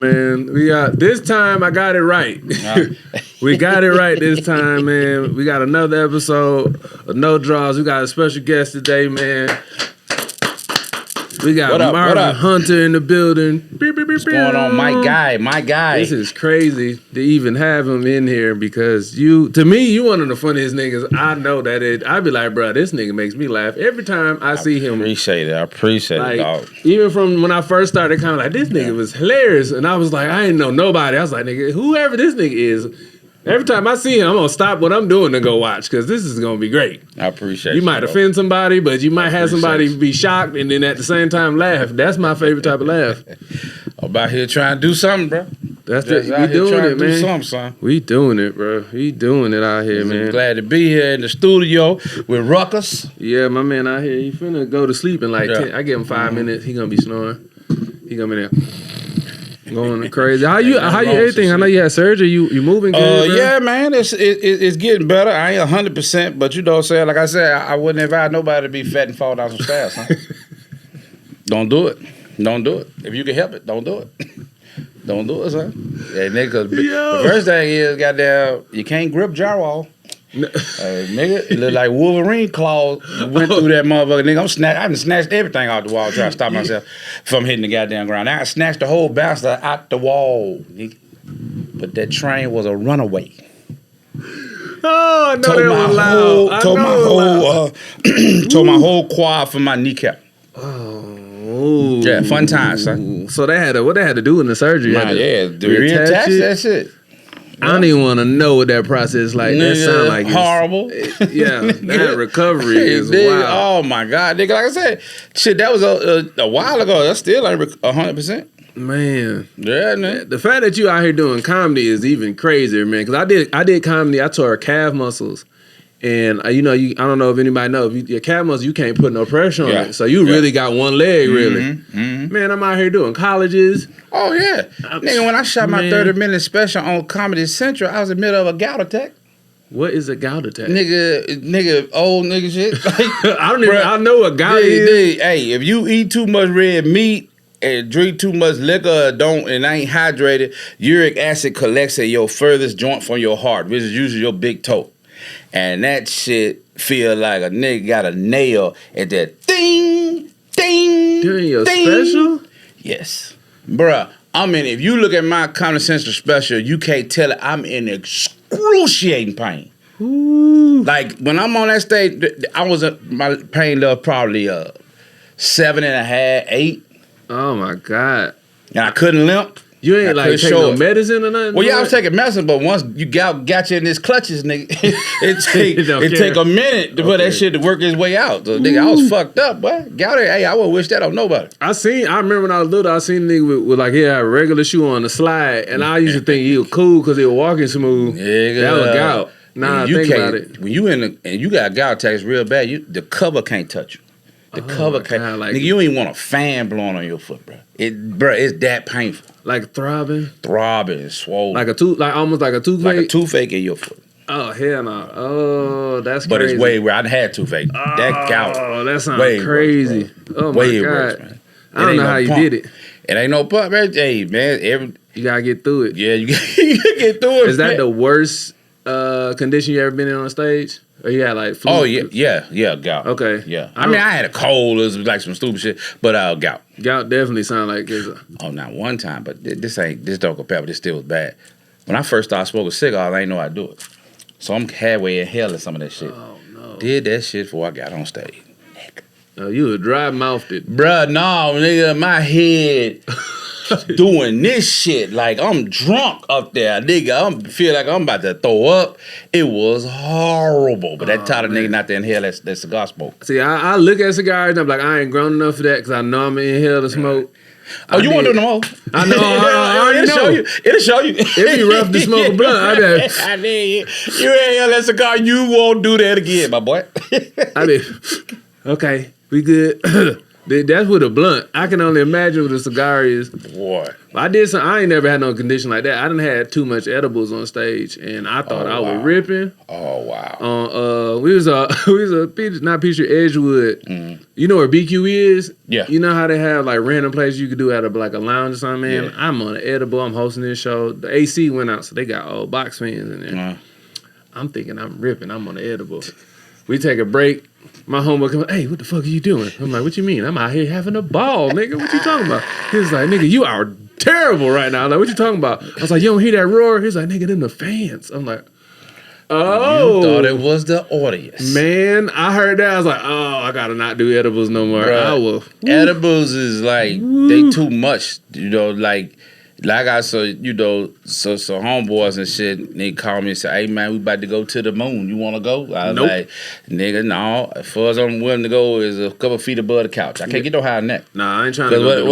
Man, we got this time. I got it right. We got it right this time, man. We got another episode of No Draws. We got a special guest today, man. We got Marvin Hunter in the building. What's going on, my guy? This is crazy to even have him in here because to me, you one of the funniest niggas. I know that I'd be like, bro, this nigga makes me laugh every time I see him. I appreciate it, dog. Even from when I first started, kind of like, this nigga was hilarious. And I was like, I ain't know nobody. I was like, nigga, whoever this nigga is, every time I see him, I'm going to stop what I'm doing to go watch because this is going to be great. I appreciate it. You might offend somebody, but you might have somebody be shocked and then at the same time laugh. That's my favorite type of laugh. I'm about here trying to do something, bro. That's we doing it, man. Do something, son. We doing it, bro. We doing it out here, man. Glad to be here in the studio with Ruckus. Yeah, my man out here. He finna go to sleep in like 10. I give him 5 minutes. He gonna be snoring. He gonna be there. Going crazy. How you everything? I know you had surgery. You moving good? Yeah, man. It's getting better. I ain't 100%, but you know what I'm saying? Like I said, I wouldn't advise nobody to be fat and fall down some stairs, huh? Don't do it. Don't do it. If you can help it, don't do it. Don't do it, son. Yeah, nigga, the first thing is, goddamn, you can't grip drywall. Nigga, it look like Wolverine claws went through that motherfucker. Nigga, I done snatched everything out the wall trying to stop myself from hitting the goddamn ground. I snatched the whole bastard out the wall, nigga. But that train was a runaway. Oh, I know that was loud. Tore my whole quad from my kneecap. Oh, yeah, fun times, son. So they had to do in the surgery? Reattach that shit. I don't even want to know what that process is like. That sound like horrible. Yeah, that recovery is wild. Oh my god, nigga! Like I said, shit, that was a while ago. That's still ain't 100%. Man, yeah, man. The fact that you out here doing comedy is even crazier, man. Because I did comedy. I tore calf muscles. And I don't know if anybody knows, your calf muscle, you can't put no pressure on it. So you really got one leg, really. Mm-hmm. Man, I'm out here doing colleges. Oh, yeah. Nigga, when I shot my 30-minute special on Comedy Central, I was in the middle of a gout attack. What is a gout attack? Nigga, old nigga shit. I know what gout is. Hey, if you eat too much red meat and drink too much liquor and ain't hydrated, uric acid collects at your furthest joint from your heart, which is usually your big toe. And that shit feel like a nigga got a nail at that ding, ding, during your ding. Special? Yes. Bruh, if you look at my Comedy Central special, you can't tell it. I'm in excruciating pain. Ooh. Like, when I'm on that stage, my pain level probably 7.5, 8. Oh, my God. And I couldn't limp. You ain't like taking no medicine or nothing? Well, yeah, I was taking medicine, but once you got you in this clutches, nigga, it take a minute for that shit to work its way out. So, nigga, I was fucked up, boy. Gout, hey, I wouldn't wish that on nobody. I remember when I was little, I seen a nigga with like, he had a regular shoe on the slide, and I used to think he was cool because he was walking smooth. Yeah, that was gout. Nah, think about it. When you and you got gout attacks real bad, the cover can't touch you. The cover can't. Nigga, you ain't want a fan blowing on your foot, bro. It's that painful. Like throbbing, swollen. Almost like a toothache? Like a toothache in your foot. Oh, hell no. Oh, that's crazy. But it's way where I had toothache. That gout. Oh, that sounds crazy. Worse, oh, my God. Worse, man. I don't know how you did it. It ain't no pump, man. Hey, man. You got to get through it. Yeah, you get through it. Is that the worst condition you ever been in on stage? Or you had like flu? Oh, yeah, gout. Okay. Yeah. I had a cold. It was like some stupid shit. But gout. Gout definitely sound like it's not one time, but this don't compare, but this still was bad. When I first started smoking cigars, I didn't know how to do it. So I'm halfway inhaling some of that shit. Oh, no. Did that shit before I got on stage. You were dry-mouthed it. Bruh, no, nigga, my head doing this shit like I'm drunk up there, nigga. I feel like I'm about to throw up. It was horrible, but that taught a nigga not to inhale that cigar smoke. See, I look at cigars and I'm like, I ain't grown enough for that because I know I'm going to inhale the smoke. Oh, you want to do them all? I know. I already know. It'll show you. It'd be rough to smoke a blunt. I mean, you inhale that cigar, you won't do that again, my boy. okay, we good. That's with a blunt. I can only imagine what a cigar is. Boy. I ain't never had no condition like that. I done had too much edibles on stage, and I thought I was ripping. Oh wow. We was not Peachtree, Edgewood. Mm. You know where BQ is? Yeah. You know how they have like random places you could do at like a lounge or something, man? Yeah. I'm on an edible. I'm hosting this show. The AC went out, so they got all box fans in there. I'm thinking I'm ripping. I'm on the edible. We take a break. My homeboy comes, hey, what the fuck are you doing? I'm like, what you mean? I'm out here having a ball, nigga. What you talking about? He's like, nigga, you are terrible right now. I'm like, what you talking about? I was like, you don't hear that roar? He's like, nigga, them the fans. I'm like, oh. You thought it was the audience. Man, I heard that. I was like, oh, I gotta not do edibles no more. Edibles is like, they too much. You know, like I saw, you know, so homeboys and shit, they call me and say, hey man, we about to go to the moon. You wanna go? I was like, nigga, no. As far as I'm willing to go is a couple feet above the couch. I can't get no higher than that. Nah, I ain't trying to go.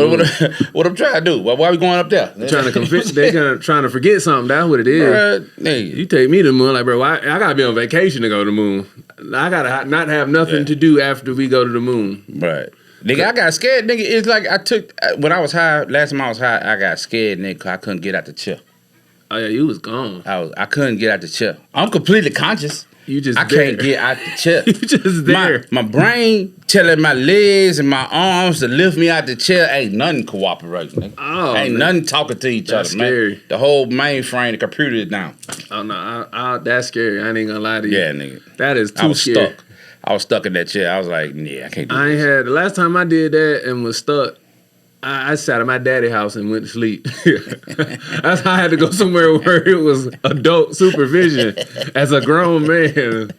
What I'm trying to do? Why we going up there? Trying to convince, they trying to forget something. That's what it is. Bruh, you take me to the moon, like, bro, I gotta be on vacation to go to the moon. I gotta not have nothing to do after we go to the moon. Right. Nigga, I got scared, nigga. It's like when I was high, last time I was high, I got scared, nigga, 'cause I couldn't get out the chair. Oh, yeah, you was gone. I couldn't get out the chair. I'm completely conscious. You just can't get out the chair. You just there. My brain telling my legs and my arms to lift me out the chair. Ain't nothing cooperating, nigga. Oh, ain't nothing talking to each other, scary. Man. The whole mainframe, the computer is down. Oh, no, that's scary. I ain't gonna lie to you. Yeah, nigga. That is too scary. I was stuck in that chair. I was like, yeah, I can't do this. The last time I did that and was stuck, I sat at my daddy's house and went to sleep. That's how I had to go somewhere where it was adult supervision as a grown man.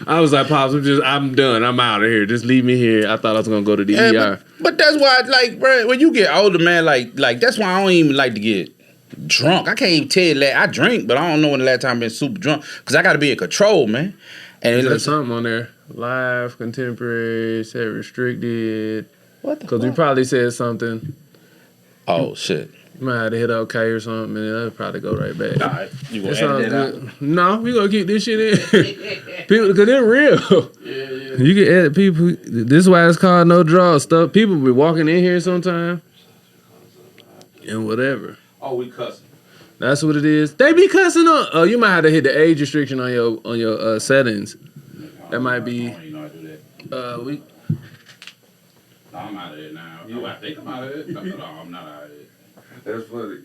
I was like, Pops, I'm done. I'm out of here. Just leave me here. I thought I was gonna go to the ER. But that's why, like, bro, when you get older, man, like that's why I don't even like to get drunk. I can't even tell you that I drink, but I don't know when the last time I've been super drunk because I got to be in control, man. And there's something on there. Live, contemporary, set restricted. What the fuck? Because we probably said something. Oh, shit. You might have to hit OK or something, and that'll probably go right back. All right. You going to edit that out? No, we going to keep this shit in. People, because they're real. Yeah. You can edit people. This is why it's called no draw stuff. People be walking in here sometime and whatever. Oh, we cussing. That's what it is. They be cussing on. Oh, you might have to hit the age restriction on your settings. That might be. I don't even know how to do that. No, I'm out of it now. Yeah. I think I'm out of it. No, I'm not out of it. That's funny.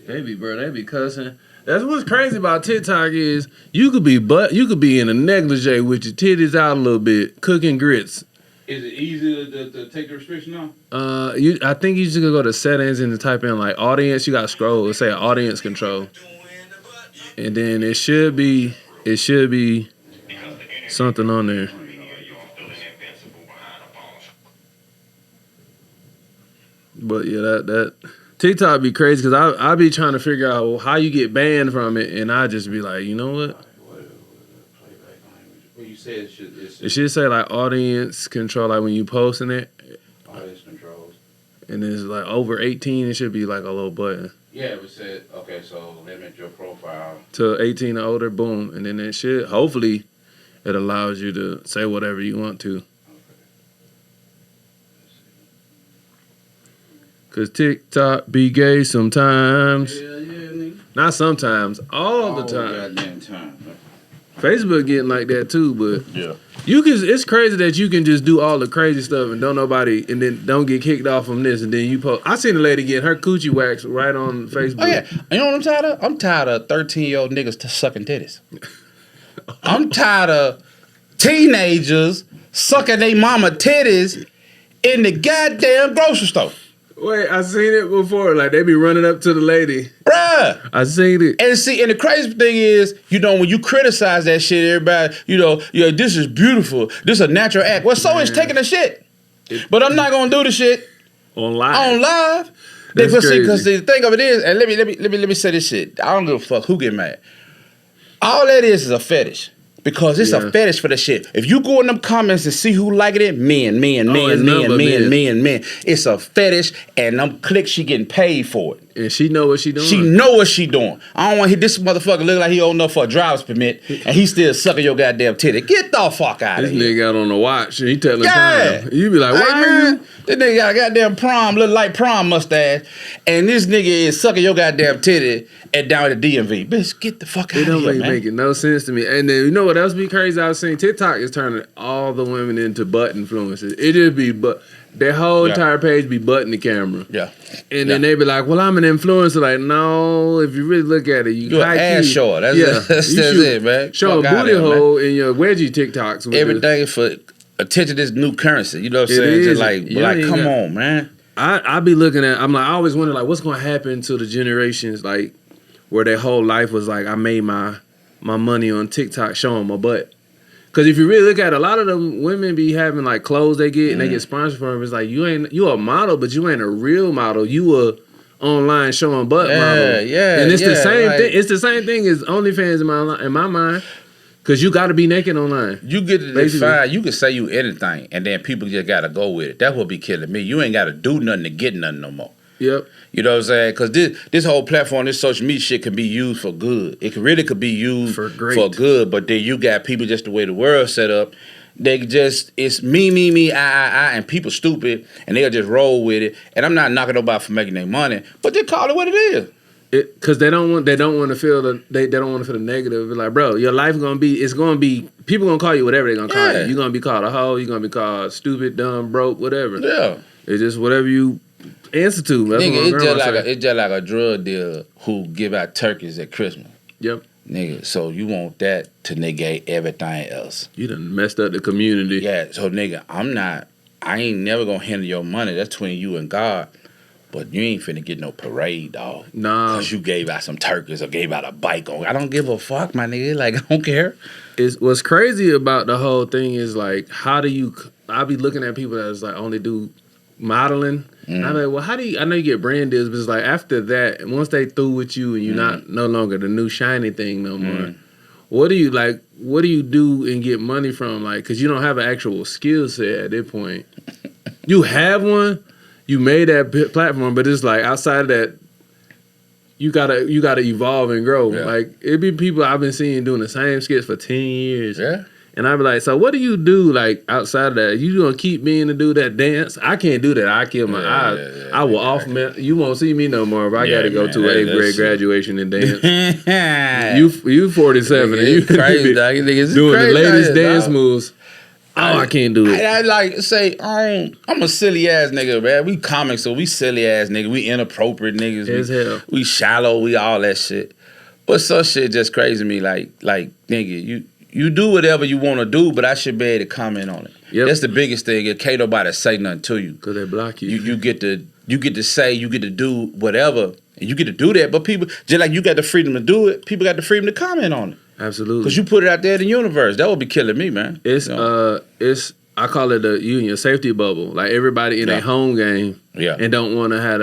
They be cussing. That's what's crazy about TikTok is you could be in a negligee with your titties out a little bit, cooking grits. Is it easy to take the restriction off? I think you just gonna go to settings and type in like audience. You got to scroll and say audience control, and then it should be something on there. But yeah, that TikTok be crazy because I be trying to figure out how you get banned from it, and I just be like, you know what? It should say like audience control, like when you posting it. Audience controls. And it's like over 18, it should be like a little button. Yeah, it said, okay, so limit your profile. To 18 or older, boom. And then it should, hopefully, it allows you to say whatever you want to. Because TikTok be gay sometimes. Yeah, nigga. Not sometimes, all the time. Goddamn time. Facebook getting like that too, but yeah, it's crazy that you can just do all the crazy stuff and then don't get kicked off from this, and then you post. I seen a lady getting her coochie waxed right on Facebook. Oh yeah, you know what I'm tired of? I'm tired of 13-year-old niggas sucking titties. I'm tired of teenagers sucking their mama titties in the goddamn grocery store. Wait, I seen it before. Like, they be running up to the lady. Bruh. I seen it. And the crazy thing is, when you criticize that shit, everybody, this is beautiful. This is a natural act. Well, so is taking a shit. But I'm not going to do the shit. On live. That's crazy. Because the thing of it is, and let me say this shit. I don't give a fuck who get mad. All that is a fetish. Because it's a fetish for the shit. If you go in them comments and see who liking it, men. It's a fetish, and them clicks, she getting paid for it. And she know what she doing. She know what she doing. I don't want this motherfucker look like he old enough for a driver's permit and he still sucking your goddamn titty. Get the fuck out of here. This nigga got on the watch and he telling time. You be like, why man? This nigga got a goddamn prom, look like prom mustache, and this nigga is sucking your goddamn titty and down at the DMV. Bitch, get the fuck out of here, man. It don't make no sense to me. And then you know what else be crazy? I was saying TikTok is turning all the women into butt influencers. It just be their whole entire page be butting the camera. Yeah. And then they be like, well, I'm an influencer. Like, no, if you really look at it, you're an ass short. That's it, man. Show a booty hole in your wedgie TikToks. Everything for attention to this new currency. You know what I'm saying? Just like come on, man. I be looking at, I always wonder, like, what's going to happen to the generations, like, where their whole life was like, I made my money on TikTok showing my butt. Because if you really look at it, a lot of them women be having like clothes they get and they get sponsored from them. It's like you a model, but you ain't a real model. You a online showing butt model. Yeah, and it's the same thing. It's the same thing as OnlyFans in my mind. Because you got to be naked online. You get to define. You can say you anything, and then people just got to go with it. That would be killing me. You ain't got to do nothing to get nothing no more. Yep. You know what I'm saying? Because this whole platform, this social media shit can be used for good. It really could be used for good, but then you got people just the way the world's set up. They just, it's me, I, and people stupid, and they'll just roll with it. And I'm not knocking nobody for making their money, but they call it what it is. Because they don't want to feel the negative. It's like, bro, your life people gonna call you whatever they gonna call you. You're gonna be called a hoe. You're gonna be called stupid, dumb, broke, whatever. Yeah, it's just whatever you answer to. That's nigga, it's just like a drug dealer who give out turkeys at Christmas. Yep. Nigga, so you want that to negate everything else. You done messed up the community. Yeah, so nigga, I ain't never gonna handle your money. That's between you and God. But you ain't finna get no parade, dog. Nah. Cause you gave out some turkeys or gave out a bike. I don't give a fuck, my nigga. Like, I don't care. What's crazy about the whole thing is like, I be looking at people that's like only do modeling. And I'm like, well, I know you get brand deals, but it's like after that, once they through with you and you're not no longer the new shiny thing no more, what do you do and get money from? Like, cause you don't have an actual skill set at that point. You have one. You made that platform, but it's like outside of that, you gotta evolve and grow. Yeah. Like it be people I've been seeing doing the same skits for 10 years. Yeah. And I be like, so what do you do like outside of that? You gonna keep being to do that dance? I can't do that. I kill my eyes. Yeah, I will off man. You won't see me no more if I gotta go to an 8th grade graduation and dance. you 47 and you crazy, dog. You doing the latest dance moves. Oh, I can't do it. I like say, I'm a silly ass nigga, man. We comics, so we silly ass niggas. We inappropriate niggas. As hell. We shallow. We all that shit. But some shit just crazy to me. Like nigga, you do whatever you want to do, but I should be able to comment on it. Yep. That's the biggest thing. It can't nobody say nothing to you. Because they block you. You get to say, you get to do whatever, and you get to do that. But people, just like you got the freedom to do it, people got the freedom to comment on it. Absolutely. Because you put it out there in the universe. That would be killing me, man. It's I call it you in your safety bubble. Like everybody in a home game and don't want to have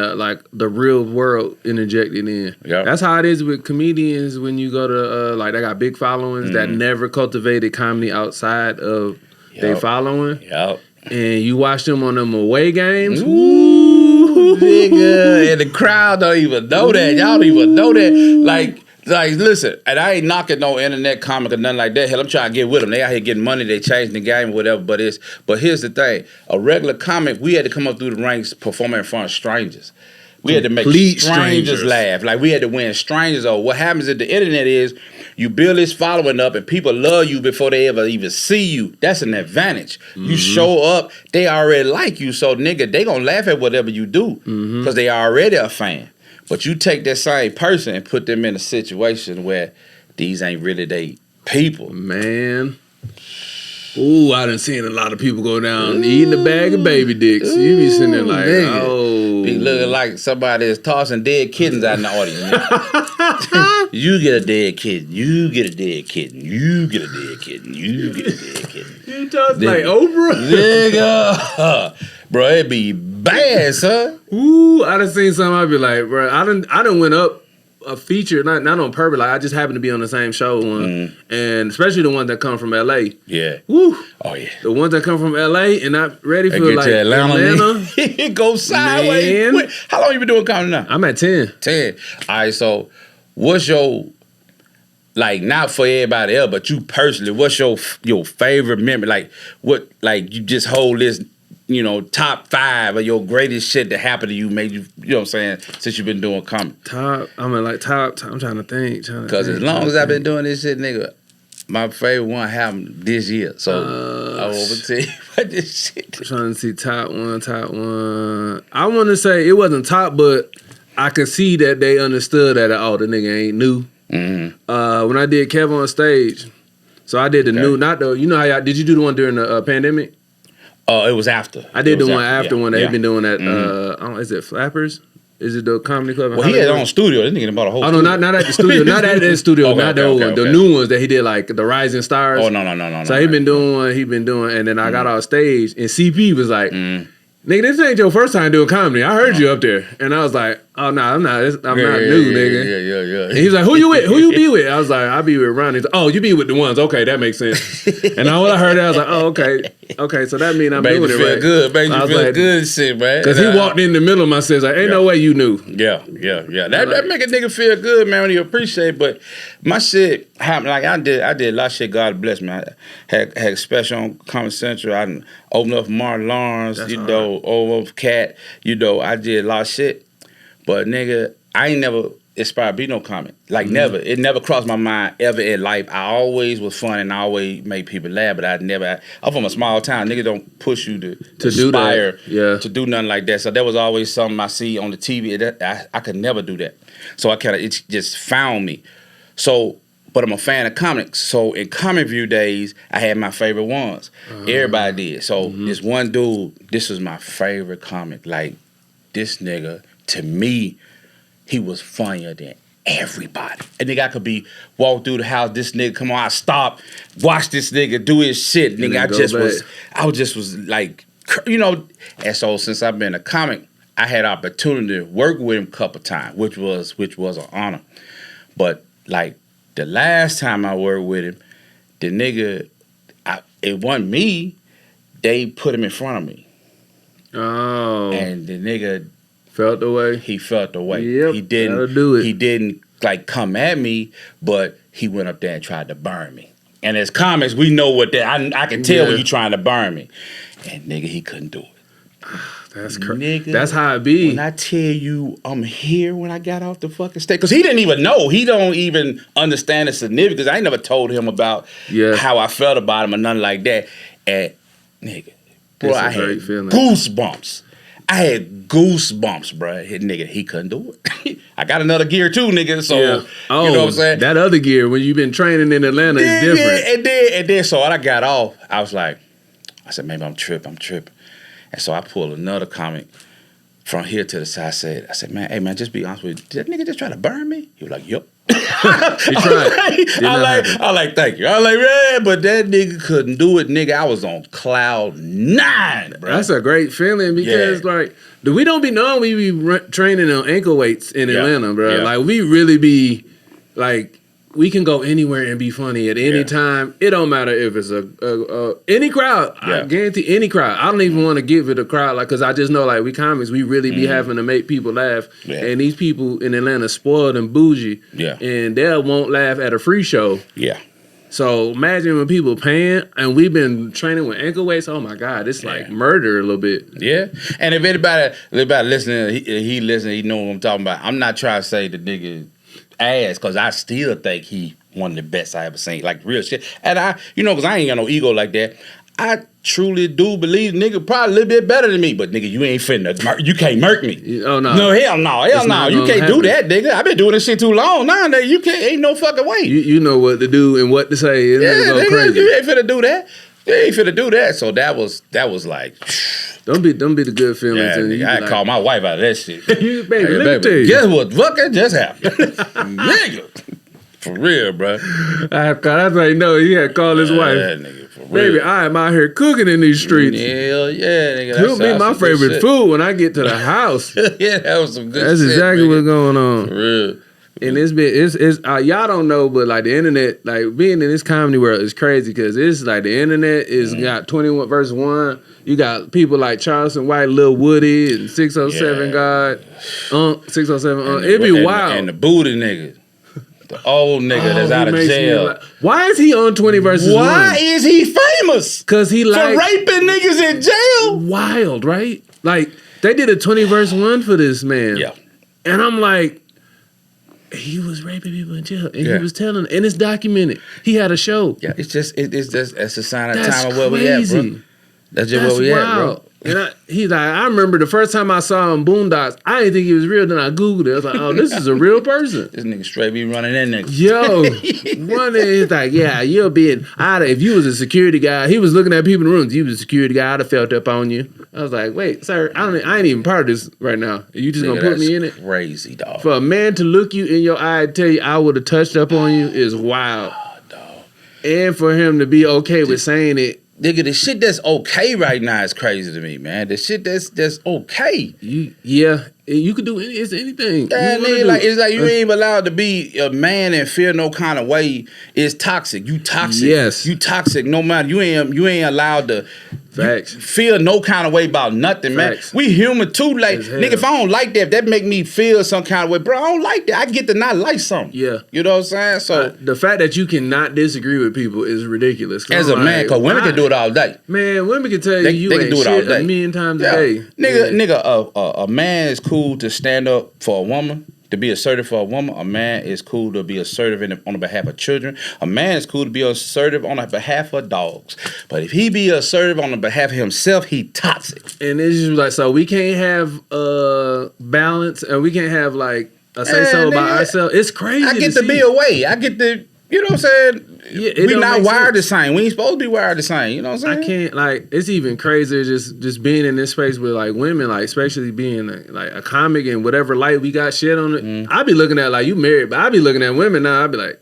the real world interjected in. Yeah. That's how it is with comedians when you go to they got big followings that never cultivated comedy outside of their following. Yep. And you watch them on them away games. Ooh, nigga. And the crowd don't even know that. Y'all don't even know that. Like, listen, and I ain't knocking no internet comic or nothing like that. Hell, I'm trying to get with them. They out here getting money. They changing the game or whatever. But here's the thing. A regular comic, we had to come up through the ranks performing in front of strangers. We had to make strangers laugh. Like, we had to win strangers over. What happens at the internet is you build this following up and people love you before they ever even see you. That's an advantage. You show up, they already like you. So, nigga, they gonna laugh at whatever you do because they already a fan. But you take that same person and put them in a situation where these ain't really they people. Man. Ooh, I done seen a lot of people go down eating a bag of baby dicks. You be sitting there like, be looking like somebody is tossing dead kittens out in the audience. You get a dead kitten. You get a dead kitten. You get a dead kitten. You get a dead kitten. You toss like Oprah? Nigga. Bro, it be bad, son. Ooh, I done seen something. I be like, bro, I done went up a feature, not on purpose. Like I just happened to be on the same show one, and especially the ones that come from LA. Yeah. Woo. Oh yeah. The ones that come from LA and not ready for Get like to Atlanta. Atlanta. It goes sideways. Man. How long you been doing comedy now? I'm at 10. 10. All right. So, what's your like? Not for everybody else, but you personally, what's your favorite memory? Like what? Like you just hold this. You know, top 5 of your greatest shit that happened to you, made you, you know what I'm saying, since you've been doing comedy. Top, I'm trying to think. Because as long as I've been doing this shit, nigga, my favorite one happened this year. So, I will tell you what this shit. I'm trying to see top one. I want to say it wasn't top, but I could see that they understood that, the nigga ain't new. Mm-hmm. When I did Kev on stage, so I did the new, not the, you know how y'all, did you do the one during the pandemic? Oh, it was after. I did the one after yeah, when they've yeah. been doing that. I don't, is it Flappers? Is it the comedy club? Well, he had own studio. This nigga bought a whole studio. studio. Not at the studio. Not at that studio. Not the old one. The new ones that he did, like the Rising Stars. Oh, no. So he been doing, and then I got off stage, and CP was like, nigga, this ain't your first time doing comedy. I heard you up there. And I was like, oh, no, I'm not new, nigga. Yeah. And he's like, who you with? Who you be with? I was like, I be with Ronnie. He's like, oh, you be with the ones. Okay, that makes sense. And when I heard that, I was like, oh, okay. Okay, so that means I'm doing it right. Feel good. Made you feel good shit, man. Because he walked in the middle of my sets like, ain't no way you knew. Yeah. That make a nigga feel good, man, when you appreciate it. But my shit happened, like I did a lot of shit, God bless me. I had a special on Comedy Central. I opened up Martin Lawrence, over Cat. I did a lot of shit. But nigga, I ain't never aspired to be no comic. Like never. It never crossed my mind ever in life. I always was fun and I always made people laugh, but I'm from a small town. Nigga don't push you to aspire to do nothing like that. So that was always something I see on the TV. I could never do that. So it just found me. So, but I'm a fan of comics. So in Comic View days, I had my favorite ones. Everybody did. So this one dude, this was my favorite comic. Like this nigga, to me, he was funnier than everybody. And nigga, I could be walk through the house, this nigga come on, I stop, watch this nigga do his shit. Nigga, I just was like, and so since I've been a comic, I had opportunity to work with him a couple times, which was an honor. But like the last time I worked with him, the nigga, it wasn't me, they put him in front of me. Oh. And the nigga felt the way. He felt the way. Yep, he didn't that'll do it. He didn't like come at me, but he went up there and tried to burn me. And as comics, we know what that I can tell when you trying to burn me. And nigga, he couldn't do it. That's crazy. That's how it be. When I tell you I'm here when I got off the fucking stage, because he didn't even know. He don't even understand the significance. I ain't never told him about how I felt about him or nothing like that. And nigga, bro, I had goosebumps. I had goosebumps, bro. Nigga, he couldn't do it. I got another gear too, nigga. So you know what I'm saying? That other gear, when you've been training in Atlanta, is different. And then, so when I got off, I was like, I said, maybe I'm tripping. And so I pulled another comic from here to the side. I said, man, hey man, just be honest with you. Did that nigga just try to burn me? He was like, yup. He tried. I like, thank you. I like, man, but that nigga couldn't do it, nigga. I was on cloud 9, bro. That's a great feeling because like we don't be knowing we be training on ankle weights in Atlanta, bro. Yeah. Like we really be like we can go anywhere and be funny at any time. It don't matter if it's any crowd. I guarantee any crowd. I don't even want to give it a crowd like because I just know like we comics we really be having to make people laugh. Yeah. And these people in Atlanta spoiled and bougie. Yeah. And they won't laugh at a free show. Yeah. So imagine when people paying and we've been training with ankle weights. Oh my God, it's like murder a little bit. Yeah. And if anybody listening, he listening, he know what I'm talking about. I'm not trying to say the nigga ass, because I still think he one of the best I ever seen, like real shit. And I, because I ain't got no ego like that. I truly do believe nigga probably a little bit better than me, but nigga, you ain't finna, you can't murk me. Oh no. No, hell no. You can't do that, nigga. I've been doing this shit too long. Nah, nigga, you can't, ain't no fucking way. You know what to do and what to say. It's go crazy. You ain't finna do that. You ain't finna do that. So that was like, Don't be the good feelings. Yeah, I called my wife out of that shit. Baby, let me tell you. Guess what fucking just happened? Nigga. For real, bro. That's how you know he had called his wife. Yeah, nigga, for real. Baby, I am out here cooking in these streets. Hell yeah, nigga. Cook me my favorite food when I get to the house. Yeah, that was some good shit. That's exactly what's going on. For real. And it's y'all don't know, but like the internet, like being in this comedy world is crazy because it's like the internet is got 21 versus 1. You got people like Charleston White, Lil Woody, and 607 God, 607. It'd be wild. And the booty nigga. The old nigga that's out of jail. Why is he on 20 versus 1? Why is he famous? Because he like for raping niggas in jail. Wild, right? Like they did a 20 versus 1 for this man. Yeah. And I'm like, he was raping people in jail, and he was telling, and it's documented. He had a show. Yeah, it's a sign of time of where we at, bro. That's just where we at, bro. And he's like, I remember the first time I saw him Boondocks, I didn't think he was real. Then I Googled it. I was like, oh, this is a real person. This nigga straight be running in nigga. Yo, running. He's like, yeah, you'll be if you was a security guy, he was looking at people in the rooms. You was a security guy, I'd have felt up on you. I was like, wait, sir, I ain't even part of this right now. You just gonna put me in it? Crazy, dog. For a man to look you in your eye and tell you I would have touched up on you is wild. Dog. And for him to be okay with saying it. Nigga, the shit that's okay right now is crazy to me, man. The shit that's okay. You could do anything. Yeah, it's like you ain't allowed to be a man and feel no kind of way. It's toxic. You toxic. Yes. You toxic. No matter you ain't allowed to feel no kind of way about nothing, Facts. Man. We human too. Like nigga, if I don't like that make me feel some kind of way, bro. I don't like that. I get to not like something. Yeah. You know what I'm saying? So the fact that you cannot disagree with people is ridiculous. As a man, because women can do it all day. Man, women can tell you they can do it all day. a million times a day. Nigga, a man is cool to stand up for a woman, to be assertive for a woman. A man is cool to be assertive on the behalf of children. A man is cool to be assertive on the behalf of dogs. But if he be assertive on the behalf of himself, he toxic. And it's just like, so we can't have balance, and we can't have like a say-so about ourselves. It's crazy. I get to be away. I get to, you know what I'm saying? Yeah, we not wired the same. We ain't supposed to be wired the same. You know what I'm saying? I can't, it's even crazier just being in this space with like women, like especially being like a comic and whatever light we got shit on it. I be looking at like you married, but I be looking at women now. I be like,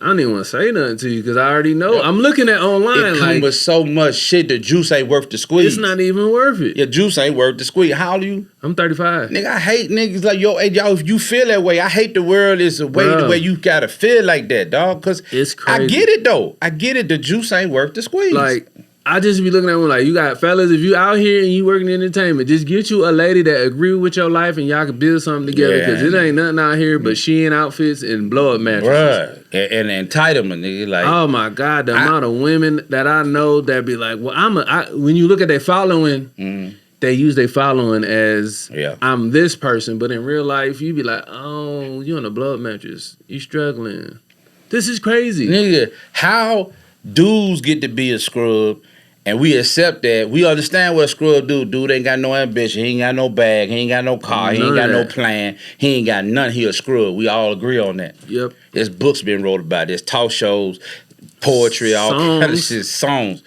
I don't even want to say nothing to you because I already know. I'm looking at online. It comes with so much shit. The juice ain't worth the squeeze. It's not even worth it. Your juice ain't worth the squeeze. How old are you? I'm 35. Nigga, I hate niggas like yo. Hey, y'all, if you feel that way, I hate the world is a way the way you gotta feel like that, dog. Cause it's crazy. I get it though. I get it. The juice ain't worth the squeeze. Like, I just be looking at them like, you got fellas, if you out here and you working in entertainment, just get you a lady that agree with your life and y'all can build something together because it ain't nothing out here but Shein outfits and blow up mattresses. Bruh. And entitlement, nigga. Like, oh my God, the amount of women that I know that be like, well, when you look at their following, they use their following as I'm this person, but in real life, you be like, oh, you on a blow up mattress. You struggling. This is crazy. Nigga, how dudes get to be a scrub and we accept that. We understand what a scrub do. Dude ain't got no ambition. He ain't got no bag. He ain't got no car. He ain't got no plan. He ain't got none. He a scrub. We all agree on that. Yep. There's books being wrote about this. Talk shows, poetry, all kind of shit, songs.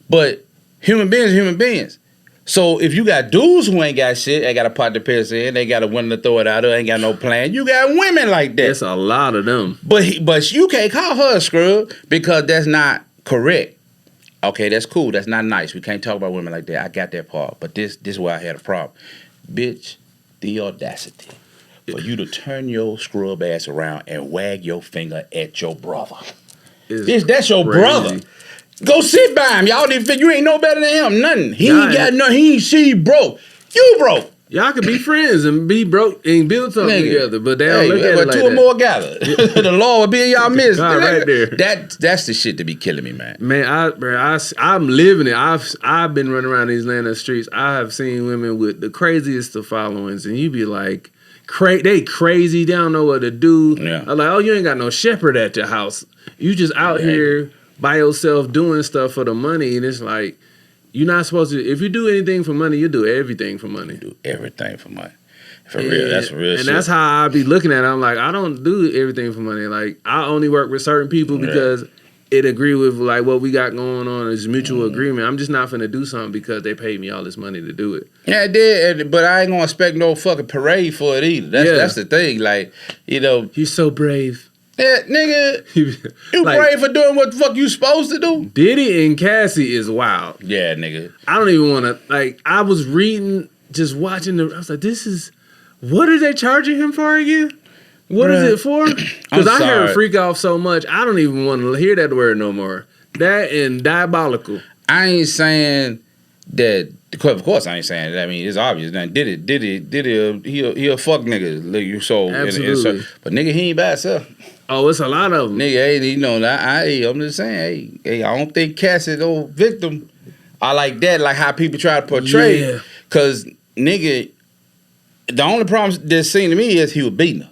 But human beings are human beings. So if you got dudes who ain't got shit, ain't got a pot to piss in, ain't got a window to throw it out of, ain't got no plan, you got women like that. There's a lot of them. But you can't call her a scrub because that's not correct. Okay, that's cool. That's not nice. We can't talk about women like that. I got that part. But this is where I had a problem. Bitch, the audacity for you to turn your scrub ass around and wag your finger at your brother. Bitch, that's your brother. Go sit by him. Y'all didn't you ain't no better than him. Nothing. He ain't got nothing. She broke. You broke. Y'all could be friends and be broke and build something together, but they don't look at it like two or more gather. The Lord will be in y'all midst. Right there. That's the shit to be killing me, man. Man, I'm living it. I've been running around these Atlanta streets. I have seen women with the craziest of followings, and you be like, they crazy. They don't know what to do. Yeah. I'm like, oh, you ain't got no shepherd at your house. You just out here by yourself doing stuff for the money, and it's like, you're not supposed to. If you do anything for money, you do everything for money. Do everything for money. For real, that's real shit. And that's how I be looking at it. I'm like, I don't do everything for money. Like, I only work with certain people because it agree with like what we got going on is mutual agreement. I'm just not finna do something because they paid me all this money to do it. Yeah, it did, but I ain't gonna expect no fucking parade for it either. That's the thing. Like, you know, you're so brave. Yeah, nigga, you like, brave for doing what the fuck you supposed to do? Diddy and Cassie is wild. Yeah, nigga. I don't even want to, like, I was reading, just watching I was like, what are they charging him for again? What is it for? Because I heard freak off so much, I don't even want to hear that word no more. That and diabolical. I ain't saying that. Of course, I ain't saying that. I mean, it's obvious. Now, did it? He a fuck nigga. So, absolutely. But nigga, he ain't by himself. Oh, it's a lot of them. Nigga, hey, you know, I'm just saying, hey, I don't think Cass is no victim. I like that, like how people try to portray. Yeah. Cause nigga, the only problem that seemed to me is he was beating her.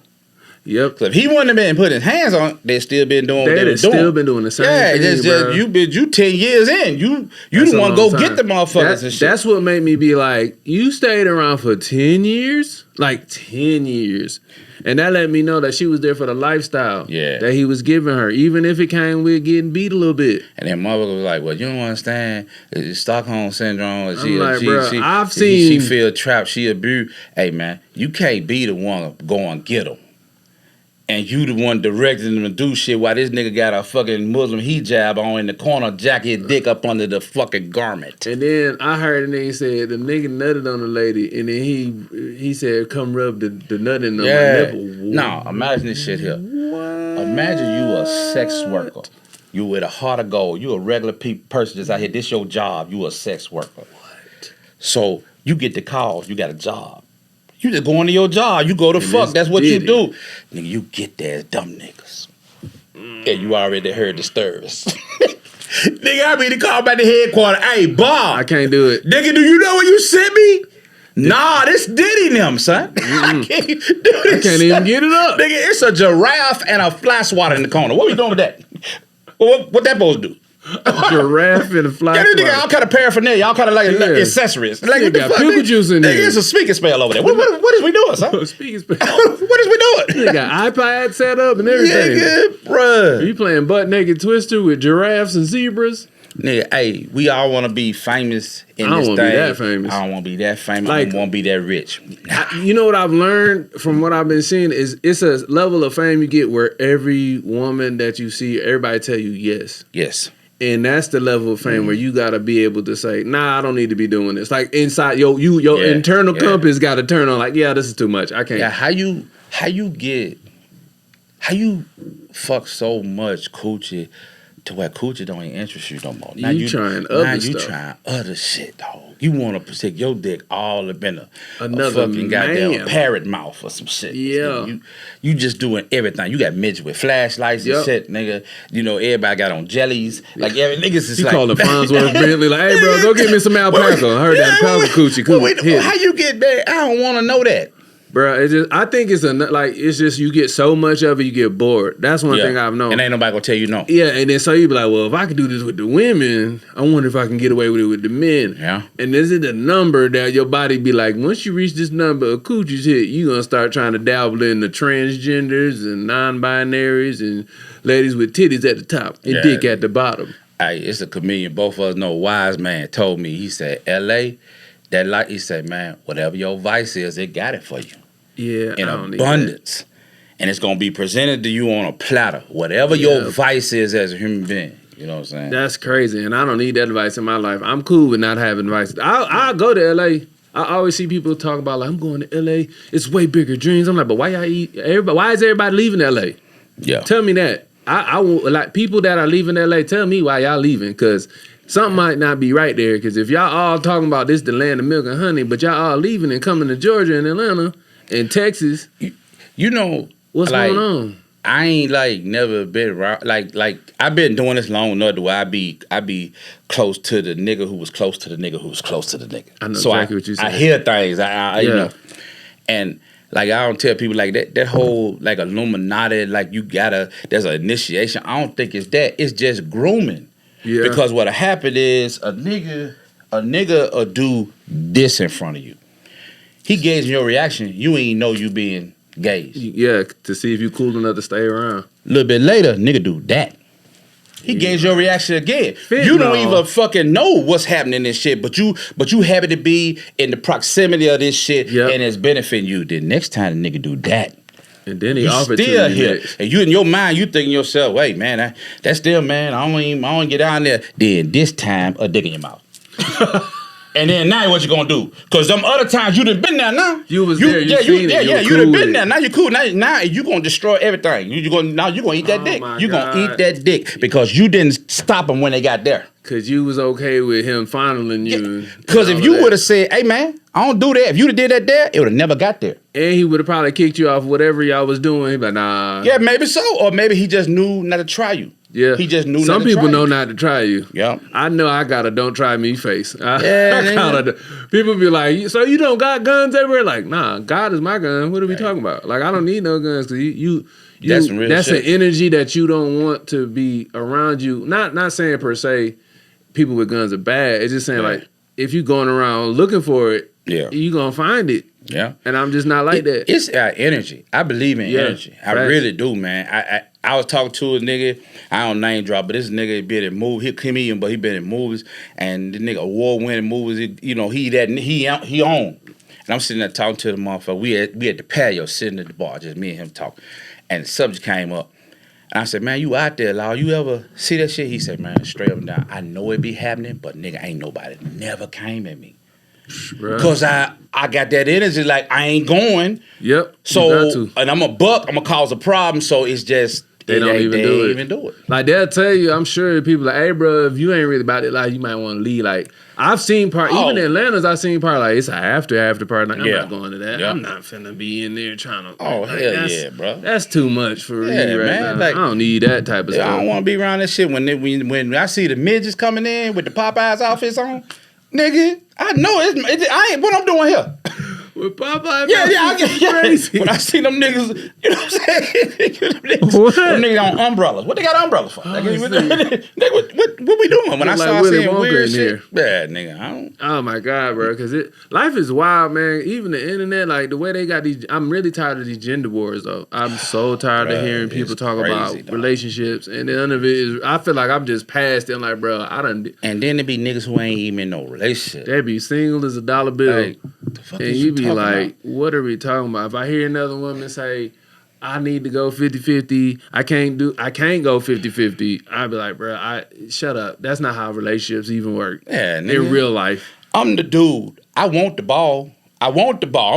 Yep. So if he wouldn't have been putting his hands on, they'd still been doing what they were doing. Still been doing the same thing, just you 10 years in. You the one go get the motherfuckers and shit. That's what made me be like, you stayed around for 10 years? Like 10 years. And that let me know that she was there for the lifestyle that he was giving her, even if it came with getting beat a little bit. And then motherfucker was like, well, you don't understand. It's Stockholm Syndrome. I've seen... She feel trapped. She abused. Hey, man, you can't be the one to go and get them. And you the one directing them to do shit while this nigga got a fucking Muslim hijab on in the corner, jack his dick up under the fucking garment. And then I heard a nigga say the nigga nutted on the lady, and then he said, come rub the nut in my nipple. No, imagine this shit here. What? Imagine you a sex worker. You with a heart of gold. You a regular person just out here. This your job. You a sex worker. What? So you get the calls. You got a job. You just go into your job. You go to fuck. That's what you do. Nigga, you get there as dumb niggas. And you already heard the stirs. Nigga, I mean to call back the headquarters. Hey, Bob. I can't do it. Nigga, do you know where you sent me? Nah, this Diddy them, son. I can't do this. I can't even get it up. Nigga, it's a giraffe and a fly swatter in the corner. What we doing with that? What that supposed to do? Giraffe and a fly. Yeah, this nigga all kind of paraphernalia, y'all kind of like accessories. Like what the fuck? Pickle juice in there. Nigga, it's a speaking spell over there. What is we doing, son? Speaking spell. What is we doing? They got iPad set up and everything. Nigga, bruh. You playing butt naked Twister with giraffes and zebras? Nigga, hey, we all want to be famous in this thing. I don't want to be that famous. I don't want to be that famous. I don't want to be that rich. You know what I've learned from what I've been seeing is it's a level of fame you get where every woman that you see, everybody tell you yes. Yes. And that's the level of fame where you gotta be able to say, nah, I don't need to be doing this. Like inside your internal compass gotta turn on. Like, yeah, this is too much. I can't. Yeah, how you fuck so much coochie to where coochie don't even interest you no more. Now you trying other stuff. Trying other shit, dog. You want to stick your dick all up in a fucking man. goddamn parrot mouth or some shit. Yeah. You just doing everything. You got midgets with flashlights and shit, nigga. You know, everybody got on jellies. Like, every niggas is like... You call the Farnsworth Bentley like, hey, bro, go get me some alpaca. I heard that alpaca coochie. How you get that? I don't want to know that. Bro, I think it's just you get so much of it, you get bored. That's one thing I've known. And ain't nobody gonna tell you no. Yeah, and then so you be like, well, if I can do this with the women, I wonder if I can get away with it with the men. Yeah. And this is the number that your body be like, once you reach this number of coochies hit, you gonna start trying to dabble in the transgenders and non-binaries and ladies with titties at the top and dick at the bottom. Hey, it's a comedian. Both of us know. Wise man told me. He said, L.A. He said, man, whatever your vice is, it got it for you. Yeah, in abundance. And it's going to be presented to you on a platter. Whatever your vice is as a human being. You know what I'm saying? That's crazy. And I don't need that advice in my life. I'm cool with not having advice. I'll go to L.A. I always see people talk about, like, I'm going to L.A. It's way bigger dreams. I'm like, but why why is everybody leaving L.A.? Yeah. Tell me that. I like people that are leaving L.A., tell me why y'all leaving. Because something might not be right there. Because if y'all all talking about this the land of milk and honey, but y'all all leaving and coming to Georgia and Atlanta and Texas, you know what's going on? I ain't like never been around. Like I've been doing this long enough to where I be close to the nigga who was close to the nigga who was close to the nigga. I know exactly what you said. I hear things. You know, and like I don't tell people like that whole like Illuminati, like there's an initiation. I don't think it's that. It's just grooming. Yeah. Because what'll happen is a nigga will do this in front of you. He gauging your reaction. You ain't know you being gauged. Yeah, to see if you cool enough to stay around. A little bit later, nigga do that. He gauge your reaction again. You don't even fucking know what's happening in this shit, but you happen to be in the proximity of this shit and it's benefiting you. The next time the nigga do that, and then he offered to still you here. next. And you in your mind, you thinking yourself, wait, man, that's still, man, I don't get down there. Then this time, a dick in your mouth. And then now what you gonna do? Cause them other times you done been there now. You was there, you seen it. Yeah, you done been there. Now you cool. Now you gonna destroy everything. You gonna eat that dick. You gonna eat that dick because you didn't stop them when they got there. Cause you was okay with him fondling you. Cause if you would have said, "Hey man, I don't do that," if you'd have did that there, it would have never got there. And he would have probably kicked you off whatever y'all was doing. He'd be like, nah. Yeah, maybe so, or maybe he just knew not to try you. Yeah, he just knew. Some people know not to try you. Yeah, I know. I got a don't try me face. Yeah, people be like, so you don't got guns everywhere? Like, nah, God is my gun. What are we talking about? Like, I don't need no guns because you that's an energy that you don't want to be around you. Not saying per se people with guns are bad. It's just saying like if you going around looking for it, you gonna find it. Yeah, and I'm just not like that. It's energy. I believe in energy. I really do, man. I was talking to a nigga. I don't name drop, but this nigga been in movies. He comedian, but he been in movies, and the nigga award winning movies. He on. And I'm sitting there talking to the motherfucker. We at the patio, sitting at the bar, just me and him talking. And the subject came up, and I said, "Man, you out there, Law? You ever see that shit?" He said, "Man, straight up and down, I know it be happening, but nigga, ain't nobody never came at me." Cause I got that energy, like I ain't going. Yep. So and I'm a buck. I'm gonna cause a problem. So it's just they don't even do it. Like they'll tell you, I'm sure people like, hey, bro, if you ain't really about it, like you might want to leave. Like I've seen even in Atlanta's, I've seen like it's an after party. Like, I'm not going to that. Yeah. I'm not finna be in there trying to. Oh hell yeah, bro. That's too much for me right now. Like, I don't need that type of stuff. I don't want to be around that shit when I see the midgets coming in with the Popeyes outfits on. Nigga, I know I ain't what I'm doing here. With Popeye, crazy. When I see them niggas, you know what I'm saying? Them niggas on umbrellas. What they got umbrellas for? What we doing? When I start seeing weird shit, yeah, nigga, I don't. Oh my god, bro, because life is wild, man. Even the internet, like the way they got these. I'm really tired of these gender wars, though. I'm so tired of hearing people talk about relationships, and none of it is. I feel like I'm just past it. I'm like, bro, I done. And then there be niggas who ain't even in no relationship. They be single as a dollar bill. Like, the fuck and you be like, what are we talking about? If I hear another woman say, I need to go 50-50, I can't go 50-50, I'd be like, bro, shut up. That's not how relationships even work. Yeah, nigga. In real life. I'm the dude. I want the ball. I'm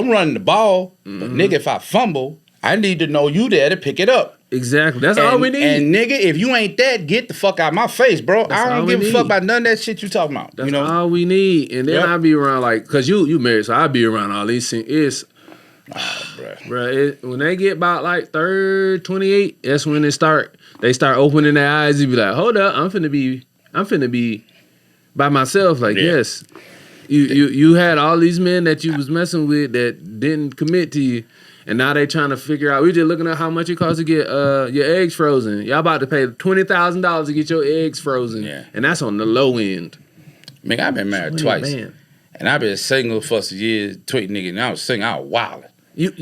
running the ball. Mm-hmm. But nigga, if I fumble, I need to know you there to pick it up. Exactly. That's all we need. And nigga, if you ain't that, get the fuck out of my face, bro. I don't give a fuck about none of that shit you talking about. That's all we need. And then I be around like, cause you married, so I be around all these things. Bro, when they get about like 28, that's when they start opening their eyes. You be like, hold up, I'm finna be by myself. Like, yes, you had all these men that you was messing with that didn't commit to you. And now they trying to figure out. We just looking at how much it costs to get your eggs frozen. Y'all about to pay $20,000 to get your eggs frozen, and that's on the low end. Man, I've been married twice, and I've been single for some years. Tweet nigga, and I was single, I was wilding.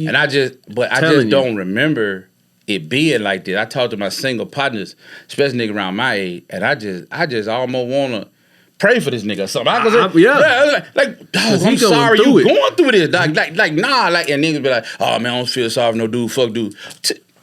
And I just don't remember it being like that. I talked to my single partners, especially nigga around my age, and I just almost wanna pray for this nigga or something. Dog, I'm sorry you going through this. And niggas be like, oh man, I don't feel sorry for no dude, fuck dude.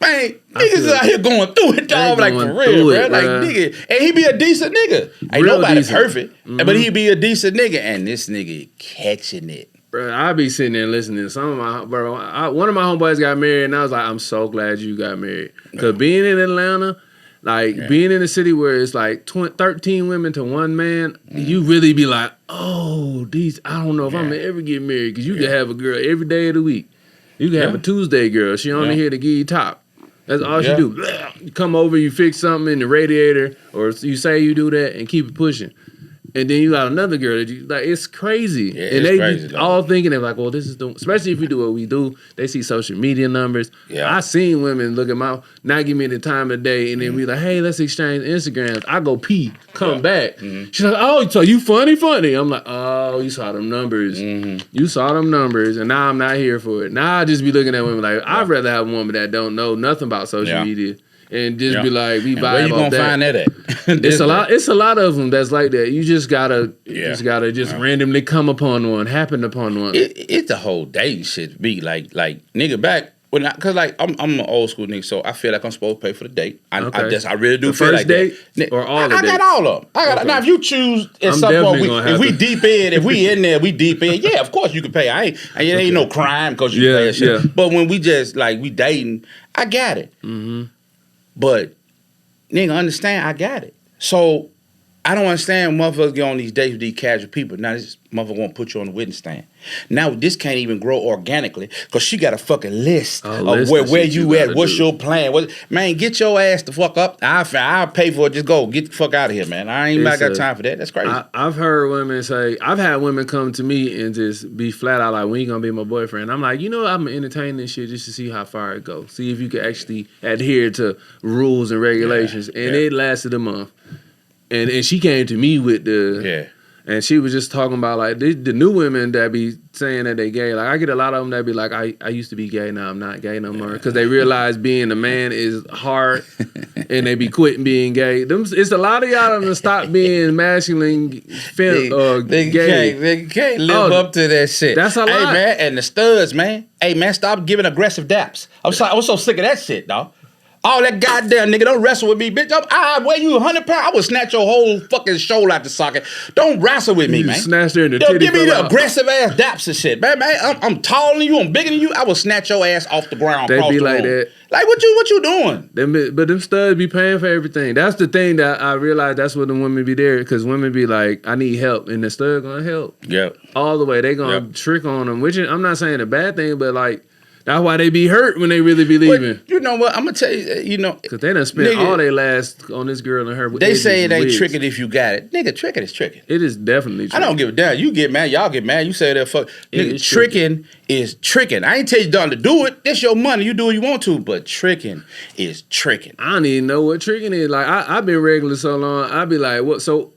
Man, niggas out here going through it, dog, like for real, bro. Like nigga, and he be a decent nigga. Ain't nobody perfect, but he be a decent nigga, and this nigga catching it. Bro, I be sitting there listening to some of my one of my homeboys got married, and I was like, I'm so glad you got married, because being in Atlanta. Like, being in a city where it's like 13 women to one man, you really be like, oh, I don't know if I'm going to ever get married. Because you can have a girl every day of the week. You can have a Tuesday girl. She only here to give you top. That's all she do. You come over, you fix something in the radiator, or you say you do that and keep it pushing. And then you got another girl that you like. It's crazy, and they crazy, all thinking they're like, "Well, this is the." Especially if we do what we do, they see social media numbers. Yeah, I seen women look at not give me the time of day, and then we like, "Hey, let's exchange Instagrams." I go pee, come back. Mm-hmm. She's like, "Oh, so you funny?" I'm like, "Oh, you saw them numbers. Mm-hmm. You saw them numbers, and now I'm not here for it. Now I just be looking at women like I'd rather have a woman that don't know nothing about social media." And just be like, we vibe off that. Where you gonna find that at? It's a lot of them that's like that. You just gotta, randomly happen upon one. It's the whole dating shit. Be like nigga back Cause like I'm an old school nigga, so I feel like I'm supposed to pay for the date. I really do the feel like date that. or all the I dates? got all of them. Okay. Now if you choose at I'm some definitely point, gonna have if we to. deep in, if we in there, we deep in. Yeah, of course you can pay. It ain't no crime because you pay shit. Yeah. But when we just like we dating, I got it. Mm-hmm. But nigga, understand, I got it. So I don't understand motherfuckers get on these dates with these casual people. Now this motherfucker won't put you on the witness stand. Now this can't even grow organically because she got a fucking list of where you at, what's your plan. Man, get your ass the fuck up. I'll pay for it. Just go. Get the fuck out of here, man. I ain't got time for that. That's crazy. I've heard women say, I've had women come to me and just be flat out like, when you gonna be my boyfriend? I'm like, I'm entertaining this shit just to see how far it goes. See if you can actually adhere to rules and regulations. It lasted a month. And she came to me with and she was just talking about like the new women that be saying that they gay. Like I get a lot of them that be like, I used to be gay, now I'm not gay no more, because they realize being a man is hard, and they be quitting being gay. It's a lot of y'all that stop being masculine, gay. They can't live up to that shit. That's a lot. Hey man, and the studs, man. Hey man, stop giving aggressive daps. I'm so sick of that shit, dog. All that goddamn nigga, don't wrestle with me, bitch. I weigh you 100 pounds. I would snatch your whole fucking shoulder out the socket. Don't wrestle with me, man. Snatch her in the titty. Give me the aggressive ass daps and shit, man. I'm taller than you. I'm bigger than you. I will snatch your ass off the ground. They be like that. Like what you doing? But them studs be paying for everything. That's the thing that I realize. That's what the women be there, because women be like, I need help, and the stud gonna help. Yep. All the way. They gonna trick on them, which I'm not saying a bad thing, but like. That's why they be hurt when they really be leaving. But you know what? I'm gonna tell you, because they done spent all they last on this girl and her. They say it ain't tricking if you got it. Nigga, tricking is tricking. It is definitely tricking. I don't give a damn. You get mad, y'all get mad. You say that fuck. Nigga, tricking is tricking. I ain't tell you done to do it. It's your money. You do what you want to, but tricking is tricking. I don't even know what tricking is. Like I've been regular so long. I be like, what? So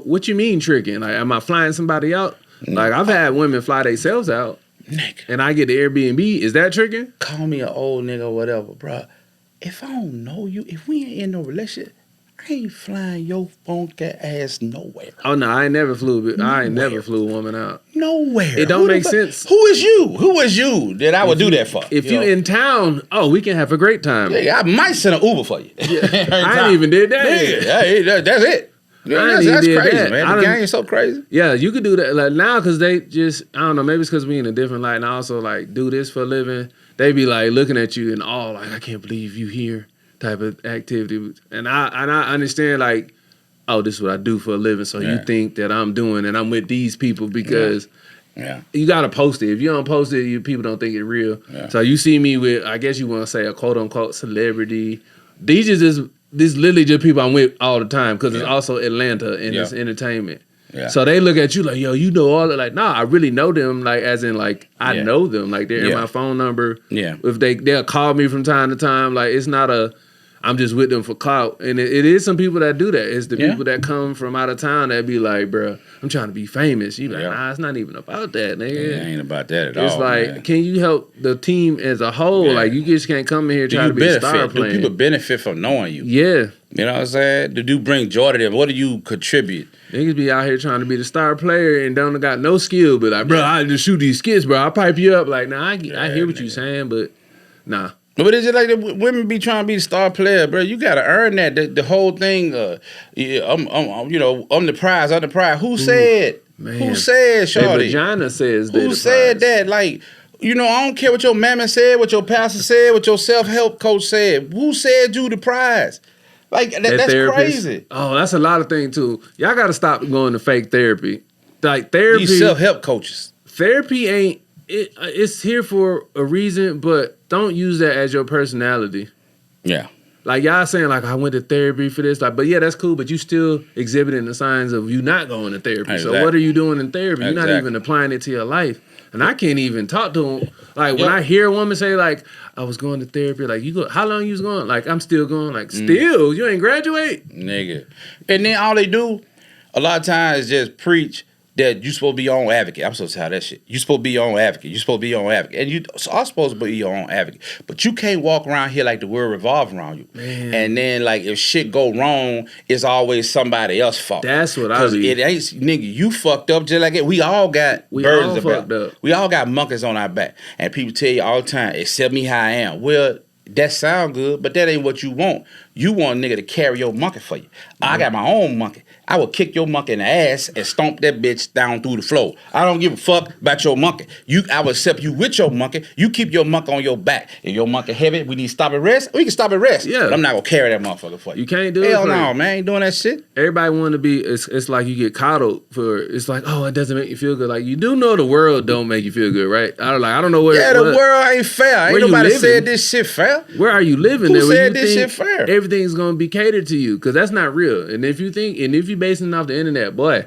what you mean tricking? Like, am I flying somebody out? Like I've had women fly themselves out. Nigga. And I get the Airbnb. Is that tricking? Call me an old nigga or whatever, bro. If I don't know you, if we ain't in no relationship, I ain't flying your funky ass nowhere. Oh no, I ain't never flew. I ain't never flew a woman out. Nowhere. It don't make sense. Who is you that I would do that for? If you in town, we can have a great time. Yeah, I might send an Uber for you. Yeah. I ain't even did that. Nigga, that's it. Yeah, that's crazy, man. The game is so crazy. Yeah, you could do that like now, because they just, I don't know, maybe it's because we in a different light, and I also like do this for a living. They be like looking at you and all like, I can't believe you here type of activity. And I understand like, oh, this is what I do for a living. So you think that I'm doing and I'm with these people because you gotta post it. If you don't post it, people don't think it's real. Yeah. So you see me with, I guess you want to say a quote unquote celebrity. These are just this literally just people I'm with all the time, because it's also Atlanta and it's entertainment. Yeah. So they look at you like, yo, you know all that. Like, nah, I really know them. Like, as in, like, I know them. Like, they're in my phone number. Yeah. If they'll call me from time to time. Like, it's not I'm just with them for clout. And it is some people that do that. It's the people that come from out of town that be like, bro, I'm trying to be famous. You like, nah, it's not even about that, nigga. It ain't about that at all. It's like, man. Can you help the team as a whole? Yeah. Like, you just can't come in here trying to be a star player. Do people benefit from knowing you? Yeah. You know what I'm saying? Do you bring joy to them? What do you contribute? Niggas be out here trying to be the star player and don't got no skill, but like, bro, I just shoot these skits, bro. I'll pipe you up. Like, nah, I hear what you saying, but nah. But is it like the women be trying to be the star player, bro? You gotta earn that. The whole thing. I'm the prize. I'm the prize. Who said? Man. Who said, shorty? Vagina says that. Who said that? Like, I don't care what your mama said, what your pastor said, what your self-help coach said. Who said you the prize? Like that's crazy. Oh, that's a lot of things too. Y'all gotta stop going to fake therapy. Like therapy. These self-help coaches. Therapy ain't. It's here for a reason, but don't use that as your personality. Yeah. Like y'all saying, like, I went to therapy for this. Like, but yeah, that's cool, but you still exhibiting the signs of you not going to therapy. Exactly. So what are you doing in therapy? You're not even applying it to your life. And I can't even talk to them. Like, when I hear a woman say, like, I was going to therapy, like, how long you was going? Like, I'm still going. Like, still? You ain't graduate? Nigga. And then all they do, a lot of times, is just preach that you supposed to be your own advocate. I'm supposed to tell that shit. You supposed to be your own advocate. You supposed to be your own advocate. And you are supposed to be your own advocate. But you can't walk around here like the world revolves around you. Man. And then like if shit go wrong, it's always somebody else's fault. That's what I mean. It ain't, nigga, you fucked up just like it. We all got burdens fucked up. We all got monkeys on our back. And people tell you all the time, accept me how I am. Well, that sound good, but that ain't what you want. You want a nigga to carry your monkey for you. I got my own monkey. I will kick your monkey in the ass and stomp that bitch down through the floor. I don't give a fuck about your monkey. I will accept you with your monkey. You keep your monkey on your back. If your monkey heavy, we need to stop and rest. We can stop and rest. Yeah. But I'm not gonna carry that motherfucker for you. You can't do it. Hell no, man. Ain't doing that shit. Everybody want to be. It's like you get coddled for. It's like, oh, it doesn't make you feel good. Like you do know the world don't make you feel good, right? I don't know where. Yeah, the world ain't fair. Ain't nobody said this shit fair. Where are you living? Who said this shit fair? Everything's gonna be catered to you because that's not real. And if you basing it off the internet, boy,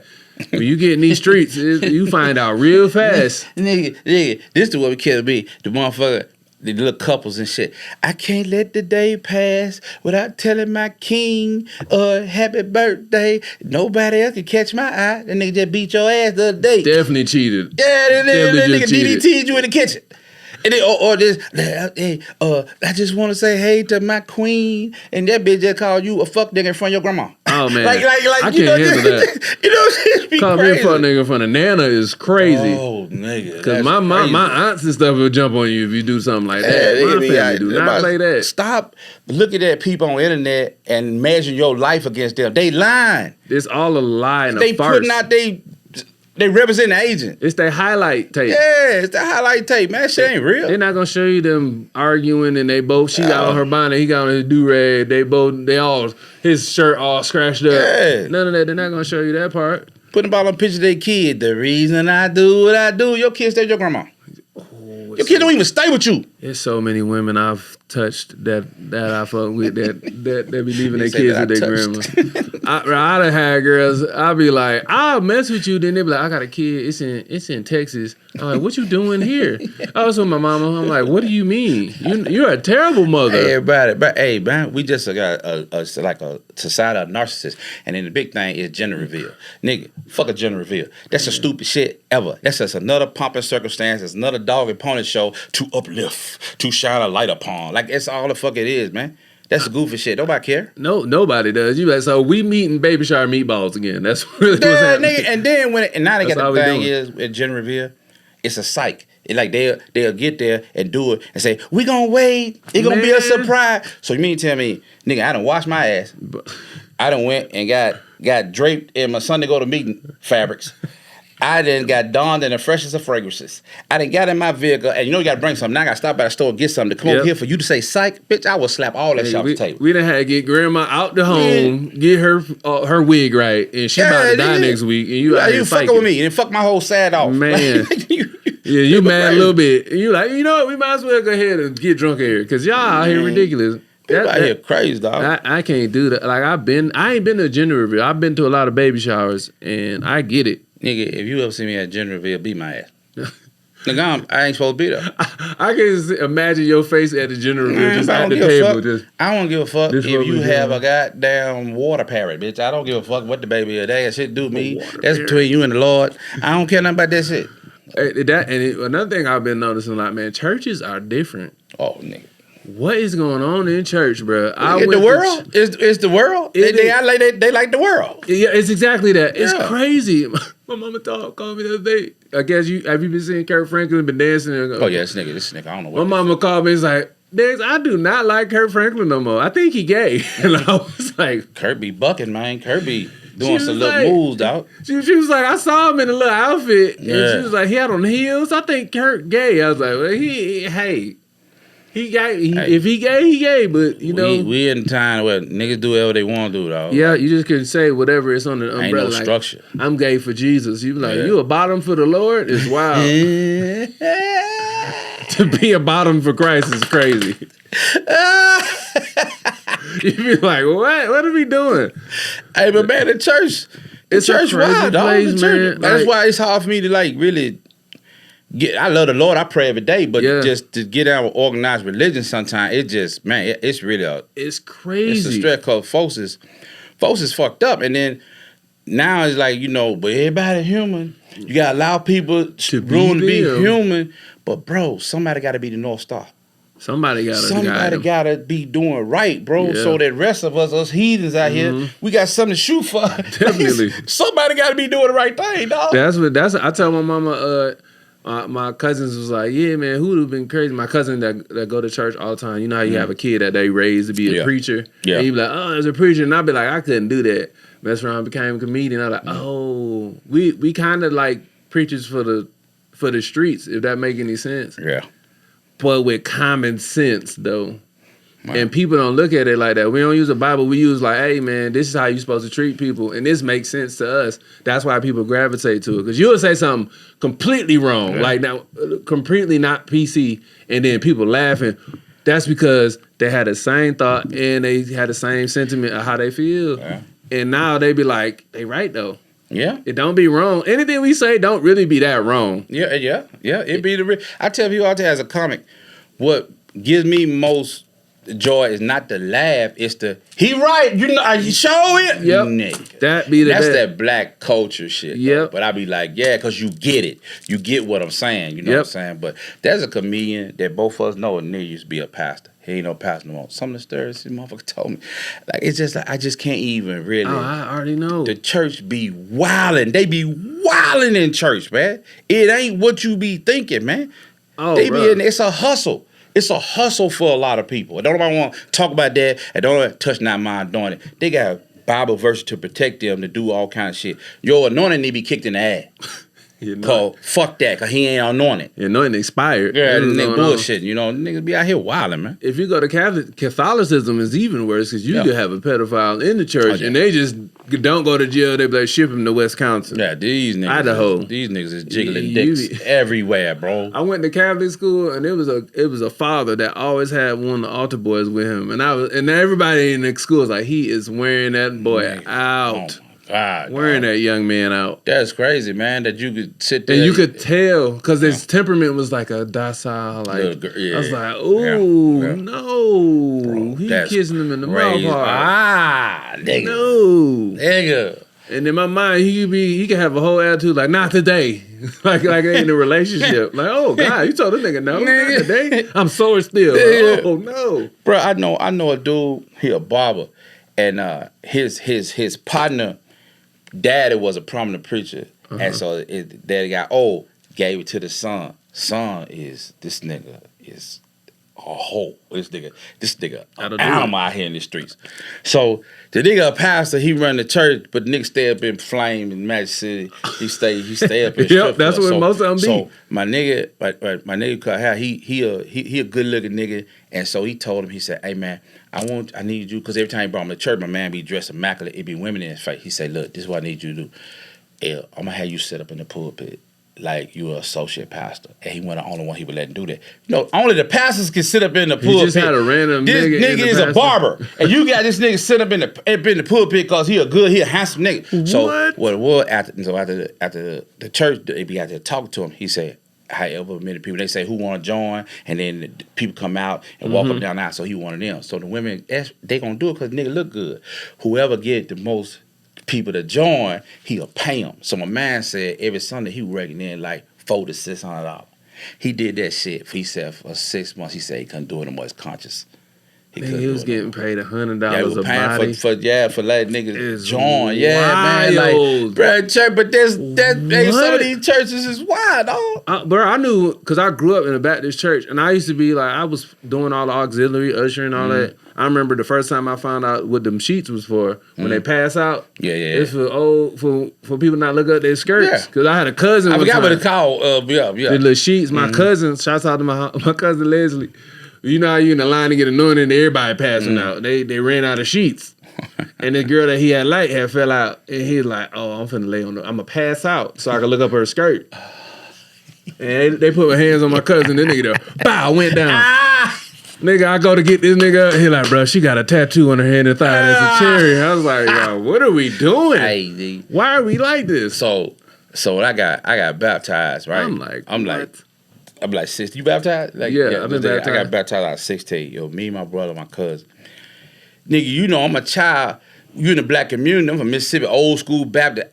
when you get in these streets, you find out real fast. nigga, this is what we kill me. The motherfucker, the little couples and shit. I can't let the day pass without telling my king, happy birthday. Nobody else can catch my eye. That nigga just beat your ass the other day. Definitely cheated. Yeah, that nigga cheated. DDT'd you in the kitchen. And then, I just want to say hey to my queen, and that bitch just called you a fuck nigga in front of your grandma. Oh man, like I can't handle that. You know, shit be call crazy. me a fuck nigga in front of Nana is crazy. Oh nigga, because my aunts and stuff will jump on you if you do something like that. My family do not play that. Stop looking at people on the internet and measure your life against them. They lying. It's all a lie and they a farce. Putting out they represent the agent. It's their highlight tape. Yeah, it's the highlight tape, man. That shit ain't real. They're not gonna show you them arguing and she got on her bonnet, he got on his do-rag, his shirt all scratched up. Yeah. None of that, they're not gonna show you that part. Putting about on picture of their kid. The reason I do what I do, your kid stay with your grandma. Your kid don't even stay with you. There's so many women I've touched that I fuck with that be leaving their kids with their grandma. I done had girls, I'll be like, I'll mess with you, then they be like, I got a kid, it's in Texas. I'm like, what you doing here? I was with my mama. I'm like, what do you mean? You're a terrible mother. Hey, everybody, but hey, man, we just got a society of narcissists, and then the big thing is gender reveal. Nigga, fuck a gender reveal. That's the stupid shit ever. That's just another pomp and circumstance. It's another dog and pony show to uplift, to shine a light upon. Like that's all the fuck it is, man. That's the goofy shit. Nobody care. No, nobody does. You like, so we meeting baby shower meatballs again. That's really what's happening. Nigga, and then now they That's got the thing is at gender reveal, it's a psych. It like they'll get there and do it and say, we gonna wait. It gonna be a surprise. So you mean tell me, nigga, I done washed my ass. I done went and got draped in my Sunday go to meeting fabrics. I then got donned in the freshest of fragrances. I done got in my vehicle, and you know you gotta bring something. Now I gotta stop by the store and get something to come over here for you to say psych, bitch. I will slap all that shit off the table. We done had to get grandma out the home, get her wig right, and she about to die next week. And you fucking with me and fuck my whole sad off, man. Yeah, you mad a little bit. And you like, you know what? We might as well go ahead and get drunk here because y'all out here ridiculous. People out here crazy, dog. I can't do that. Like I ain't been to a gender reveal. I've been to a lot of baby showers, and I get it. Nigga, if you ever see me at a gender reveal, beat my ass. Nigga, I ain't supposed to be there. I can imagine your face at the gender reveal, just at the table. I don't give a fuck if you have a goddamn water parrot, bitch. I don't give a fuck what the baby is. That shit do me. That's between you and the Lord. I don't care nothing about that shit. Another thing I've been noticing a lot, man, churches are different. Oh, nigga. What is going on in church, bro? It's the world. It's the world. They like the world. Yeah, it's exactly that. It's crazy. My mama called me the other day. I guess have you been seeing Kurt Franklin been dancing? Oh yeah, this nigga. I don't know what. My mama called me. It's like, Diggs, I do not like Kurt Franklin no more. I think he gay. And I was like, Kurt be bucking, man. Kurt be doing some little moves, dog. She was like, I saw him in a little outfit, and she was like, he had on heels. I think Kurt gay. I was like, well, He gay. If he gay, he gay. But you know, we in time where niggas do whatever they want to do, dog. Yeah, you just can say whatever is on the umbrella. Ain't no structure. I'm gay for Jesus. You be like, you a bottom for the Lord? It's wild. To be a bottom for Christ is crazy. You be like, what are we doing? Hey, but man, the church, it's church wild, dog. Place, man. That's why it's hard for me to like really. I love the Lord. I pray every day, but just to get out with organized religion, sometimes it just it's really it's crazy. It's a stress because folks is fucked up, and then now it's like, but everybody human. You gotta allow people To room to be them. human. But bro, somebody gotta be the North Star. Somebody Somebody gotta be doing right, bro. Yeah. So that rest of us heathens out here, we got something to shoot for. Definitely. Somebody gotta be doing the right thing, dog. I tell my mama, my cousins was like, yeah, man, who would have been crazy? My cousin that go to church all the time. You know how you have a kid that they raised to be a preacher? Yeah. And he be like, oh, there's a preacher. And I'd be like, I couldn't do that. Mess around, became a comedian. I'm like, oh, we kind of like preachers for the streets, if that make any sense. Yeah. But with common sense, though. Wow. And people don't look at it like that. We don't use the Bible. We use like, hey, man, this is how you're supposed to treat people. And this makes sense to us. That's why people gravitate to it. Because you'll say something completely wrong, like now, completely not PC, and then people laughing. That's because they had the same thought and they had the same sentiment of how they feel. Yeah. And now they be like, they right, though. Yeah. It don't be wrong. Anything we say don't really be that wrong. Yeah. It be I tell people out there as a comic, what gives me most joy is not the laugh, it's the he right. You show it. Yep. Nigga. That's that black culture shit. Yep. But I be like, yeah, because you get it. You get what I'm saying. You know what I'm saying? But there's a comedian that both of us know, a nigga used to be a pastor. He ain't no pastor no more. Some of the stories this motherfucker told me. Like, it's just like, I just can't even really. Oh, I already know. The church be wildin'. They be wildin' in church, man. It ain't what you be thinking, man. Oh, they bro. be in, it's a hustle. It's a hustle for a lot of people. Don't nobody want to talk about that. And don't nobody touch not mind doing it. They got Bible verses to protect them to do all kind of shit. Your anointing need to be kicked in the ass. Cause fuck that, cause he ain't anointed. Your anointing expired. Yeah, nigga bullshit. Niggas be out here wilding, man. If you go to Catholicism is even worse because you could have a pedophile in the church and they just don't go to jail. They be like, ship him to Wisconsin. Yeah, these niggas. Idaho. These niggas is jiggling dicks everywhere, bro. I went to Catholic school and it was a father that always had one of the altar boys with him, and everybody in the school was like, he is wearing that boy out. God, wearing that young man out. That's crazy, man. That you could sit there and you could tell because his temperament was like a docile, like I was like, ooh, no, bro, he kissing him in the mouth hard. Nigga, nigga. And in my mind, he could have a whole attitude like, not today, like in a relationship, like, oh God, you told this nigga no, not today. I'm sore still. Oh no, bro. I know a dude. He a barber, and his partner. Daddy was a prominent preacher, and so daddy got old, gave it to the son. Son is this nigga is a hoe. This nigga animal out here in the streets. So the nigga a pastor, he run the church, but the nigga stay up in Flame in Magic City. He stay up in yep, that's where most of them be. So my nigga cut hair. He a good looking nigga, and so he told him, he said, hey man, I need you, because every time he brought him to church, my man be dressed immaculate. It be women in his face. He said, look, this is what I need you to do. I'm going to have you sit up in the pulpit like you an associate pastor. And he wasn't the only one he would let him do that. Only the pastors can sit up in the pulpit. He just had a random this nigga is a barber. And you got this nigga sit up in the pulpit because he a handsome nigga. So what it was, after the church, they be out there talking to him, he said, however many people, they say who want to join, and then the people come out and walk up down the aisle, so he one of them. So the women, they gonna do it because nigga look good. Whoever get the most people to join, he'll pay them. So my man said every Sunday he raking in like $400 to $600. He did that shit. He said for 6 months, he said he couldn't do it no more. It's conscious. He was getting paid $100 a body. For letting niggas join. Man, like, bro, church, but some of these churches is wild, dog. Bro, I knew, because I grew up in a Baptist church, and I used to be like, I was doing all the auxiliary, ushering, all that. I remember the first time I found out what them sheets was for, when they pass out. It's for people not look up their skirts. Because I had a cousin. I forgot what it's called. The little sheets. My cousin, shouts out to my cousin Leslie. You know how you in the line to get anointed and everybody passing out. They ran out of sheets. And the girl that he had had fell out. And he was like, oh, I'm finna lay on I'm going to pass out so I can look up her skirt. And they put my hands on my cousin. The nigga there, bow, went down. Nigga, I go to get this nigga. He like, bro, she got a tattoo on her hand and thigh. That's a cherry. I was like, yo, what are we doing? Why are we like this? So when I got baptized, right? I'm like 60. You baptized? Like, I've been baptized. I got baptized at 16. Me, my brother, my cousin. Nigga, I'm a child. you in the black community, I'm from Mississippi, old school Baptist.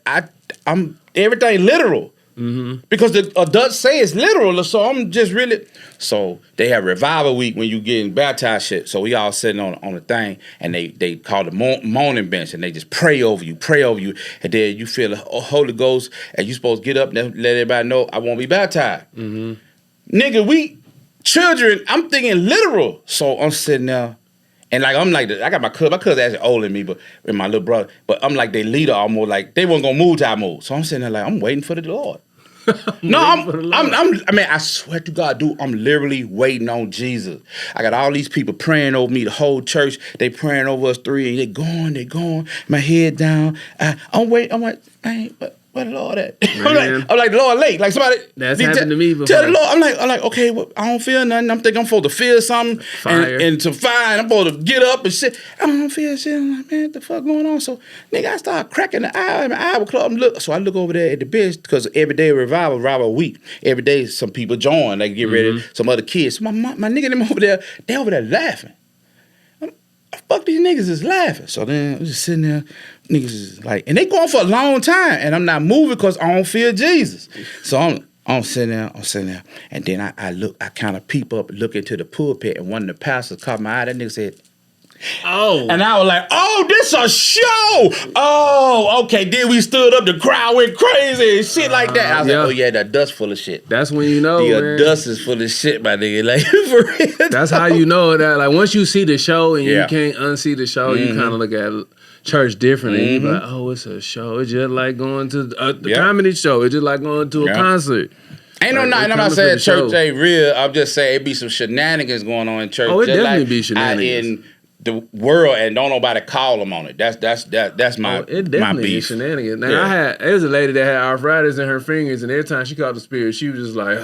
I'm everything literal. Because the adults say it's literal, so I'm just really. So they have revival week when you getting baptized shit. So we all sitting on the thing, and they call the moaning bench, and they just pray over you, and then you feel the Holy Ghost, and you supposed to get up and let everybody know I won't be baptized. Nigga, we children. I'm thinking literal. So I'm sitting there. And like I'm like I got my cousin actually older than me, but and my little brother. But I'm like their leader almost, like they weren't gonna move till I move. So I'm sitting there like I'm waiting for the Lord. I mean, I swear to God, dude, I'm literally waiting on Jesus. I got all these people praying over me, the whole church. They praying over us three, and they going. My head down. I'm waiting. I'm like, man, where the Lord at? I'm like, the Lord late. Like somebody. That's happened to me before. Tell the Lord. I'm like, okay, well, I don't feel nothing. I'm thinking I'm supposed to feel something. And to fire. And I'm supposed to get up and shit. I don't feel shit. I'm like, man, what the fuck going on? So, nigga, I start cracking the eye. And my eye will close. So I look over there at the bench because every day revival week. Every day some people join. They get ready. Some other kids. So my nigga them over there, they over there laughing. Fuck, these niggas is laughing. So then I'm just sitting there, niggas is like, and they going for a long time, and I'm not moving because I don't feel Jesus. So I'm sitting there, and then I kind of peep up, look into the pulpit, and one of the pastors caught my eye. That nigga said, "Oh," and I was like, "Oh, this a show." Oh, okay. Then we stood up, the crowd went crazy and shit like that. I was like, "Oh yeah, that dust full of shit." That's when you know, the dust is full of shit, my nigga. Like for real. That's how you know that. Like once you see the show and you can't unsee the show, you kind of look at church differently. You be like, oh, it's a show. It's just like going to the comedy show. It's just like going to a concert. Ain't no nothing. I'm not saying church ain't real. I'm just saying it be some shenanigans going on in church. Oh, it just definitely like be shenanigans. In the world, and don't nobody call them on it. That's my it definitely my beef. Shenanigans. Now there was a lady that had arthritis in her fingers, and every time she caught the spirit, she was just like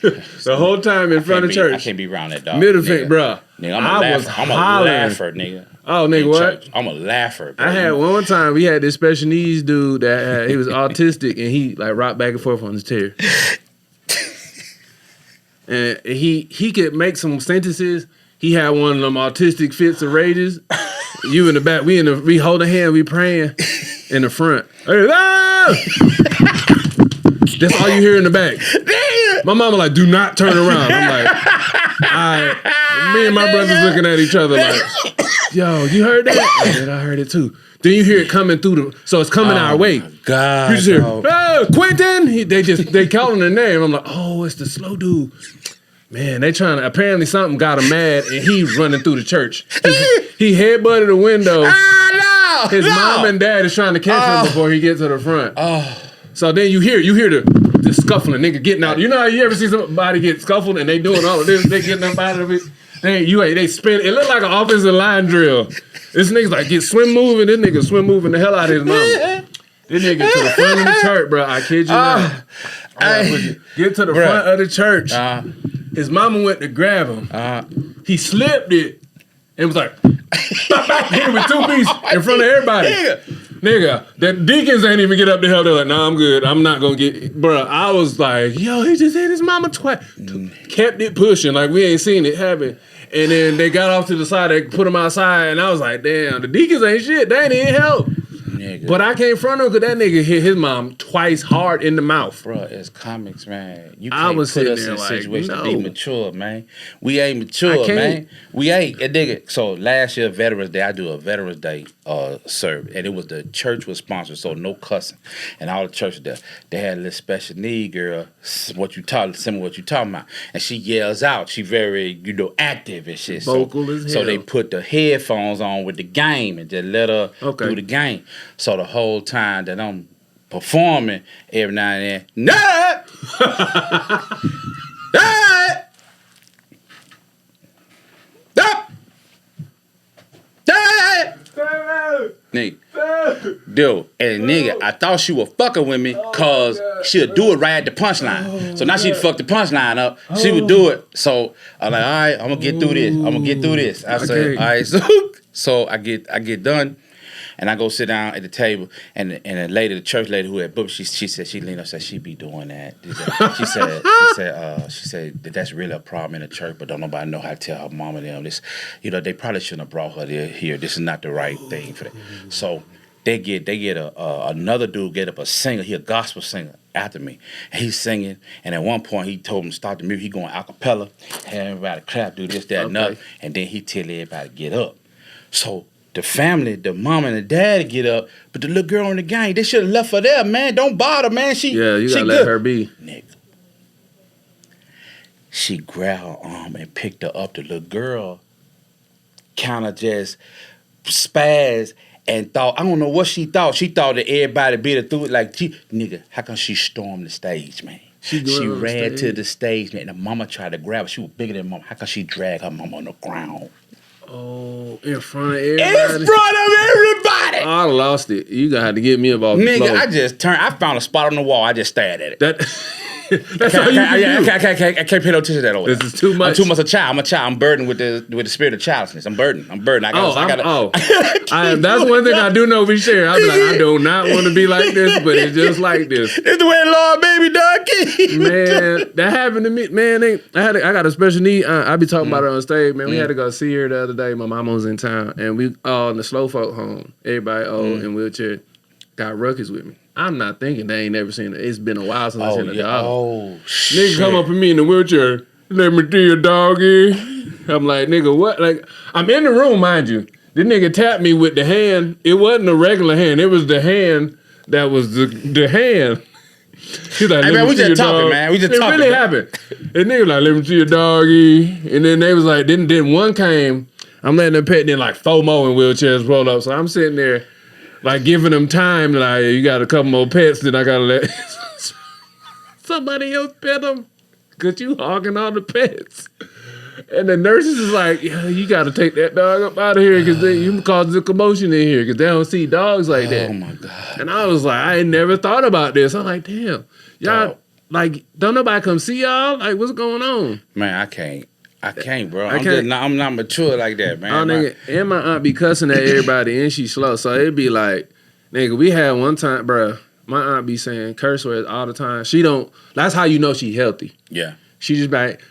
the whole time in front of church. I can't be around that dog. Middle finger, bro. Nigga, I'm a laugher, nigga. Oh, nigga, what? Church. I'm a laugher. Bro. I had one time we had this special needs dude that he was autistic, and he like rocked back and forth on his chair, and he could make some sentences. He had one of them autistic fits of rages. You in the back, we holding hand, we praying in the front. Hey, that's all you hear in the back. My mama like, do not turn around. I'm like, me and my brothers looking at each other like, yo, you heard that? And I heard it too. Then you hear it coming through so it's coming our way. God, you just hear, Quentin. They calling their name. I'm like, oh, it's the slow dude. Man, they trying to, apparently something got him mad and he running through the church. He headbutted the window. His mom and dad is trying to catch him before he gets to the front. So then you hear the scuffling, nigga getting out. You know how you ever see somebody get scuffled and they doing all of this, they getting up out of it. They spin. It looked like an offensive line drill. This nigga's like get swim moving. This nigga swim moving the hell out of his mama. This nigga to the front of the church, bro. I kid you not. Get to the front of the church. His mama went to grab him. He slipped it and was like, hit him with 2 pieces in front of everybody. Nigga, the deacons ain't even get up to help. They're like, nah, I'm good. I'm not gonna get, bro. I was like, yo, he just hit his mama twice. Kept it pushing like we ain't seen it happen. And then they got off to the side, they put him outside, and I was like, damn, the deacons ain't shit. They ain't even help. Nigga. But I can't front him because that nigga hit his mom twice hard in the mouth. Bro, it's comics, man. You can't put us in a situation to be mature, man. We ain't mature, man. We ain't. And nigga, so last year, Veterans Day, I do a Veterans Day service, and it was the church was sponsored, so no cussing. And all the churches there, they had a little special need girl, similar to what you talking about. And she yells out. She very, active and shit. Vocal as hell. So they put the headphones on with the game and just let her do the game. So the whole time that I'm performing, every now and then, nut! Nut! Nut! Nut! Nigga. Dude, and nigga, I thought she was fucking with me because she'd do it right at the punchline. So now she'd fuck the punchline up. She would do it. So I'm like, all right, I'm gonna get through this. I said, all right, so I get done. And I go sit down at the table, and the lady, the church lady who had booked, she said, she leaned up and said, she be doing that. She said that that's really a problem in the church, but don't nobody know how to tell her mama them this. They probably shouldn't have brought her here. This is not the right thing for that. So they get another dude get up, a singer, he a gospel singer after me. And he's singing, and at one point he told him to stop the music. He going a cappella, had everybody clap, do this, that, and that, and then he tell everybody to get up. So the family, the mom and the dad get up, but the little girl in the gang, they should have left her there, man. Don't bother, man. You gotta let her be. Nigga. She grabbed her arm and picked her up. The little girl kind of just spazzed and thought, I don't know what she thought. She thought that everybody beat her through it nigga, how come she stormed the stage, man? She ran to the stage, man, and the mama tried to grab her. She was bigger than mama. How come she dragged her mama on the ground? Oh, in front of everybody? In front of everybody! Oh, I lost it. You gonna have to get me about the floor. Nigga, I just turned. I found a spot on the wall. I just stared at it. That's all you can do. I can't pay no attention to that. This is too much. I'm too much a child. I'm a child. I'm burdened with the spirit of childishness. I'm burdened. That's one thing I do know we share. I'm like, I do not want to be like this, but it's just like this. It's the way Lord baby donkey. Man, that happened to me. Man, I got a special need. I be talking about her on stage. Man, we had to go see her the other day. My mama was in town, and we all in the slow folk home. Everybody old in wheelchair. Got Ruckus with me. I'm not thinking they ain't never seen it. It's been a while since I seen a dog. Oh, shit. Nigga come up to me in the wheelchair. Let me do your doggy. I'm like, nigga, what? Like, I'm in the room, mind you. The nigga tapped me with the hand. It wasn't a regular hand. It was the hand that was the hand. He's like, hey, man, we just talking, man. We just talking. It really happened. And nigga like, let me see your doggy. And then they was like, then one came. I'm letting them pet. Then like 4 more in wheelchairs roll up. So I'm sitting there. Like giving them time, like you got a couple more pets, then I gotta let somebody else pet them, cause you hogging all the pets. And the nurses is like, yeah, you gotta take that dog up out of here, cause you cause a commotion in here, cause they don't see dogs like that. Oh my god! And I was like, I ain't never thought about this. I'm like, damn, y'all, like, don't nobody come see y'all? Like, what's going on? Man, I can't, bro. I'm not mature like that, man. And my aunt be cussing at everybody, and she slow. So it'd be like, nigga, we had one time, bro. My aunt be saying curse words all the time. She don't. That's how you know she healthy. Yeah. She just be like,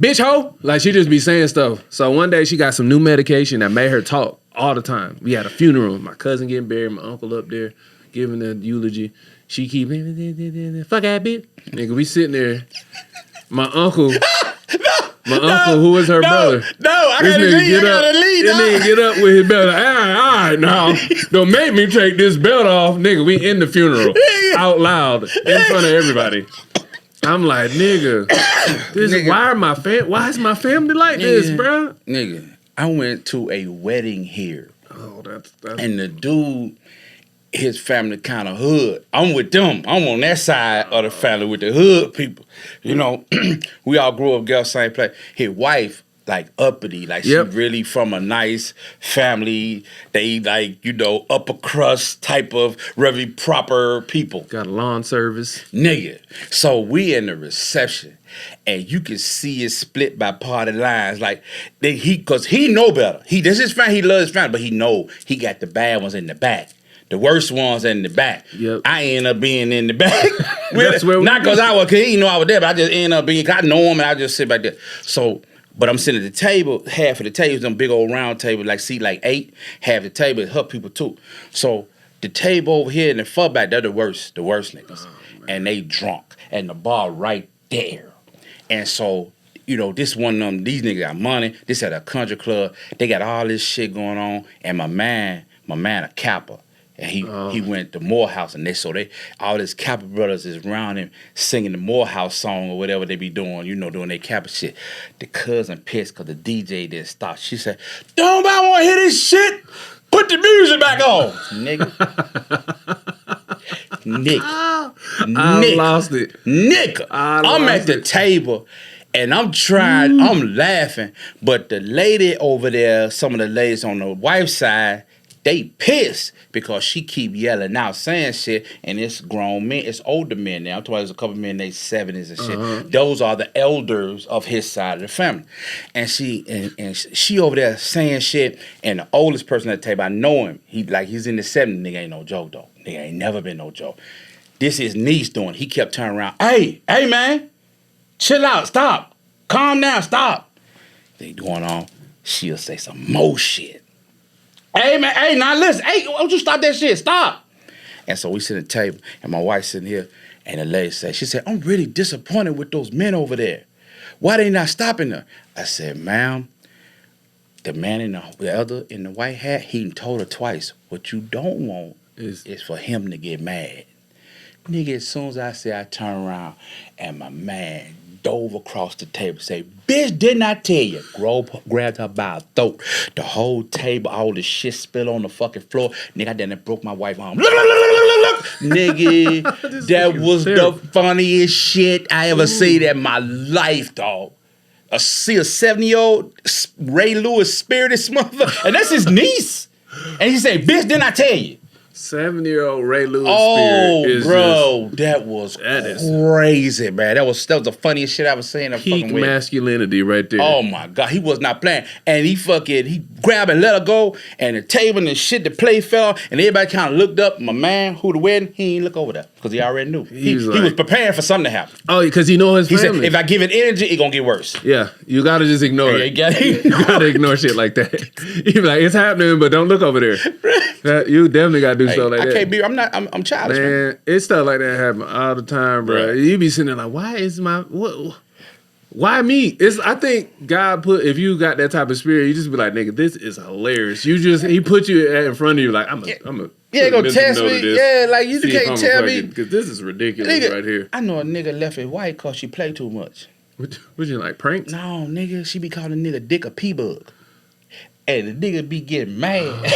bitch hoe. Like she just be saying stuff. So one day she got some new medication that made her talk all the time. We had a funeral. My cousin getting buried. My uncle up there giving the eulogy. She keep fuck that bitch. Nigga, we sitting there. My uncle. My uncle, who was her brother. I gotta leave. This nigga get up with his belt. All right, now. Don't make me take this belt off. Nigga, we in the funeral. Out loud. In front of everybody. I'm like, nigga, why is my family like this, bro? Nigga, I went to a wedding here. Oh, that's and the dude, his family kind of hood. I'm with them. I'm on that side of the family with the hood people. You know, we all grew up together, same place. His wife, like uppity, like she really from a nice family. They like, upper crust type of really proper people. Got a lawn service. Nigga. So we in the reception. And you can see it split by party lines. Like, cause he know better. This is family, he loves his family, but he know he got the bad ones in the back. The worst ones in the back. Yep. I end up being in the back. Not because cause he didn't know I was there, but I just end up being, I know him and I just sit back there. So, but I'm sitting at the table, half of the table is them big old round table, like seat like 8. Half the table is her people too. So the table over here in the far back, they're the worst niggas. Oh, and they drunk. And the bar right there. And so, this one of them, these niggas got money. This at a country club. They got all this shit going on. And my man a Kappa. And he went to Morehouse, and all his Kappa brothers is around him singing the Morehouse song or whatever they be doing, doing their Kappa shit. The cousin pissed because the DJ didn't stop. She said, "Don't nobody want to hear this shit? Put the music back on, nigga." I lost it. Nigga, I'm at the table. And I'm trying, I'm laughing, but the lady over there, some of the ladies on the wife's side, They pissed because she keep yelling out, saying shit, and it's grown men, it's older men now. I'm talking about there's a couple men in their 70s and shit. Those are the elders of his side of the family. And she over there saying shit, and the oldest person at the table, I know him. He's in the 70s, nigga ain't no joke though. Nigga ain't never been no joke. This his niece doing. He kept turning around. Hey man, chill out, stop. Calm down, stop. They going on. She'll say some more shit. Hey man, hey, now listen, hey, why don't you stop that shit? Stop. And so we sit at the table, and my wife sitting here, and the lady she said, I'm really disappointed with those men over there. Why they not stopping her? I said, ma'am, the man in the other in the white hat, he told her twice, what you don't want is for him to get mad. Nigga, as soon as I say, I turn around, and my man dove across the table, say, bitch, didn't I tell you? Grabbed her by her throat. The whole table, all the shit spilled on the fucking floor. Nigga, I done broke my wife's arm. Nigga, that was the funniest shit I ever seen in my life, dog. See a 70-year-old Ray Lewis spirited mother, and that's his niece. And he say, bitch, didn't I tell you? 70-year-old Ray Lewis spirit is bro, that was crazy, man. That was the funniest shit I was saying. Peak masculinity right there. Oh my God, he was not playing, and he grabbed and let her go, and the table and the shit, the plate fell off, and everybody kind of looked up. My man, who the wedding, he ain't look over there because he already knew. He was preparing for something to happen. Oh, because he know his family. He said, if I give it energy, it gonna get worse. Yeah, you gotta just ignore it. You gotta ignore shit like that. You be like, it's happening, but don't look over there. You definitely gotta do stuff like that. I can't be. I'm childish, man. It's stuff like that happen all the time, bro. Right. You be sitting there like, why me? I think God if you got that type of spirit, you just be like, nigga, this is hilarious. He put you in front of you like, I'm a gonna test me. Yeah, like you can't tell me because this is ridiculous nigga, right here. I know a nigga left his wife cause she play too much. What you like, pranks? No, nigga, she be calling a nigga dick a P-bug. And the nigga be getting mad.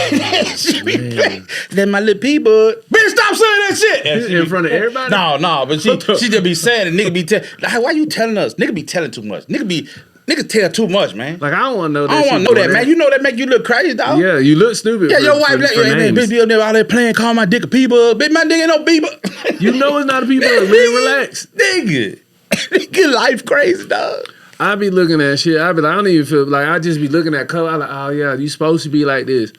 She be playing. Then my little P-bug, bitch, stop saying that shit. In front of everybody? No, but she just be saying it. Nigga be telling, like, why you telling us? Nigga be telling too much. Nigga tell too much, man. Like, I don't want to know that. I don't want to know that, man. You know that make you look crazy, dog. Yeah, you look stupid. Yeah, your wife, bitch, be up there out there playing, call my dick a P-bug. Bitch, my dick ain't no P-bug. You know it's not a P-bug, man. Relax. Nigga, life crazy, dog. I be looking at shit. I be like, I don't even feel like I just be looking at color. I like, oh yeah, you supposed to be like this.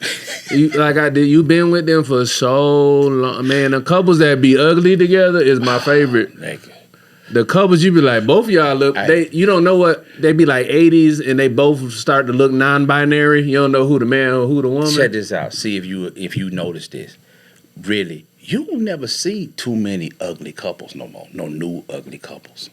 Like I did. You been with them for so long, man. The couples that be ugly together is my favorite. The couples you be like, both of y'all look. You don't know what they be like 80s, and they both start to look non-binary. You don't know who the man or who the woman. Check this out. See if you notice this. Really, you will never see too many ugly couples no more. No new ugly couples.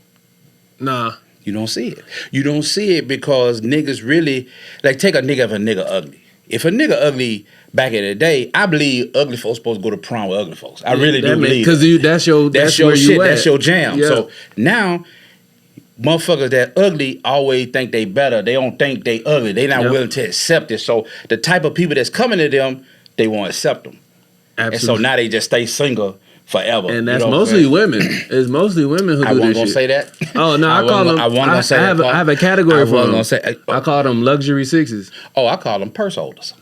Nah. You don't see it. You don't see it because niggas really, like, take a nigga if a nigga ugly. If a nigga ugly back in the day, I believe ugly folks supposed to go to prom with ugly folks. I really do believe because that's your shit. That's your jam. Yeah. So now, motherfuckers that ugly always think they better. They don't think they ugly. They not willing to accept it. So the type of people that's coming to them, they won't accept them. Absolutely. And so now they just stay single forever. And that's mostly women. It's mostly women who do this shit. I wasn't going to say that. Oh, no, I call them. I have a category for them. I call them luxury sixes. Oh, I call them purse holders.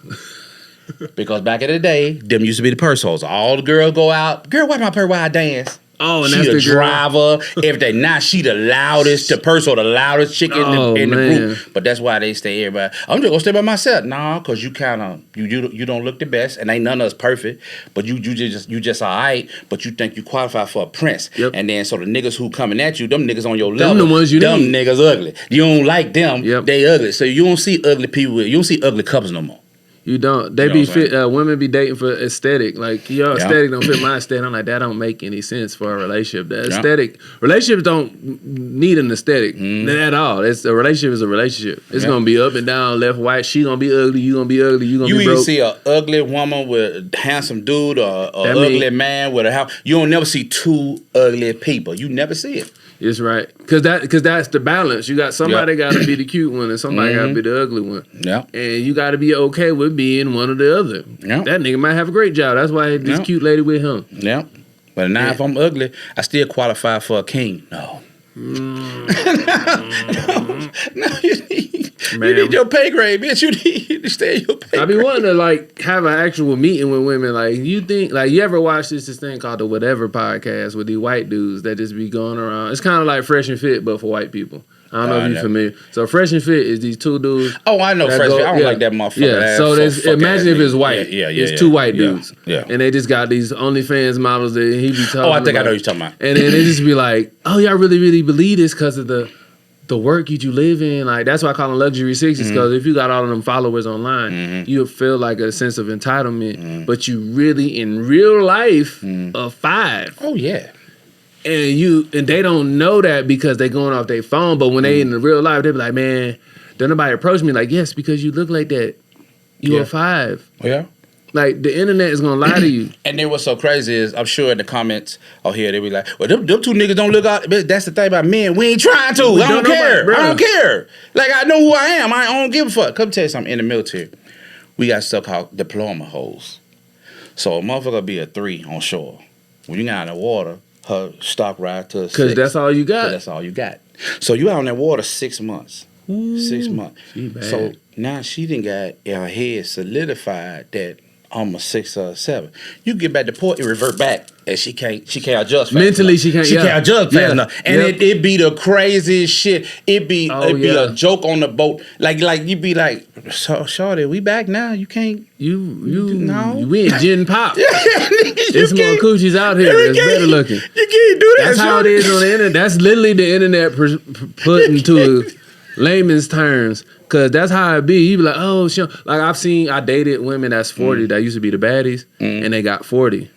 Because back in the day, them used to be the purse holders. All the girls go out. Girl, wipe my purse while I dance. Oh, and she that's the driver. Everything. Now she the loudest, the purse or the loudest chick in the group. But that's why they stay everybody. I'm just gonna stay by myself. Nah, cause you kind of you don't look the best, and ain't none of us perfect. But you just alright. But you think you qualify for a prince. Yep. And then so the niggas who coming at you, them niggas on your level. Them the ones you them need. Niggas ugly. You don't like them. Yep. They ugly. So you don't see ugly people. You don't see ugly couples no more. You don't. They be fit. Women be dating for aesthetic. Like your aesthetic don't fit my aesthetic. I'm like, that don't make any sense for a relationship. The aesthetic relationships don't need an aesthetic at all. A relationship is a relationship. It's gonna be up and down, left, right. She gonna be ugly. You gonna be ugly. You gonna be broke. You either see an ugly woman with a handsome dude or an ugly man with a house. You don't never see two ugly people. You never see it. It's right, cause that's the balance. You got somebody got to be the cute one, and somebody got to be the ugly one. Yeah, and you got to be okay with being one or the other. Yeah, that nigga might have a great job. That's why this cute lady with him. Yeah, but now if I'm ugly, I still qualify for a king. No. No, you need your pay grade, bitch. You need to stay in your pay grade. I be wanting to like have an actual meeting with women. Like you think, like you ever watch this thing called the Whatever podcast with these white dudes that just be going around. It's kind of like Fresh and Fit, but for white people. I don't know if you're familiar. So Fresh and Fit is these two dudes. Oh, I know Fresh Fit. I don't like that motherfucker. Yeah. So imagine if it's white. Yeah. It's two white dudes. Yeah. And they just got these OnlyFans models that he be talking. Oh, I think about. I know what you're talking about. And then they just be like, "Oh, y'all really believe this because of the work you live in." Like that's why I call them luxury 60s, because if you got all of them followers online, you feel like a sense of entitlement, but you really in real life are 5. Oh yeah. And they don't know that because they going off their phone. But when they in the real life, they be like, "Man, don't nobody approach me." Like, yes, because you look like that. You are 5. Yeah. Like the internet is gonna lie to you. And then what's so crazy is I'm sure in the comments here they be like, "Well, them two niggas don't look out." But that's the thing about men. We ain't trying to. I don't care. I don't care. Like I know who I am. I don't give a fuck. Come tell you something. In the military, we got stuff called diploma holes. So a motherfucker be a 3 on shore. When you got in the water, her stock ride to a 6. Because that's all you got. That's all you got. So you out in that water 6 months. Ooh, 6 months. She bad. So now she done got in her head solidified that I'm a 6 or a 7. You get back to port and revert back, and she can't adjust. Mentally, enough. she can't adjust fast enough, and it be the craziest shit. It be a joke on the boat. Like you be like, "Shorty, we back now. You can't. No, we in gin pop. There's some more can't- coochies out here that's better looking. You can't do that. That's how it is on the internet. That's literally the internet put into layman's terms. Cause that's how it be. You be like, oh, shit. Like I dated women that's 40 that used to be the baddies, and they got 40,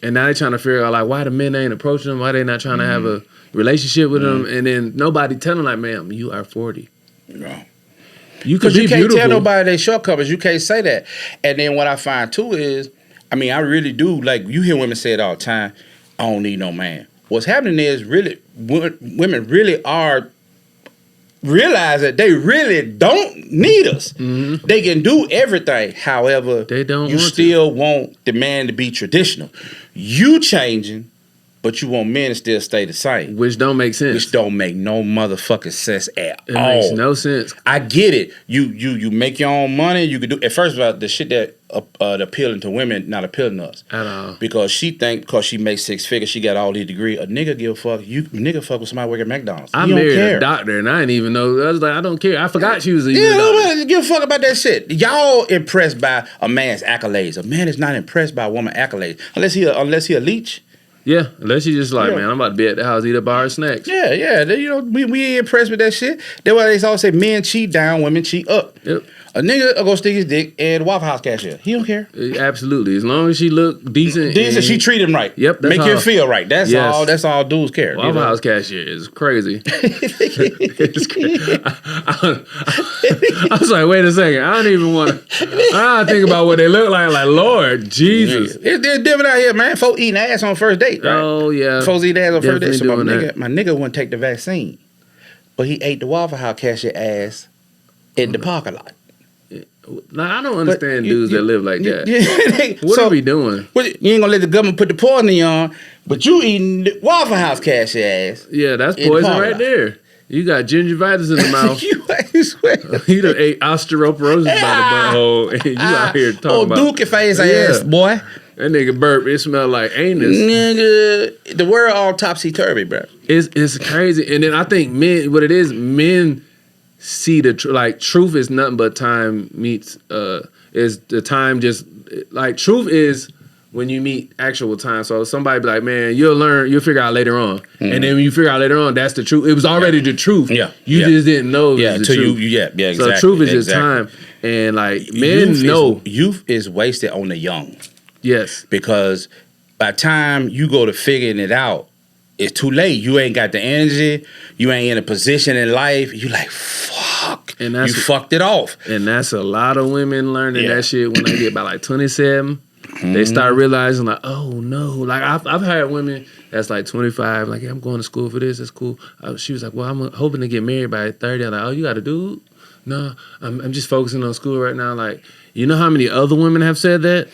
and now they trying to figure out like why the men ain't approaching them, why they not trying to have a relationship with them, and then nobody telling like, ma'am, you are 40. No. You could Because be you can't beautiful. tell nobody their shortcomings. You can't say that. And then what I find too is, I mean, I really do. Like you hear women say it all the time. I don't need no man. What's happening is really women really are. Realize that they really don't need us. They can do everything. However, They don't you want still want the man to be traditional. You changing, but you want men to still stay the same. Which don't make sense. Which don't make no motherfucking sense at It all. makes no sense. I get it. You make your own money. You can do. At first of all, the shit that appealing to women not appealing to us At all. because she think because she makes 6 figures, she got all these degrees. A nigga give a fuck. Nigga fuck with somebody working at McDonald's. I He don't married care. a doctor and I didn't even know. I was like, I don't care. I forgot she was a Yeah, doctor. nobody give a fuck about that shit. Y'all impressed by a man's accolades. A man is not impressed by a woman's accolades unless he a leech. Yeah, unless you just like, Yeah. man, I'm about to be at the house, eat up our snacks. Yeah. We ain't impressed with that shit. That's why they always say men cheat down, women cheat up. Yep. A nigga will go stick his dick in the Waffle House cashier. He don't care. Absolutely. As long as she look decent. Decent, and she treat him right. Yep, that's Make how- him feel right. That's Yes. all. That's all dudes care. Waffle House cashier is crazy. It's crazy. I was like, wait a second. I don't even want to. I don't think about what they look like. Like, Lord Jesus. It's different out here, man. Folks eating ass on first date, right? Oh yeah. Folks eating ass on first date. So Definitely doing my nigga wouldn't take the vaccine, but he ate the Waffle House cashier ass in the parking lot. Like, I don't understand dudes that live like that. Yeah. What are we doing? You ain't gonna let the government put the poison in you on, but you eating the Waffle House cashier ass. Yeah, that's In the poison parking right lot. there. You got gingivitis in the mouth. I swear. He done ate osteoporosis by the butthole, and you out here talking about dookie face Yeah. ass, boy. that nigga burp. It smelled like anus. Nigga, the world all topsy-turvy, bro. It's crazy. And then I think men see the truth is nothing but time meets is the time just like truth is when you meet actual time. So somebody be like, man, you'll figure out later on. And then when you figure out later on, that's the truth. It was already the truth. Yeah. You just didn't know it was the till truth. exactly. So truth is just time. And like men know. Youth is wasted on the young. Yes. Because by the time you go to figuring it out, it's too late. You ain't got the energy. You ain't in a position in life. You like, fuck. And you fucked it off. And that's a lot of women learning that shit when they get about like 27. Mm-hmm. They start realizing like, oh no. Like I've had women that's like 25, like, yeah, I'm going to school for this. That's cool. She was like, well, I'm hoping to get married by 30. I'm like, oh, you got a dude? No, I'm just focusing on school right now. Like, you know how many other women have said that?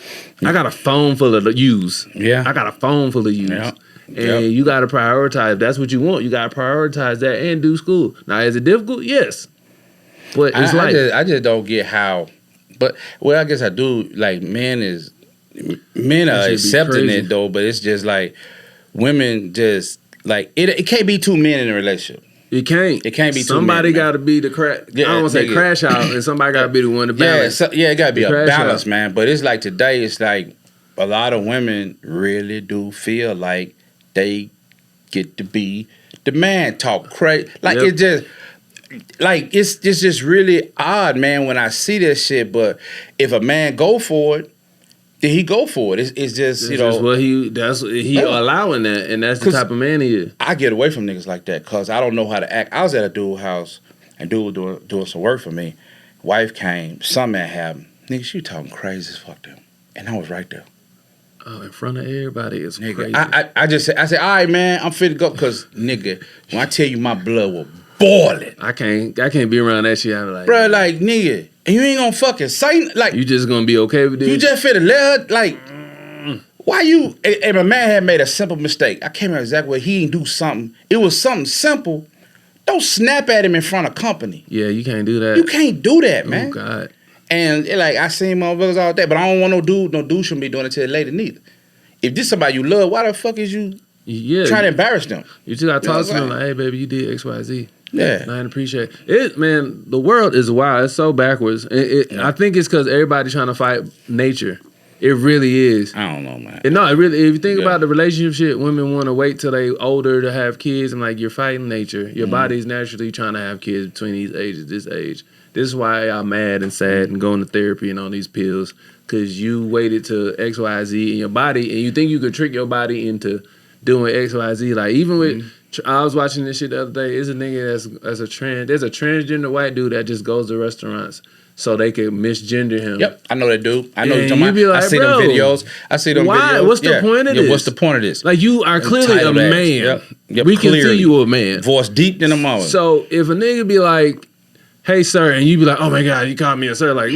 I got a phone full of yous. Yeah. I got a phone full of yous. Yeah. And you got to prioritize. If that's what you want. You got to prioritize that and do school. Now, is it difficult? Yes. But it's I just don't get how. But well, I guess I do. Like men are accepting it though, but it's just like women just like it can't be two men in a relationship. It can't. It can't be two somebody men. Got to be the crash. I don't want to say crash out, and somebody got to be the one to balance. It got to be a balance, out. man. But it's like today, it's like a lot of women really do feel like they get to be the man. Talk crazy, like it just. Like it's just really odd, man, when I see this shit. But if a man go for it, then he go for it. It's just he allowing that, and that's the type of man he is. I get away from niggas like that because I don't know how to act. I was at a dude's house and dude was doing some work for me. Wife came, something had happened. Nigga, she talking crazy as fuck them, and I was right there. Oh, in front of everybody, it's nigga, crazy. I said, all right, man, I'm fit to go because nigga, when I tell you my blood will boiling. I can't be around that shit. I'm like, bro, like nigga, and you ain't gonna fucking say like you just gonna be okay with this. You just fit to let her like. Why you? And my man had made a simple mistake. I can't remember exactly what he didn't do something. It was something simple. Don't snap at him in front of company. Yeah, you can't do that. You can't do that, man. Oh God. And like I seen motherfuckers all day, but I don't want no dude. No dude shouldn't be doing it to a lady neither. If this somebody you love, why the fuck is you trying to embarrass them? You just gotta talk to them like, hey baby, you did X, Y, Z. Yeah, and I appreciate it, man. The world is wild. It's so backwards. I think it's because everybody trying to fight nature. It really is. I don't know, man. No, it really. If you think about the relationship shit, women want to wait till they older to have kids, and like you're fighting nature. Your body's naturally trying to have kids between these ages. This age. This is why I'm mad and sad and going to therapy and on these pills because you waited to X, Y, Z in your body, and you think you could trick your body into doing X, Y, Z. Like even with. I was watching this shit the other day. It's a nigga there's a transgender white dude that just goes to restaurants so they can misgender him. Like, I know that dude. I know you're talking about. Like, I see them videos. Why? What's the point of this? What's the point of this? Like you are clearly a man. Yep, we can see you a man. Voice deep in the moment. So if a nigga be like, hey sir, and you be like, oh my God, you called me a sir. Like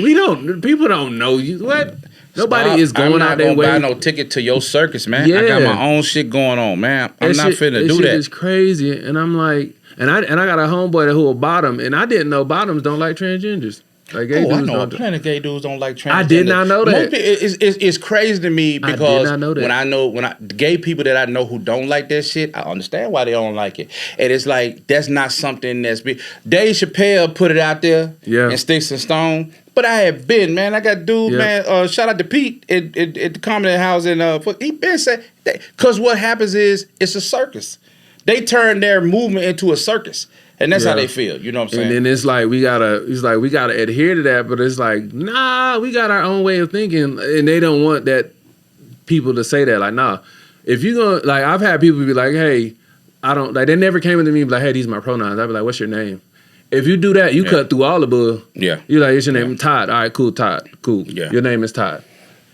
people don't know you. What? Nobody is going out their way. I'm not gonna buy no ticket to your circus, man. I got my own shit going on, man. I'm not finna do that. It's crazy, and I'm like, and I got a homeboy who a bottom, and I didn't know bottoms don't like transgenders. Like gay dudes I know plenty of gay dudes don't like transgenders. I did not know that. It's crazy to me because I did not know that. when I gay people that I know who don't like that shit, I understand why they don't like it. And it's like that's not something that's big. Dave Chappelle put it out there, and Sticks and Stone. But I have been, man. I got dude, man. Shout out to Pete at the Comedy House, and he been said because what happens is it's a circus. They turn their movement into a circus, and that's how they feel. You know what I'm saying? And then it's like we gotta adhere to that, but it's like nah, we got our own way of thinking, and they don't want that people to say that. Like nah, if you gonna like, I've had people be like, hey, I don't like. They never came into me and be like, hey, these are my pronouns. I'd be like, what's your name? If you do that, you cut through all the bull. Yeah. You're like, it's your name, Todd. All right, cool, Todd. Cool. Yeah. Your name is Todd.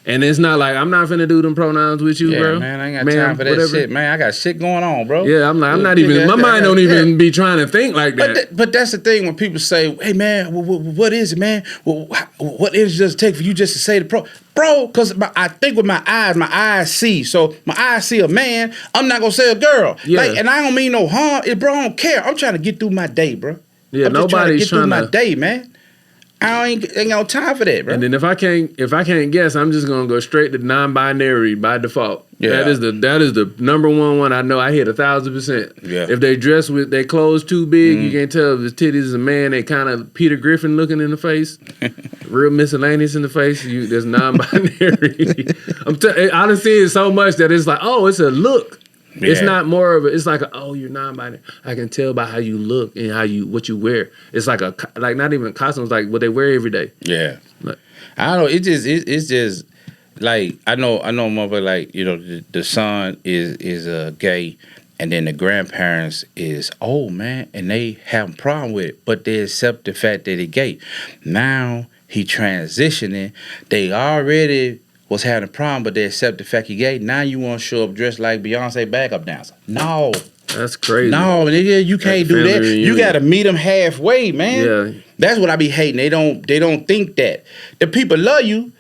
And it's not like, I'm not finna do them pronouns with you, bro. Man, I ain't got time for that shit, man. I got shit going on, bro. Yeah, I'm not even, my mind don't even be trying to think like that. But that's the thing when people say, hey, man, what is it, man? What energy does it take for you just to say the Bro, because I think with my eyes see. So my eyes see a man, I'm not gonna say a girl. Yeah. Like, and I don't mean no harm. Bro, I don't care. I'm trying to get through my day, bro. Yeah, I'm nobody's trying to get through my to day, man. I ain't got no time for that, bro. And then if I can't guess, I'm just gonna go straight to non-binary by default. Yeah. That is the number one I know. I hit 1,000%. Yeah. If they dress with their clothes too big, you can't tell if the titties is a man. They kind of Peter Griffin looking in the face, real miscellaneous in the face. There's non-binary. I done seen it so much that it's like, oh, it's a look. Yeah. It's not more of it's like you're non-binary. I can tell by how you look and what you wear. It's like not even costumes, like what they wear every day. Yeah, like, I don't know. It's just like I know, mother. Like the son is gay, and then the grandparents is old, man, and they have a problem with it, but they accept the fact that he gay. Now he transitioning. They already was having a problem, but they accept the fact he gay. Now you want to show up dressed like Beyonce backup dancer? No, that's crazy. No, nigga, you can't do that. You got to meet them halfway, man. Yeah, that's what I be hating. They don't think that the people love you,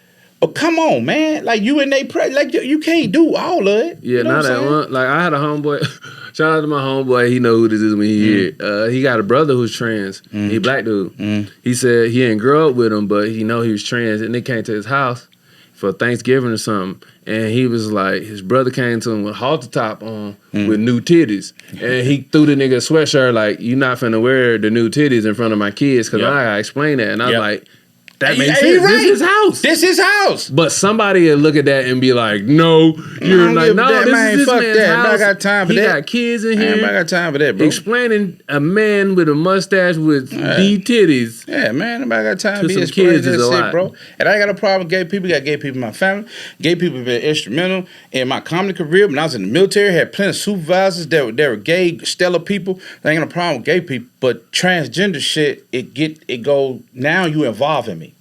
But come on, man. Like, you and they like, you can't do all of it. Yeah, you know not that one. Like, I had a homeboy. Shout out to my homeboy. He know who this is when he hear it. He got a brother who's trans. He black dude. He said he ain't grow up with him, but he know he was trans. And they came to his house for Thanksgiving or something. And he was like, his brother came to him with halter top on with new titties. And he threw the nigga a sweatshirt like, you not finna wear the new titties in front of my kids because I gotta explain that. And I was like, that makes sense. Right. This is his house. This is house. But somebody will look at that and be like, no, you're like, no, this is this man's house. I got time for he that. Got kids in here. I got time for that, bro. Explaining a man with a mustache with D titties. Yeah, man, nobody got time to be some kids that is a shit, lot. bro. And I ain't got a problem with gay people. Got gay people in my family. Gay people have been instrumental in my comedy career. When I was in the military, had plenty of supervisors that were gay, stellar people. I ain't got a problem with gay people. But transgender shit, it go, now you involving me.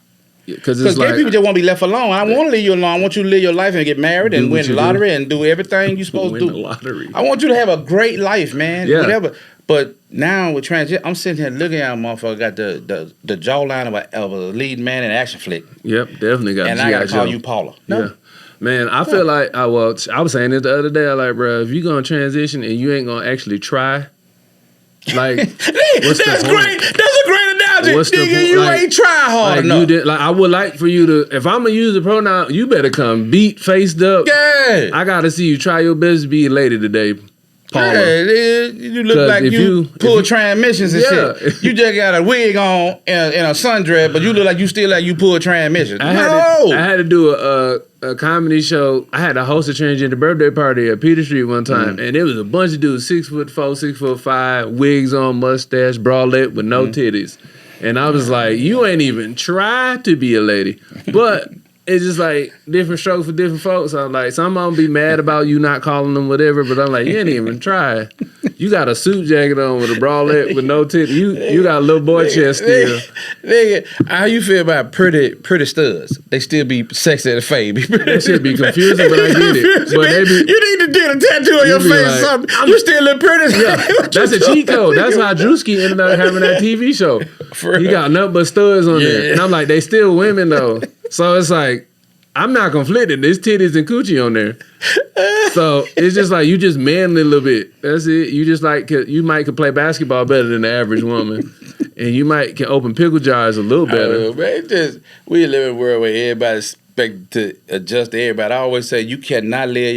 Because gay people just want to be left alone. I want to leave you alone. I want you to live your life and get married and win the lottery and do everything you're supposed to do. The lottery. I want you to have a great life, man. Yeah. Whatever. But now with transgender, I'm sitting here looking at a motherfucker got the jawline of a lead man in an action flick. Yep, definitely got. And I gotta call you Paula. No. Yeah. Man, I feel like I was saying it the other day. I like, bro, if you gonna transition and you ain't gonna actually try, like, that's great. That's a great analogy. What's the Nigga, point? you Like, ain't try hard enough. I would like for you to, if I'm gonna use a pronoun, you better come beat, faced up. Yeah. I gotta see you try your best to be a lady today, Paula. Yeah, you look like you pull transmissions and shit. You just got a wig on and a sundress, but you look like you still like you pull transmissions. I had to do a comedy show. I had to host a transgender birthday party at Peter Street one time, and there was a bunch of dudes, 6'4", 6'5", wigs on, mustache, bralette with no titties. And I was like, you ain't even try to be a lady. But it's just like different strokes for different folks. I'm like, some of them be mad about you not calling them whatever, but I'm like, you ain't even try. You got a suit jacket on with a bralette with no titties. You got a little boy chest still. Nigga, how you feel about pretty studs? They still be sexy at the fade. That shit be confusing, but I get it. But they be, you need to get a tattoo on your face or something. You still look pretty. Yeah, that's a cheat code. That's how Drewski ended up having that TV show. He got nothing but studs on there. And I'm like, they still women though. So it's like, I'm not conflicted. There's titties and coochie on there. So it's just like, you just manly a little bit. That's it. You just like, you might could play basketball better than the average woman. And you might can open pickle jars a little better. Man, we live in a world where everybody's expected to adjust to everybody. I always say, you cannot live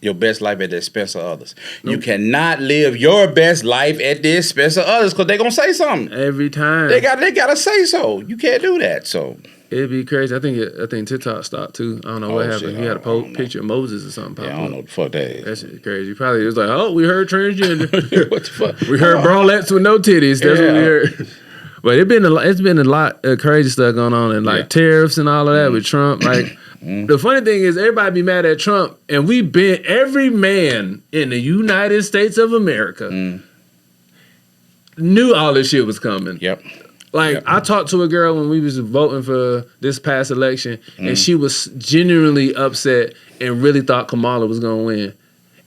your best life at the expense of others. Nope. You cannot live your best life at the expense of others because they're going to say something. Every time. They got to say so. You can't do that, so. It'd be crazy. I think TikTok stopped too. I don't know what happened. He had a picture of Moses or something. Yeah, I don't know what the fuck that is. That shit crazy. Probably it was like, oh, we heard transgender. What the fuck? We heard bralettes with no titties. That's what we heard. But it's been a lot of crazy stuff going on and like tariffs and all of that with Trump. Like the funny thing is everybody be mad at Trump, and every man in the United States of America knew all this shit was coming. Yep. Like, I talked to a girl when we was voting for this past election, and she was genuinely upset and really thought Kamala was gonna win.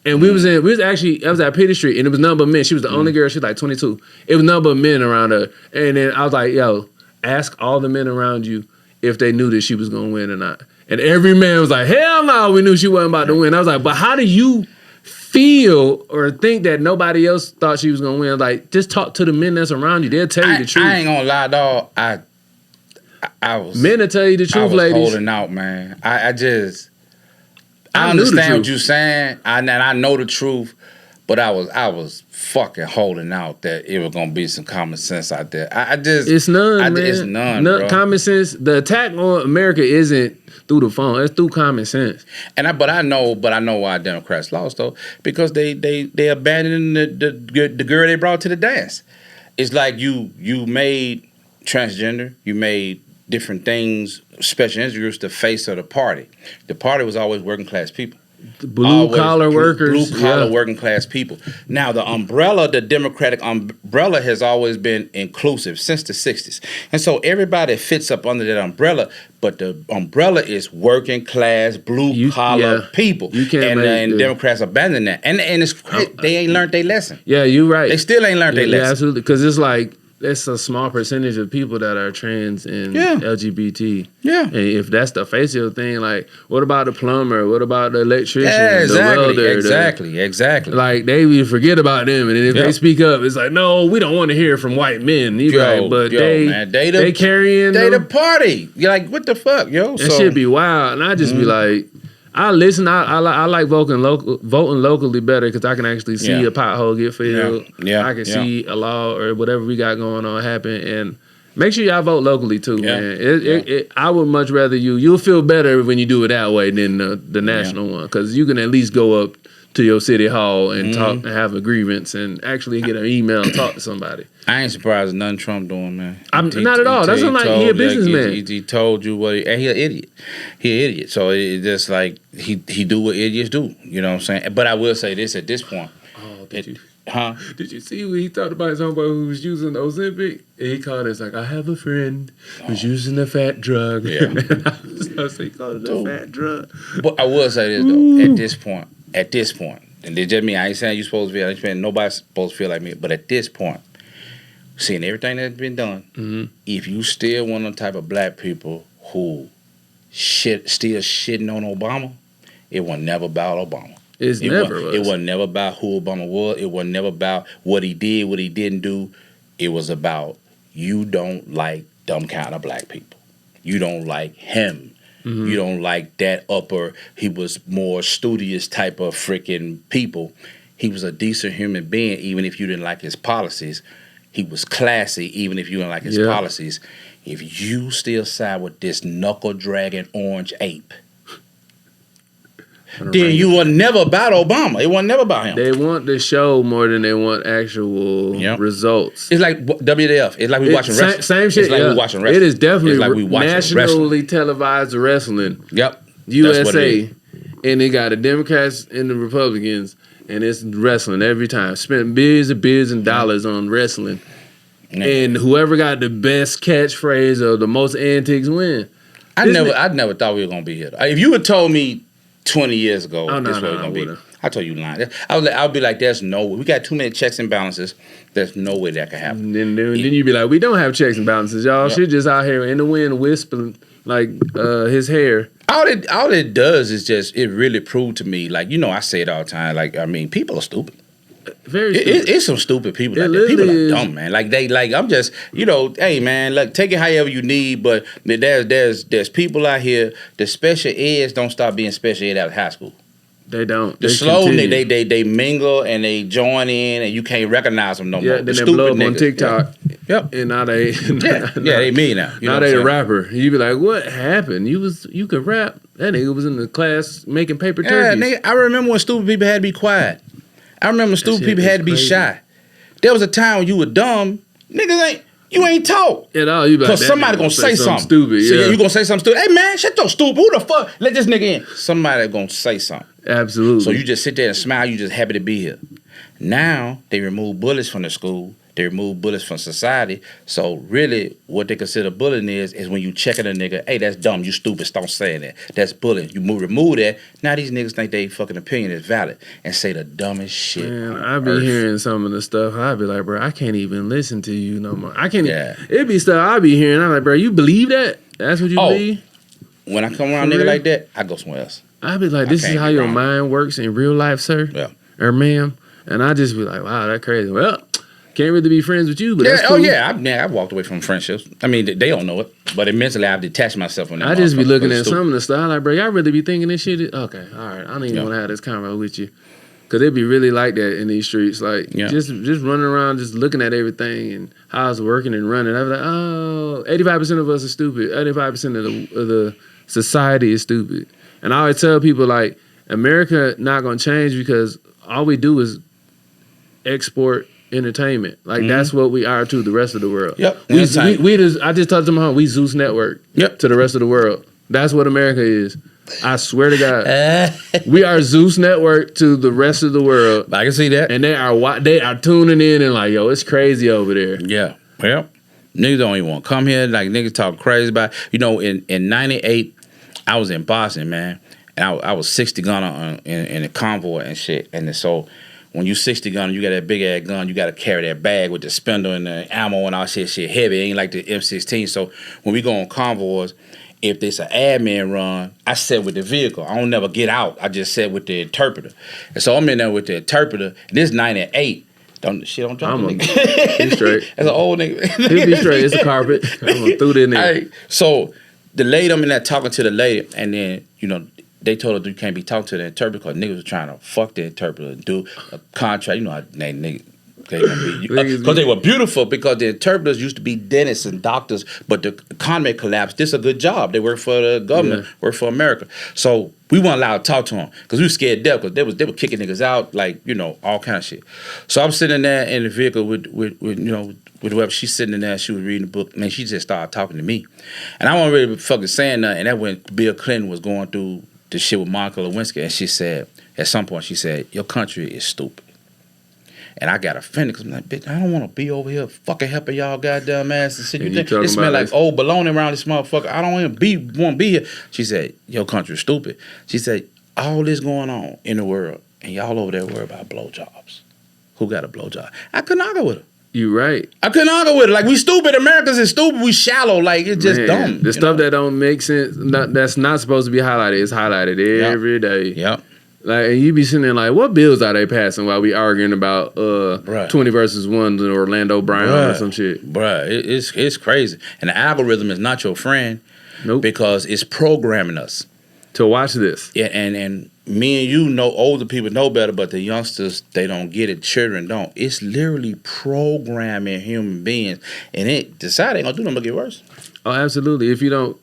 And I was at Peter Street, and it was nothing but men. She was the only girl. She was like 22. It was nothing but men around her. And then I was like, yo, ask all the men around you if they knew that she was gonna win or not. And every man was like, hell no, we knew she wasn't about to win. I was like, but how do you feel or think that nobody else thought she was gonna win? Like, just talk to the men that's around you. They'll tell you the truth. I ain't gonna lie, dog. I was men will tell you the truth, I was ladies. Holding out, man. I understand what you're saying. I know the truth, but I was fucking holding out that it was gonna be some common sense out there. It's none, man. It's none, bro. Common sense. The attack on America isn't through the phone. It's through common sense. But I know why Democrats lost though, because they abandoned the girl they brought to the dance. It's like you made transgender, you made different things, special interest groups, the face of the party. The party was always working class people. Blue collar workers. Blue collar working class people. Now the Democratic umbrella has always been inclusive since the 60s. And so everybody fits up under that umbrella, but the umbrella is working class, blue collar people. You can't and Democrats abandon that. And it's they ain't learned their lesson. Yeah, you're right. They still ain't learned their lesson. Yeah, absolutely. Because it's like, it's a small percentage of people that are trans and Yeah. LGBT. Yeah. And if that's the face of the thing, like, what about the plumber? What about the electrician? Yeah, exactly, the welder? exactly. Like, we forget about them. And if they speak up, it's like, no, we don't want to hear from white men. You right, but they carrying the party. You're like, what the fuck, yo? That shit be wild. And I just be like, I listen. I like voting locally better because I can actually see a pothole get filled. I can see a law or whatever we got going on happen. And make sure y'all vote locally too, man. I would much rather you'll feel better when you do it that way than the national one because you can at least go up to your city hall and talk and have a grievance and actually get an email and talk to somebody. I ain't surprised at nothing Trump doing, man. Not at all. That's not like he a businessman. He told you what and he an idiot. He an idiot. So it's just like he do what idiots do. You know what I'm saying? But I will say this at this point. Oh, did you see when he talked about his homeboy who was using the Ozempic? And he called it like, I have a friend who's using a fat drug. Yeah. So he called it a fat drug. But I will say this though, at this point, and it just me, I ain't saying you supposed to feel, nobody's supposed to feel like me, but at this point, seeing everything that's been done, if you still one of the type of black people who still shitting on Obama, it was never about Obama. It was never about who Obama was. It was never about what he did, what he didn't do. It was about you don't like dumb kind of black people. You don't like him. You don't like that upper. He was more studious type of freaking people. He was a decent human being, even if you didn't like his policies. He was classy, even if you didn't like his policies. If you still side with this knuckle-dragging orange ape, then you were never about Obama. It wasn't never about him. They want the show more than they want actual results. It's like WWF. It's like we watching wrestling. Same shit. It's like we watching wrestling. It is definitely like we watching nationally televised wrestling. Yep. USA. And they got the Democrats and the Republicans, and it's wrestling every time. Spent billions and dollars on wrestling. And whoever got the best catchphrase or the most antics win. I never thought we were gonna be here. If you had told me 20 years ago, this was gonna be. I told you lying. I'll be like, there's no way. We got too many checks and balances. There's no way that could happen. Then you be like, we don't have checks and balances, y'all. Shit just out here in the wind whispering like his hair. All it does is just it really proved to me, like, I say it all the time. Like, I mean, people are stupid. Very stupid. It's some stupid people out there. People are dumb, man. I'm just, hey man, like take it however you need, but there's people out here, the special eds don't stop being special ed out of high school. They don't. The slow niggas, they mingle and they join in and you can't recognize them no more. Then they blow up on TikTok. Yep. And now they they mean now. Now they a rapper. You be like, what happened? You could rap. That nigga was in the class making paper turkeys. Yeah, I remember when stupid people had to be quiet. I remember stupid people had to be shy. There was a time when you were dumb. Niggas ain't talk. At all. You be like, because somebody gonna say something stupid. Yeah. You gonna say something stupid. Hey man, shut your stupid. Who the fuck? Let this nigga in. Somebody gonna say something. Absolutely. So you just sit there and smile. You just happy to be here. Now they remove bullets from the school. They remove bullets from society. So really, what they consider bullying is when you checking a nigga, hey, that's dumb, you stupid, stop saying that. That's bullying. You remove that. Now these niggas think they fucking opinion is valid and say the dumbest shit. Man, I be hearing some of the stuff. I be like, bro, I can't even listen to you no more. I can't. It be stuff I be hearing. I'm like, bro, you believe that? That's what you believe? When I come around nigga like that, I go somewhere else. I be like, this is how your mind works in real life, sir. Yeah. Or ma'am. And I just be like, wow, that's crazy. Well, can't really be friends with you, but that's cool. Oh yeah, I've walked away from friendships. I mean, they don't know it, but mentally I've detached myself from them. I just be looking at some of the stuff. I'm like, bro, y'all really be thinking this shit? Okay, all right. I don't even want to have this convo with you. Because it be really like that in these streets. Like, just running around, just looking at everything and how it's working and running. I was like, oh, 85% of us are stupid. 85% of the society is stupid. And I always tell people, like, America not going to change because all we do is export entertainment. Like that's what we are to the rest of the world. Yep. I just talked to my home. We Zeus Network to the rest of the world. That's what America is. I swear to God, we are Zeus Network to the rest of the world. I can see that. And they are tuning in and like, yo, it's crazy over there. Yeah. Well, niggas don't even want to come here. Like niggas talk crazy about. In '98, I was in Boston, man, and I was 60 gunner in a convoy and shit. And so when you 60 gun, you got that big ass gun, you got to carry that bag with the spindle and the ammo and all shit heavy. It ain't like the M16. So when we go on convoys, if there's an admin run, I sit with the vehicle. I don't never get out. I just sit with the interpreter. And so I'm in there with the interpreter. And this 98. Don't drop the nigga. He's straight. That's an old nigga. He'll be straight. It's a carpet. I'm gonna throw it in there. Hey, so the lady, I'm in there talking to the lady, and then, you know, they told her you can't be talking to the interpreter because niggas was trying to fuck the interpreter and do a contract. You know how niggas. Because they were beautiful, because the interpreters used to be dentists and doctors, but the economy collapsed. This is a good job. They work for the government, work for America. So we weren't allowed to talk to them because we were scared to death, because they were kicking niggas out, like, you know, all kind of shit. So I'm sitting there in the vehicle with whoever. She's sitting in there, she was reading the book, and she just started talking to me. And I wasn't really fucking saying nothing, and that when Bill Clinton was going through the shit with Monica Lewinsky, and she said, at some point, she said, your country is stupid. And I got offended because I'm like, bitch, I don't want to be over here fucking helping y'all goddamn ass and shit. You think it smell like old bologna around this motherfucker? I don't even want to be here. She said, your country's stupid. She said, all this going on in the world, and y'all over there worried about blowjobs. Who got a blowjob? I couldn't argue with her. You right. I couldn't argue with it. Like, we stupid. Americans is stupid. We shallow. Like, it's just dumb. The stuff that don't make sense, that's not supposed to be highlighted, is highlighted every day. Yep. Like, and you be sitting there like, what bills are they passing while we arguing about 20 versus 1 and Orlando Brown or some shit? Bruh, it's crazy. And the algorithm is not your friend. Nope. Because it's programming us. To watch this. Yeah, and me and you know, older people know better, but the youngsters, they don't get it. Children don't. It's literally programming human beings. And it decided ain't gonna do nothing but get worse. Oh, absolutely. If you don't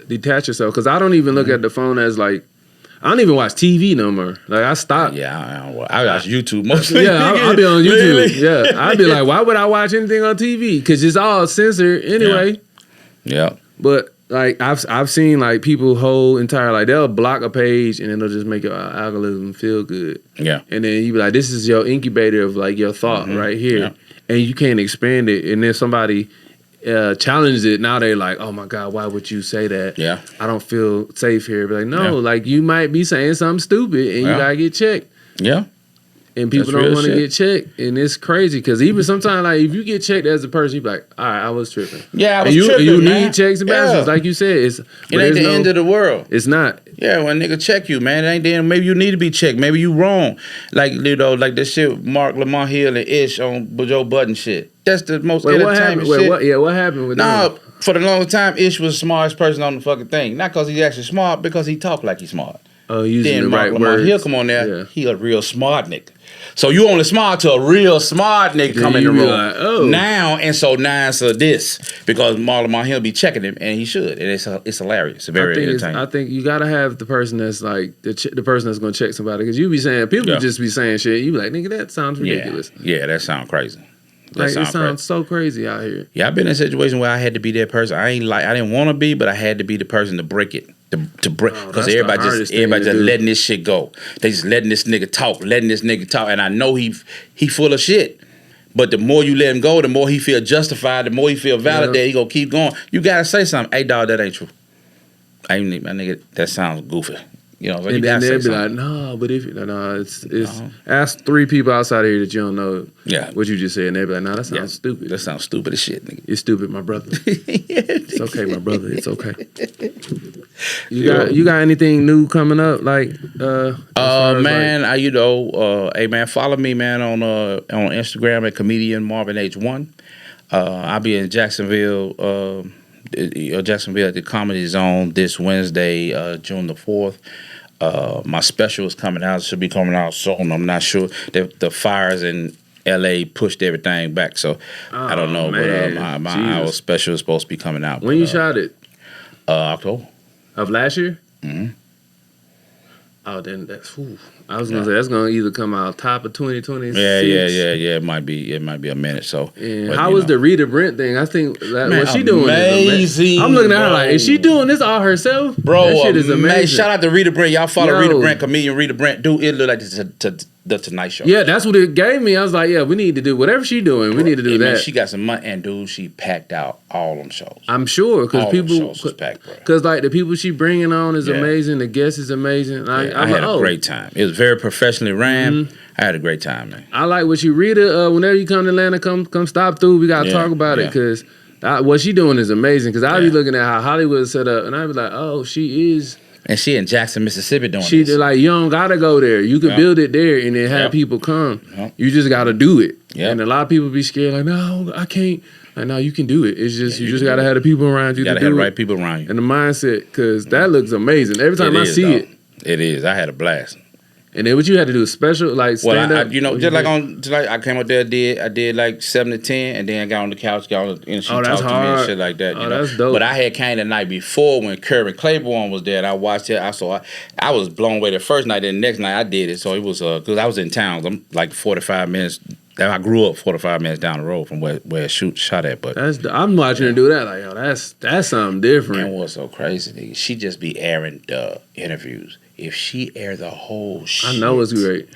detach yourself. Because I don't even look at the phone as like, I don't even watch TV no more. Like, I stopped. Yeah, I watch YouTube mostly. Yeah, I'll be on YouTube. Yeah, I'd be like, why would I watch anything on TV? Because it's all censored anyway. Yeah. But like, I've seen like people whole entire, like, they'll block a page and then they'll just make your algorithm feel good. Yeah. And then you be like, this is your incubator of like your thought right here, and you can't expand it. And then somebody challenged it. Now they're like, oh my God, why would you say that? Yeah. I don't feel safe here. Be like, no, like, you might be saying something stupid and you gotta get checked. Yeah. And people don't want to get checked. And it's crazy because even sometimes, like, if you get checked as a person, you be like, all right, I was tripping. Yeah, I was tripping, you man. need checks and balances. Like you said, it ain't the end of the world. It's not. Yeah, when nigga check you, man, it ain't then. Maybe you need to be checked. Maybe you wrong. Like, you know, like this shit with Mark Lamont Hill and Ish on Joe Budden shit. That's the most entertainment shit. What happened with that? For the longest time, Ish was the smartest person on the fucking thing. Not because he's actually smart, because he talked like he's smart. Oh, using then the Mark right Lamont words. Hill come on there, he a real smart nigga. So you only smart to a real smart nigga come in the room. Like, now so this, because Mark Lamont Hill be checking him, and he should, and it's hilarious. It's very entertaining. I think you gotta have the person that's like the person that's gonna check somebody, because you be saying people just be saying shit. You be like, nigga, that sounds ridiculous. Yeah, that sounds crazy. Like, it sounds so crazy out here. Yeah, I've been in a situation where I had to be that person. I didn't want to be, but I had to be the person to break it. To break, because everybody just letting this shit go. They just letting this nigga talk, and I know he full of shit. But the more you let him go, the more he feel justified, the more he feel validated. He gonna keep going. You gotta say something. Hey, dog, that ain't true. My nigga, that sounds goofy. You know, and then they'll be like, no, but if it's ask 3 people outside of here that you don't know what you just said, and they'll be like, no, that sounds stupid. That sounds stupid as shit, nigga. It's stupid, my brother. It's okay, my brother. It's okay. You got anything new coming up? Like, man, hey man, follow me, man, on Instagram at comedian Marvin H1. I'll be in Jacksonville at the Comedy Zone this Wednesday, June the 4th. My special is coming out. It should be coming out soon. I'm not sure. The fires in LA pushed everything back, so I don't know. Man. But our special is supposed to be coming out. When you shot it? October. Of last year? Mm-hmm. Oh, then that's. I was gonna say that's gonna either come out top of 2026. Yeah. It might be a minute. So, how was the Rita Brent thing? I think what she doing amazing. Is I'm looking at her like, is she doing this all herself? Bro, that shit is amazing. Shout out to Rita Brent. Y'all follow Rita Brent, comedian Rita Brent. Dude, it look like the Tonight Show. Yeah, that's what it gave me. I was like, yeah, we need to do whatever she doing. We need to do that. Man, she got some money, and dude, she packed out all them shows. I'm sure because people, shows was packed, bro. Because like the people she bringing on is amazing. The guest is amazing. I had a great time. It was very professionally ran. I had a great time, man. I like what you read it. Whenever you come to Atlanta, come stop through. We gotta talk about it because what she doing is amazing. Because I be looking at how Hollywood is set up, and I be like, oh, she is. And she in Jackson, Mississippi doing she this. Like, you don't gotta go there. You can build it there and then have people come. You just gotta do it. And a lot of people be scared, like, no, I can't. Like, no, you can do it. It's just you just gotta have the people around you. You gotta have the right people around you. And the mindset, because that looks amazing. Every time I see it. It is. I had a blast. And then what you had to do special, like stand up? Just like I came up there, I did like 7 to 10, and then I got on the couch, and she talked to me and shit like that. That's dope. But I had came the night before when Kerwin Claiborne was there, and I watched it. I was blown away the first night. Then the next night I did it, so it was because I was in town. I'm like 45 minutes. I grew up 45 minutes down the road from where it shot at. But I'm watching her do that. Like, yo, that's something different. And what's so crazy, nigga? She just be airing the interviews. If she air the whole shit, I know it's great.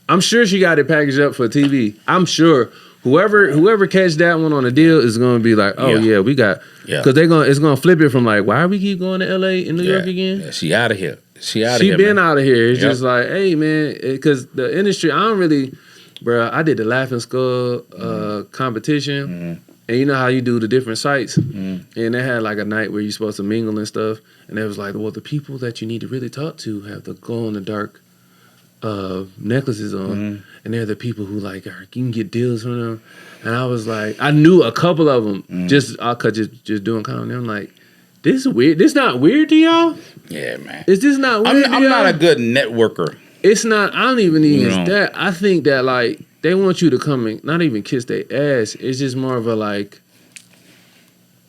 I'm sure she got it packaged up for TV. I'm sure whoever catch that one on a deal is gonna be like, oh yeah, we got, because it's gonna flip it from like, why we keep going to LA and New York again? Yeah, she out of here. She been out of here. It's just like, hey man, because the industry, I don't really, bro. I did the Laughing Skull competition. And you know how you do the different sites? And they had like a night where you're supposed to mingle and stuff. And it was like, well, the people that you need to really talk to have the glow-in-the-dark necklaces on. And they're the people who like, you can get deals from them. And I was like, I knew a couple of them just doing comedy. I'm like, this is weird. This not weird to y'all? Yeah, man. Is this not weird to y'all? I'm not a good networker. It's not, I don't even think it's that. I think that like, they want you to come and not even kiss their ass. It's just more of a like,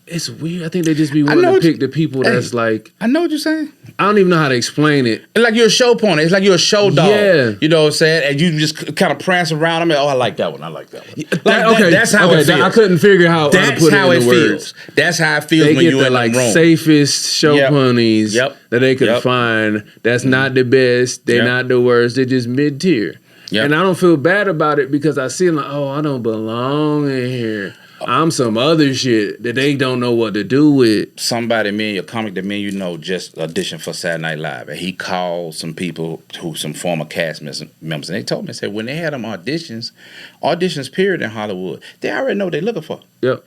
it's weird. I think they just be wanting to pick the people that's like. I know what you're saying. I don't even know how to explain it. It's like you're a show pony. It's like you're a show dog. Yeah. You know what I'm saying? And you just kind of prance around them. And, I like that one. I like that one. That's how it feels. I couldn't figure out how to put it in words. That's how it feels when you're in the room. Safest show ponies that they could find. That's not the best. They're not the worst. They're just mid-tier. Yep. And I don't feel bad about it because I see like, oh, I don't belong in here. I'm some other shit that they don't know what to do with. Somebody, a comic that you know, just auditioned for Saturday Night Live, and he called some people some former cast members, and they told me, they said when they had them auditions period in Hollywood, they already know what they're looking for. Yep.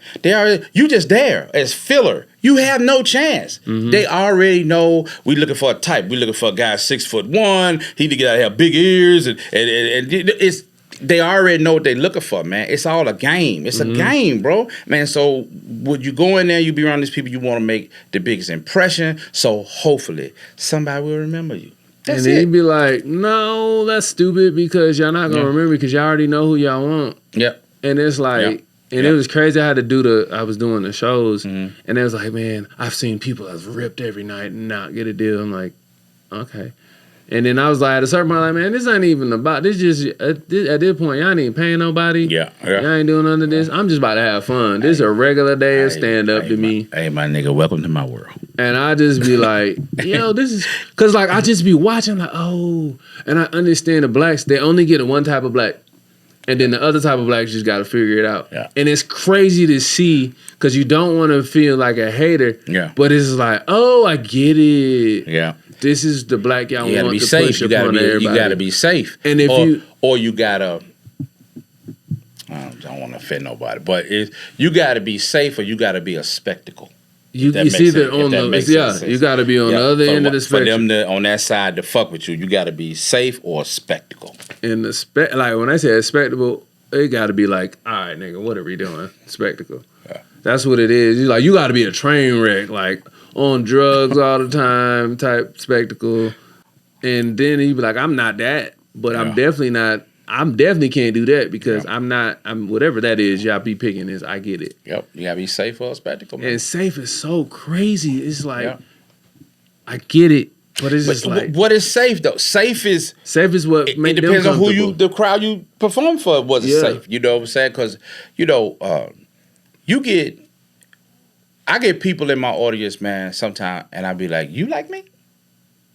You just there as filler. You have no chance. They already know we looking for a type. We looking for a guy 6'1". He gotta have big ears and it's. They already know what they're looking for, man. It's all a game. It's a game, bro. Man, so when you go in there, you be around these people, you want to make the biggest impression. So hopefully somebody will remember you. That's and then be like, no, that's stupid because y'all not going to remember because y'all already know who y'all want. Yep. And it's like, and it was crazy. I was doing the shows and it was like, man, I've seen people that's ripped every night and not get a deal. I'm like, okay. And then I was like, at a certain point, like, man, this ain't even about this. Just at this point, y'all ain't paying nobody. Yeah. Y'all ain't doing none of this. I'm just about to have fun. This is a regular day of stand up to me. Hey, my nigga, welcome to my world. And I just be like, this is because like I just be watching like, oh, and I understand the blacks. They only get one type of black, and then the other type of blacks just got to figure it out. Yeah. And it's crazy to see because you don't want to feel like a hater. Yeah. But it's like, oh, I get it. Yeah. This is the black y'all want be to safe. push upon everybody. You gotta be safe. And if you gotta, I don't want to offend nobody, but you gotta be safe or you gotta be a spectacle. You see that on the you gotta be on the other end of the spectrum. For them on that side to fuck with you, you gotta be safe or a spectacle. And like when I say a spectacle, it gotta be like, all right, nigga, what are we doing? Spectacle. Yeah. That's what it is. You gotta be a train wreck, like on drugs all the time type spectacle. And then you be like, I'm not that, but I'm definitely not. I'm definitely can't do that because I'm not. I'm whatever that is. Y'all be picking this. I get it. Yep. You gotta be safe for a spectacle, man. And safe is so crazy. It's like I get it, but it's just like what is safe though? Safe is what it depends on who the crowd you perform for. Was it safe? You know what I'm saying? Because I get people in my audience, man. Sometimes, and I be like, "You like me?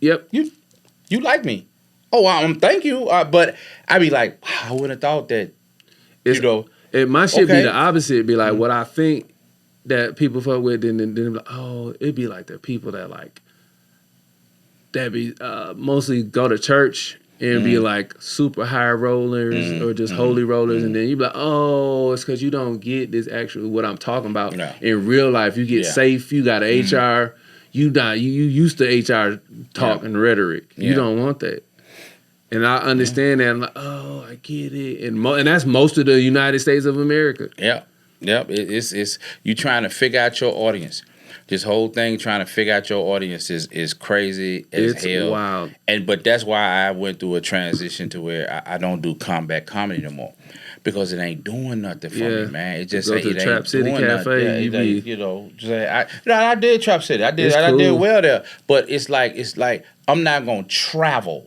Yep. You like me? Oh, thank you. But I be like, wow, I wouldn't have thought that. My shit be the opposite. It'd be like what I think that people fuck with, then be like, oh, it'd be like the people that like that be mostly go to church and be like super high rollers or just holy rollers, and then you be like, oh, it's because you don't get this actual what I'm talking about in real life. You get safe, you got a HR, you used to HR talk and rhetoric. You don't want that. And I understand that. I'm like, oh, I get it. And that's most of the United States of America. Yeah. Yep. It's you trying to figure out your audience. This whole thing trying to figure out your audience is crazy as hell. It's wild. But that's why I went through a transition to where I don't do combat comedy no more. Because it ain't doing nothing for me, man. It just go to it Trap ain't City doing Cafe. Nothing. I did Trap City. I did well there. But it's like I'm not gonna travel.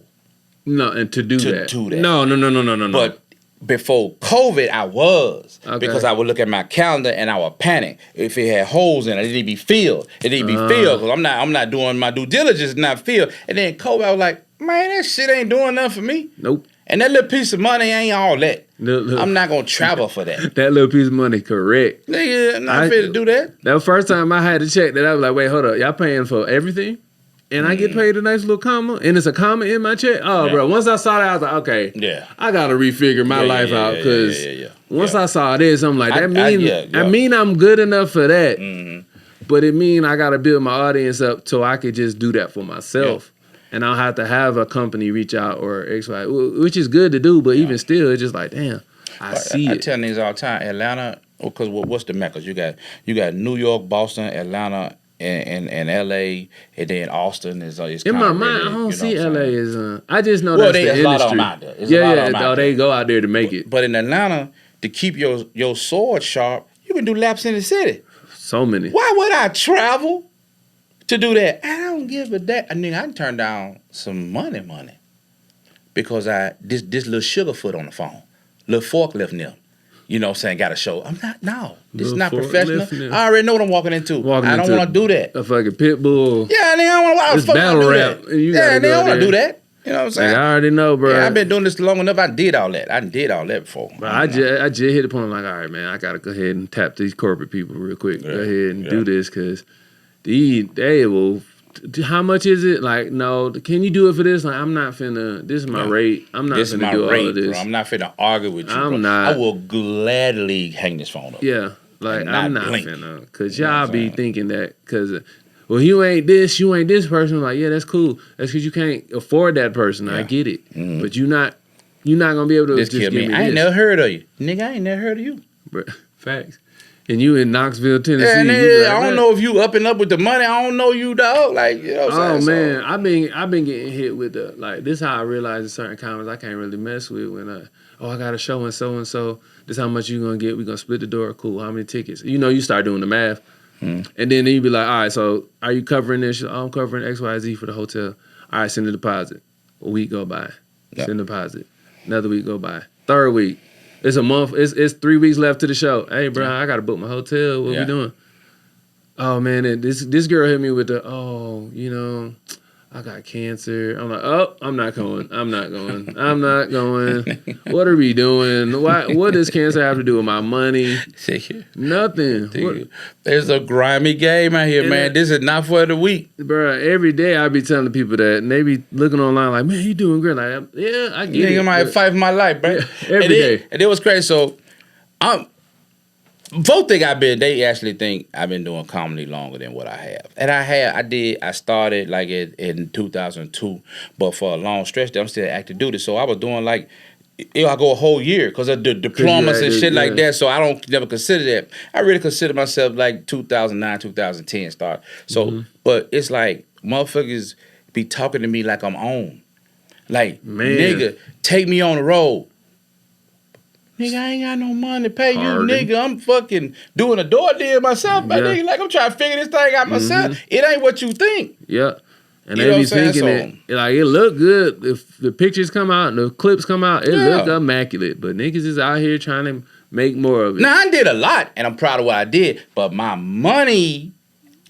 No, and to do that. No. But before COVID, I was. Because I would look at my calendar and I would panic. If it had holes in it, it need to be filled. It need to be filled. Because I'm not doing my due diligence, not filled. And then COVID, I was like, man, that shit ain't doing nothing for me. Nope. And that little piece of money ain't all that. I'm not going to travel for that. That little piece of money, correct. Nigga, I'm not fit to do that. That was the first time I had to check that. I was like, wait, hold up. Y'all paying for everything? And I get paid a nice little comma, and it's a comma in my check. Oh, bro! Once I saw that, I was like, okay, I gotta refigure my life out because once I saw this, I'm like, I mean I'm good enough for that, but it mean I gotta build my audience up so I could just do that for myself, and I don't have to have a company reach out or X, Y, which is good to do, but even still, it's just like, damn, I tell niggas all the time, Atlanta, because what's the Meccas? You got New York, Boston, Atlanta. And LA, and then Austin is in my mind. I don't see LA as I just know that's the industry. A lot of them out there. They go out there to make it. But in Atlanta, to keep your sword sharp, you can do laps in the city. So many. Why would I travel to do that? I don't give a damn. I mean, I can turn down some money, because this little Sugarfoot on the phone, little forklift nip. You know what I'm saying? Got a show. This is not professional. I already know what I'm walking into. I don't want to do that. A fucking pit bull. Yeah, they don't want to battle rap. They don't want to do that. You know what I'm saying? Like, I already know, bro. Yeah, I've been doing this long enough. I did all that before. But I just hit the point like, all right, man, I got to go ahead and tap these corporate people real quick. Go ahead and do this because they will. How much is it? Like, no, can you do it for this? Like, I'm not finna. This is my rate. I'm not finna do all of this. Bro. I'm not finna argue with you. I'm not. I will gladly hang this phone up. Yeah, like I'm not finna. Cause y'all be thinking that cause, well, you ain't this person. I'm like, yeah, that's cool. That's cause you can't afford that person. I get it. But you're not gonna be able to just give me I ain't never heard of you, nigga. I ain't never heard of you. Bro, facts. And you in Knoxville, Tennessee. Yeah, nigga, I don't know if you up and up with the money. I don't know you, dog. Like, you know what I'm saying? Man, I've been getting hit with the, like, this is how I realize in certain comments I can't really mess with when I got a show and so. This how much you gonna get. We gonna split the door. Cool. How many tickets? You know, you start doing the math. And then you be like, all right, so are you covering this? I'm covering X, Y, Z for the hotel. All right, send the deposit. A week go by. Send the deposit. Another week go by. Third week. It's a month. It's 3 weeks left to the show. Hey, bro, I got to book my hotel. What we doing? Oh, man, and this girl hit me with the, I got cancer. I'm like, oh, I'm not going. What are we doing? What does cancer have to do with my money? Nothing. There's a grimy game out here, man. This is not for the week. Bro, every day I be telling people that, and they be looking online like, man, you doing great. Like, yeah, I get it. Nigga might fight for my life, bro. Yeah, every day. And it was crazy. So, both they actually think I've been doing comedy longer than what I have. And I started like in 2002, but for a long stretch, I'm still active duty. So I was doing like, I go a whole year because of the diplomas and shit like that. So I don't never consider that. I really consider myself like 2009, 2010 start. So, but it's like motherfuckers be talking to me like I'm on. Like, nigga, take me on the road. Nigga, I ain't got no money to pay you, nigga. I'm fucking doing a door deal myself, my nigga. Like, I'm trying to figure this thing out myself. It ain't what you think. Yeah. And they be thinking it look good. If the pictures come out and the clips come out, it look immaculate. But niggas is out here trying to make more of it. Now, I did a lot, and I'm proud of what I did. But my money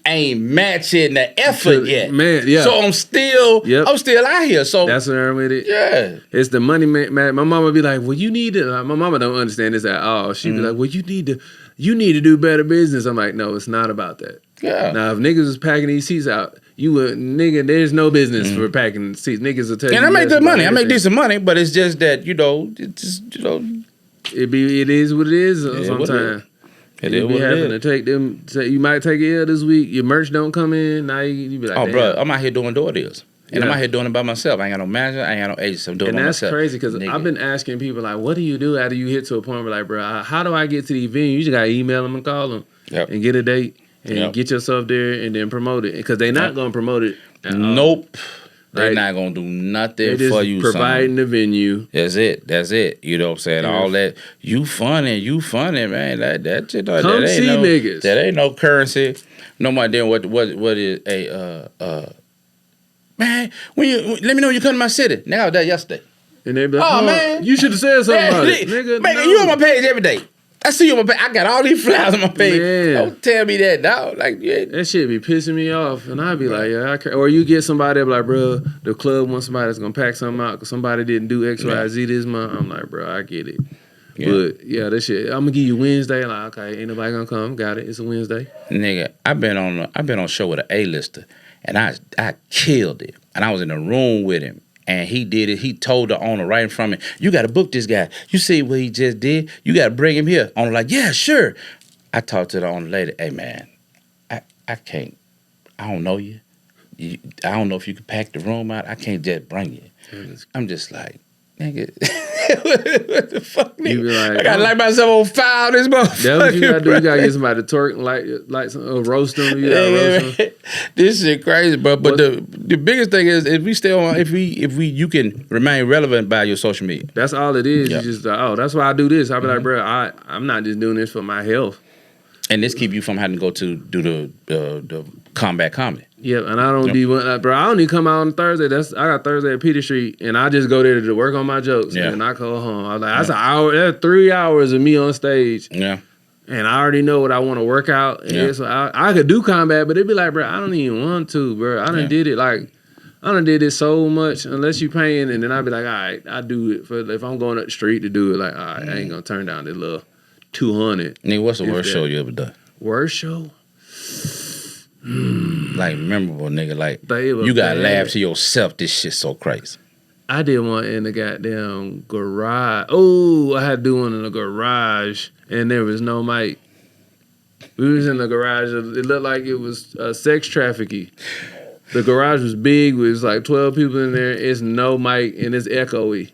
ain't matching the effort yet. Man, yeah. So I'm still out here. So that's what I'm with it. Yeah. It's the money, man. My mama be like, well, you need to, my mama don't understand this at all. She be like, well, you need to do better business. I'm like, no, it's not about that. Yeah. Now, if niggas was packing these seats out, you would, nigga, there's no business for packing seats. Niggas will tell you. And I make good money. I make everything. decent money, but it's just that, It is what it is sometimes. You be having to take them. You might take it this week. Your merch don't come in. Now you be like, oh, damn. bro, I'm out here doing door deals. And I'm out here doing it by myself. I ain't got no manager. I ain't got no agent. I'm doing it by myself. And that's crazy because I've been asking people, like, what do you do after you hit to a point where, like, bro, how do I get to the venue? You just got to email them and call them and get a date and get yourself there and then promote it. Because they're not going to promote it at all. Nope. They're not going to do nothing for you, providing the venue. That's it. You know what I'm saying? All that. You funny, man. That shit. Come that ain't see niggas. That ain't no currency. No more than what is a man, let me know you come to my city. Nigga, I was there yesterday. And they be like, man, you should have said something about it. Nigga, man, you on my page every day. I see you on my page. I got all these flyers on my page. Man. Don't tell me that, dog. Like, yeah. That shit be pissing me off. And I be like, yeah, or you get somebody that be like, bro, the club wants somebody that's going to pack something out because somebody didn't do X, Y, Z this month. I'm like, bro, I get it. Yeah. But, yeah, that shit, I'm going to give you Wednesday. Like, okay, ain't nobody going to come. Got it. It's a Wednesday. Nigga, I've been on a show with an A-lister, and I killed it. And I was in the room with him. And he did it. He told the owner right in front of me, you got to book this guy. You see what he just did? You got to bring him here. Owner like, yeah, sure. I talked to the owner later. Hey, man, I can't. I don't know you. I don't know if you can pack the room out. I can't just bring you. I'm just like, nigga, what the fuck, nigga? Like, I got to light myself on fire this motherfucker. That's what you got to do. You got to get somebody to twerk and light some, roast them. You roast them. This shit crazy, bro. But the biggest thing is if we stay on, if you can remain relevant by your social media. That's all it is. Yep. You just that's why I do this. I be like, bro, I'm not just doing this for my health. And this keep you from having to go to do the combat comedy. Yeah, and I don't be bro. I don't even come out on Thursday. I got Thursday at Peter Street, and I just go there to work on my jokes, and I go home. I was like, that's an hour. That's 3 hours of me on stage. Yeah. And I already know what I want to work out. And so I could do combat, but it'd be like, bro, I don't even want to, bro. I done did it I done did it so much. Unless you paying, and then I'd be like, all right, I do it for if I'm going up the street to do it. Like, all right, I ain't gonna turn down this little 200. Nigga, what's the worst show you ever done? Worst show? Like memorable, nigga. Like you gotta laugh to yourself. This shit's so crazy. I did one in the goddamn garage. Oh, I had to do one in the garage, and there was no mic. We was in the garage. It looked like it was sex trafficking. The garage was big. It was like 12 people in there. It's no mic, and it's echoey.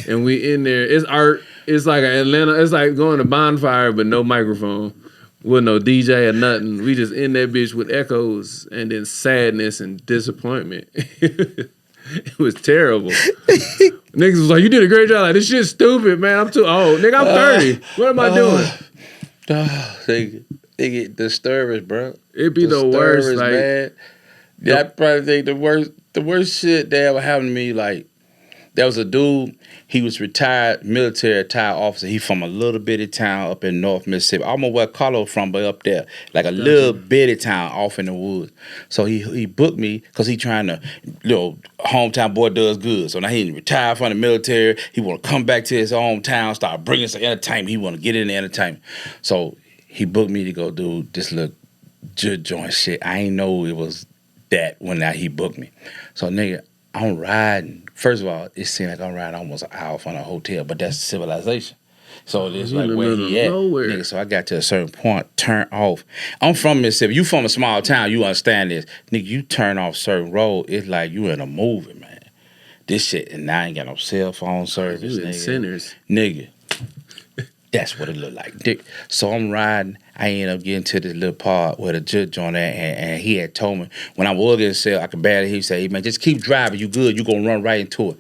And we in there. It's art. It's like Atlanta. It's like going to Bonfire, but no microphone. With no DJ or nothing. We just in that bitch with echoes and then sadness and disappointment. It was terrible. Niggas was like, you did a great job. Like, this shit's stupid, man. I'm too old. Nigga, I'm 30. What am I doing? They get disturbed, bro. It'd be the worst. Like, man. Yeah, I probably think the worst shit that ever happened to me, like, there was a dude, he was military retired officer. He from a little bitty town up in North Mississippi. I don't know where Carlo from, but up there. Like a little bitty town off in the woods. So he booked me because he trying to, hometown boy does good. So now he retired from the military. He want to come back to his hometown, start bringing some entertainment. He want to get in the entertainment. So he booked me to go do this little joint shit. I ain't know it was that when he booked me. So nigga, I'm riding. First of all, it seemed like I'm riding almost an hour from a hotel, but that's civilization. So it's like where he at. Nigga, so I got to a certain point, turn off. I'm from Mississippi. You from a small town, you understand this. Nigga, you turn off certain road, it's like you in a movie, man. This shit, and now I ain't got no cell phone service. You in Sinners. Nigga. That's what it looked like. So I'm riding. I ended up getting to this little part where the judge on there, and he had told me when I was getting cell, I could barely. He said, "Hey man, just keep driving. You good? You gonna run right into it."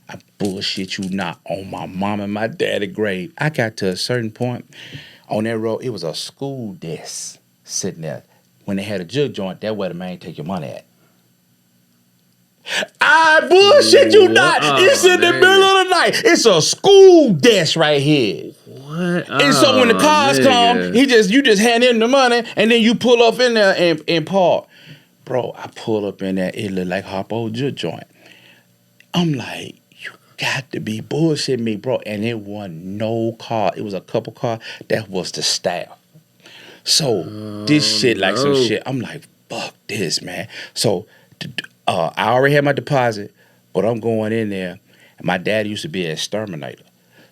I bullshit you not on my mom and my daddy grave. I got to a certain point on that road. It was a school desk sitting there. When they had a jug joint, that's where the man take your money at. I bullshit you not. It's in the middle of the night. It's a school desk right here. What? What? And so when the cars come, you just hand him the money, and then you pull up in there and park. Bro, I pull up in there, it look like Harpo joint. I'm like, you got to be bullshitting me, bro. And it wasn't no car. It was a couple car. That was the staff. So this shit like some shit. I'm like, fuck this, man. So I already had my deposit, but I'm going in there. And my dad used to be an exterminator.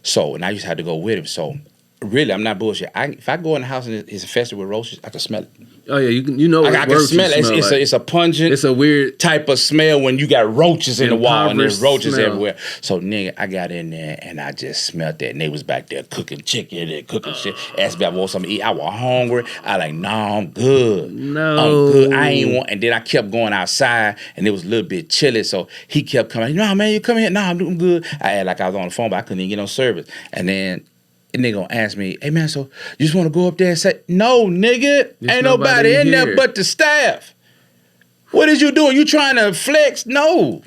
So, and I used to have to go with him. So, really, I'm not bullshit. If I go in the house and it's infested with roaches, I can smell it. Oh yeah, you know what I can smell it. It's a pungent. It's a weird type of smell when you got roaches in the wall and there's roaches smell everywhere. So nigga, I got in there and I just smelled that. And they was back there cooking chicken and cooking shit. Asked me if I want something to eat. I was hungry. I like, nah, I'm good. No, I'm good. I ain't want. And then I kept going outside and it was a little bit chilly. So he kept coming. No, man, you come here. Nah, I'm doing good. I had like I was on the phone, but I couldn't even get no service. And then. And they gonna ask me, hey man, so you just wanna go up there and say, no, nigga, ain't nobody in there but the staff. What is you doing? You trying to flex? No.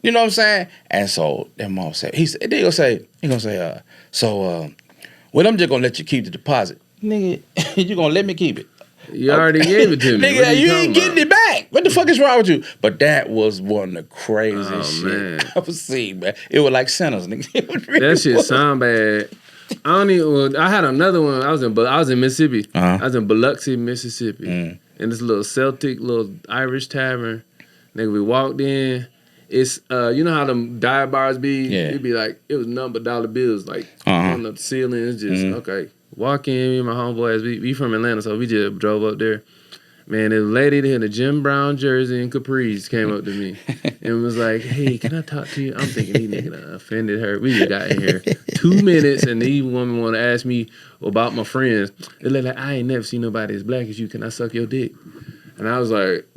You know what I'm saying? And so that mom said, he gonna say, well, I'm just gonna let you keep the deposit. Nigga, you gonna let me keep it. You already gave it to me. Nigga, you ain't getting it back. What the fuck is wrong with you? But that was one of the craziest shit man. I ever seen, man. It was like Santa's, nigga. That shit sound bad. I had another one. I was in Mississippi. I was in Biloxi, Mississippi. In this little Celtic, little Irish tavern. Nigga, we walked in. It's you know how them dive bars be? Yeah. It'd be like, it was nothing but dollar bills, like on the ceilings, just okay. Walk in, me and my homeboys, we from Atlanta, so we just drove up there. Man, the lady in a Jim Brown jersey and capris came up to me and was like, hey, can I talk to you? I'm thinking, these niggas offended her. We just got in here 2 minutes and these women want to ask me about my friends. They're like, I ain't never seen nobody as black as you. Can I suck your dick? And I was like,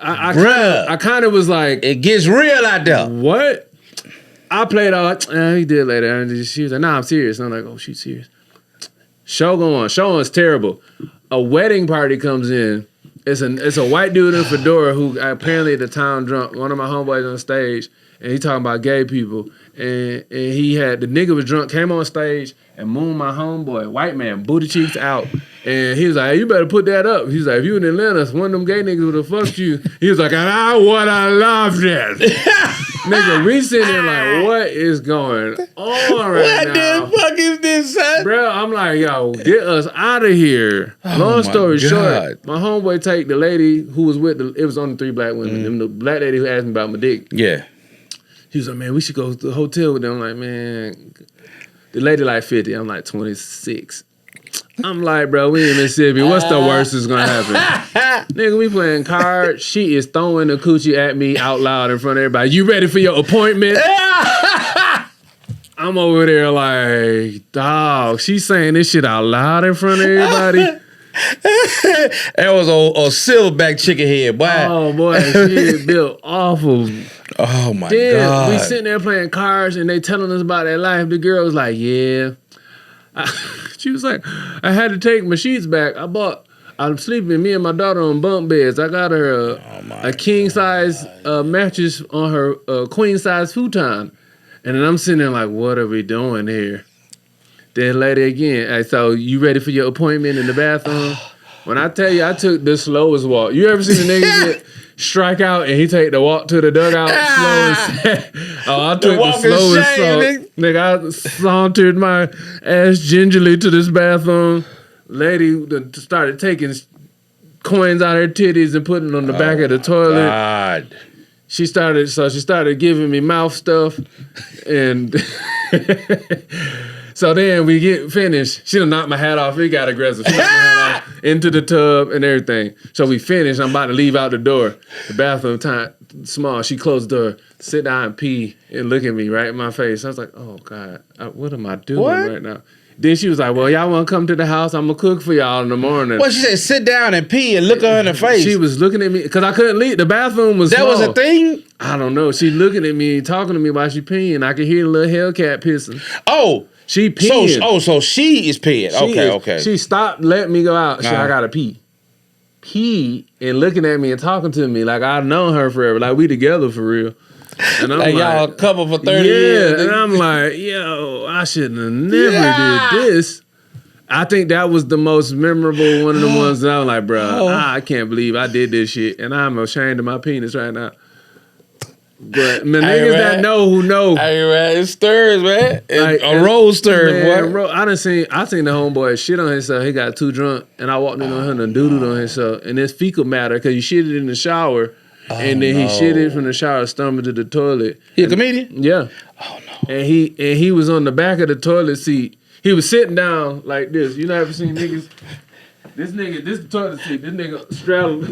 I kind of was like, it gets real out there. What? I played all like, he did later. And she was like, nah, I'm serious. And I'm like, oh, she's serious. Show going. Show is terrible. A wedding party comes in. It's a white dude in a fedora who apparently at the time drunk. One of my homeboys on stage, and he talking about gay people. And he had, the nigga was drunk, came on stage and mooned my homeboy, white man, booty cheeks out. And he was like, hey, you better put that up. He's like, if you in Atlanta, one of them gay niggas would have fucked you. He was like, and I would have loved it. Nigga, we sitting there like, what is going on right now? What the fuck is this, son? Bro, I'm like, yo, get us out of here. Long story short, my homeboy take the lady who was with it was only 3 black women. And the black lady who asked me about my dick. Yeah. He was like, man, we should go to the hotel with them. I'm like, man, the lady like 50. I'm like 26. I'm like, bro, we in Mississippi. What's the worst that's gonna happen? Nigga, we playing cards. She is throwing the coochie at me out loud in front of everybody. You ready for your appointment? I'm over there like, dog. She's saying this shit out loud in front of everybody. That was a silverback chicken head, boy. Oh boy, she is built awful. Oh my God. We sitting there playing cards and they telling us about their life. The girl was like, yeah. She was like, I had to take my sheets back. I'm sleeping, me and my daughter on bunk beds. I got her a king size mattress on her queen size futon. And then I'm sitting there like, what are we doing here? Then later again, hey, so you ready for your appointment in the bathroom? When I tell you, I took the slowest walk. You ever seen a nigga get strike out and he take the walk to the dugout slow and I took the slowest walk. Nigga, I sauntered my ass gingerly to this bathroom. Lady started taking coins out of her titties and putting them on the back of the toilet. God. She started giving me mouth stuff and so then we get finished. She done knocked my hat off. It got aggressive. She knocked my hat off into the tub and everything. So we finished. I'm about to leave out the door. The bathroom time small. She closed the door, sit down and pee and look at me right in my face. I was like, oh God, what am I doing right now? Then she was like, well, y'all want to come to the house? I'm going to cook for y'all in the morning. Well, she said, sit down and pee and look her in the face. She was looking at me because I couldn't leave. The bathroom was small. That was a thing? I don't know. She looking at me, talking to me while she peeing. I could hear the little Hellcat pissing. Oh. She peeing. So she is peeing. Okay. She stopped letting me go out. She said, I got to pee. Pee and looking at me and talking to me like I've known her forever. Like we together for real. And I'm like y'all a couple for 30 years. And I'm like, yo, I shouldn't have never did this. I think that was the most memorable one of the ones that I was like, bro, I can't believe I did this shit, and I'm ashamed of my penis right now. But the niggas that know who know. Hey, man, it stirs, man. A roll stirs, boy. I seen the homeboy shit on himself. He got too drunk, and I walked in on him and doodled on himself. And it's fecal matter because he shitted in the shower, and then he shitted from the shower, stumbled to the toilet. He a comedian? Yeah. Oh no. And he was on the back of the toilet seat. He was sitting down like this. You never seen niggas? This the toilet seat. This nigga straddled.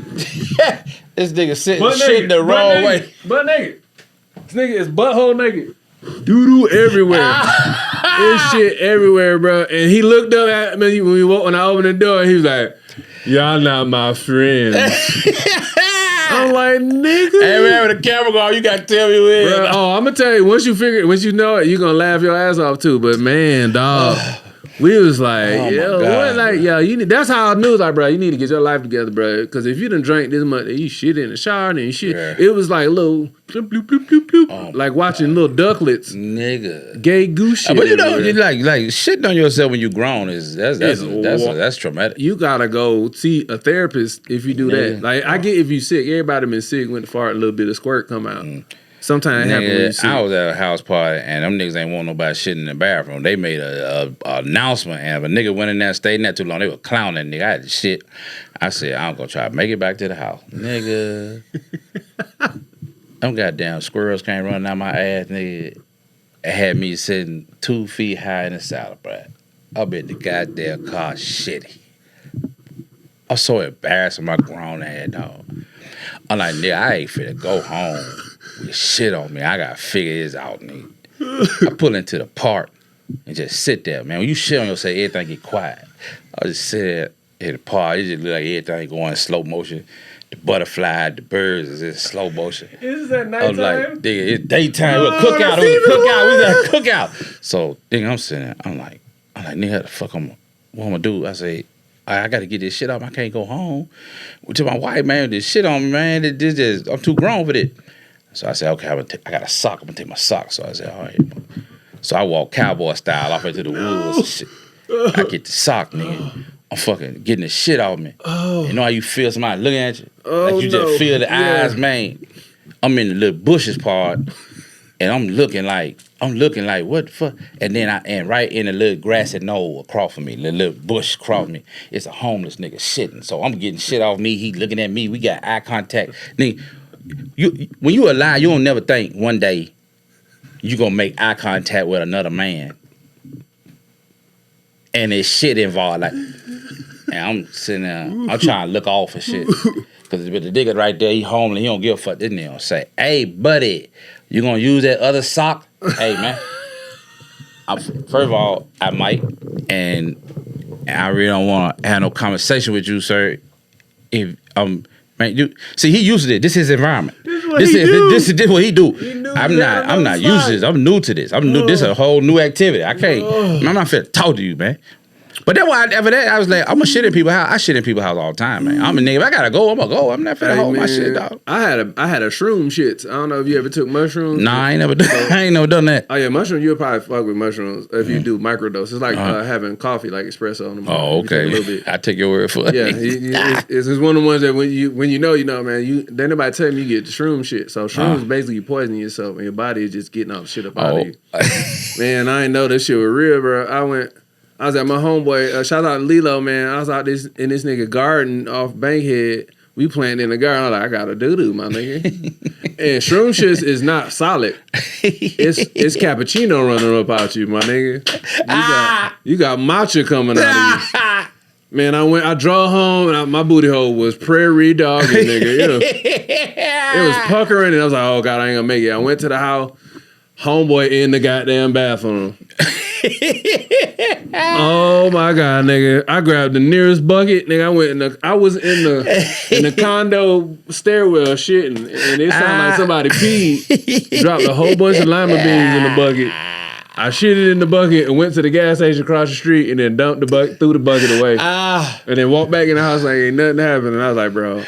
This nigga sitting shit the wrong way. Butt naked. This nigga is butthole naked. Doo-doo everywhere. There's shit everywhere, bro. And he looked up at me when I opened the door, and he was like, y'all not my friends. I'm like, nigga. Hey, man, with the camera going, you got to tell me when. Bro, I'm going to tell you, once you know it, you're going to laugh your ass off too. But man, dog. We was like, that's how I knew, like, bro, you need to get your life together, bro. Because if you done drank this much, you shit in the shower and shit. Yeah. It was like little bloop, bloop, bloop, bloop, bloop, like watching little ducklets. Nigga. Gay goose shit. But you know, you like shitting on yourself when you grown that's traumatic. You gotta go see a therapist if you do that. Like, I get if you sick, everybody been sick, went to fart, a little bit of squirt come out. Sometimes it happens when you sick. I was at a house party and them niggas ain't want nobody shitting in the bathroom. They made a announcement, and if a nigga went in there and stayed in there too long, they were clowning that nigga. I had to shit. I said, I'm gonna try to make it back to the house. Nigga. Them goddamn squirrels came running out my ass, nigga. It had me sitting 2 feet high in the saddle, bro. Up in the goddamn car shitty. I was so embarrassed with my grown ass dog. I'm like, nigga, I ain't finna go home with shit on me. I gotta figure this out, nigga. I pull into the park and just sit there, man. When you shit on yourself, everything get quiet. I just sit there in the park. It just look like everything going in slow motion. The butterfly, the birds is in slow motion. Is that nighttime? I was like, nigga, it's daytime. We're cookout. We was at a cookout. So, nigga, I'm sitting there. I'm like, nigga, how the fuck what I'm gonna do? I say, I got to get this shit off. I can't go home. To my wife, man, this shit on me, man. I'm too grown for this. So I said, okay, I got a sock. I'm going to take my sock. So I said, all right. So I walk cowboy style off into the woods and shit. I get the sock, nigga. I'm fucking getting the shit off me. You know how you feel somebody looking at you? Like you just feel the eyes, man. I'm in the little bushes part, and I'm looking like, what the fuck? And then right in the little grassy knoll across from me, the little bush across me, it's a homeless nigga shitting. So I'm getting shit off me. He looking at me. We got eye contact. Nigga, when you alive, you don't never think one day you gonna make eye contact with another man. And there's shit involved. Like, and I'm sitting there, I'm trying to look off and shit. Because the nigga right there, he homely, he don't give a fuck. This nigga say, hey, buddy, you gonna use that other sock? Hey, man. First of all, I might, and I really don't want to have no conversation with you, sir. If man, see, he used to it. This is his environment. This is what he do. I'm not used to this. I'm new to this. I'm new. This is a whole new activity. I can't. I'm not finna talk to you, man. But then after that, I was like, I'm gonna shit in people's house. I shit in people's house all the time, man. I'm a nigga. If I gotta go, I'm gonna go. I'm not finna hold my shit, dog. I had a shroom shits. I don't know if you ever took mushrooms. Nah, I ain't never done that. Oh yeah, mushrooms. You'll probably fuck with mushrooms if you do microdose. It's like having coffee, like espresso on the morning. Oh, okay. A little bit. I take your word for it. Yeah, it's one of the ones that when you know, man. Then nobody tell me you get the shroom shit. So shrooms basically poison yourself, and your body is just getting all the shit up out of you. Man, I ain't know this shit was real, bro. I was at my homeboy, shout out to Lilo, man. I was out in this nigga garden off Bankhead. We playing in the garden. I was like, I got a doo-doo, my nigga. And shroom shit is not solid. It's cappuccino running up out you, my nigga. You got matcha coming out of you. Man, I drove home and my booty hole was prairie dogging, nigga. It was puckering and I was like, oh God, I ain't gonna make it. I went to the house, homeboy in the goddamn bathroom. Oh my God, nigga! I grabbed the nearest bucket, nigga. I was in the condo stairwell shitting, and it sounded like somebody peed. Dropped a whole bunch of lima beans in the bucket. I shitted in the bucket and went to the gas station across the street, and then dumped the bucket, threw the bucket away, and then walked back in the house like ain't nothing happened. And I was like, bro,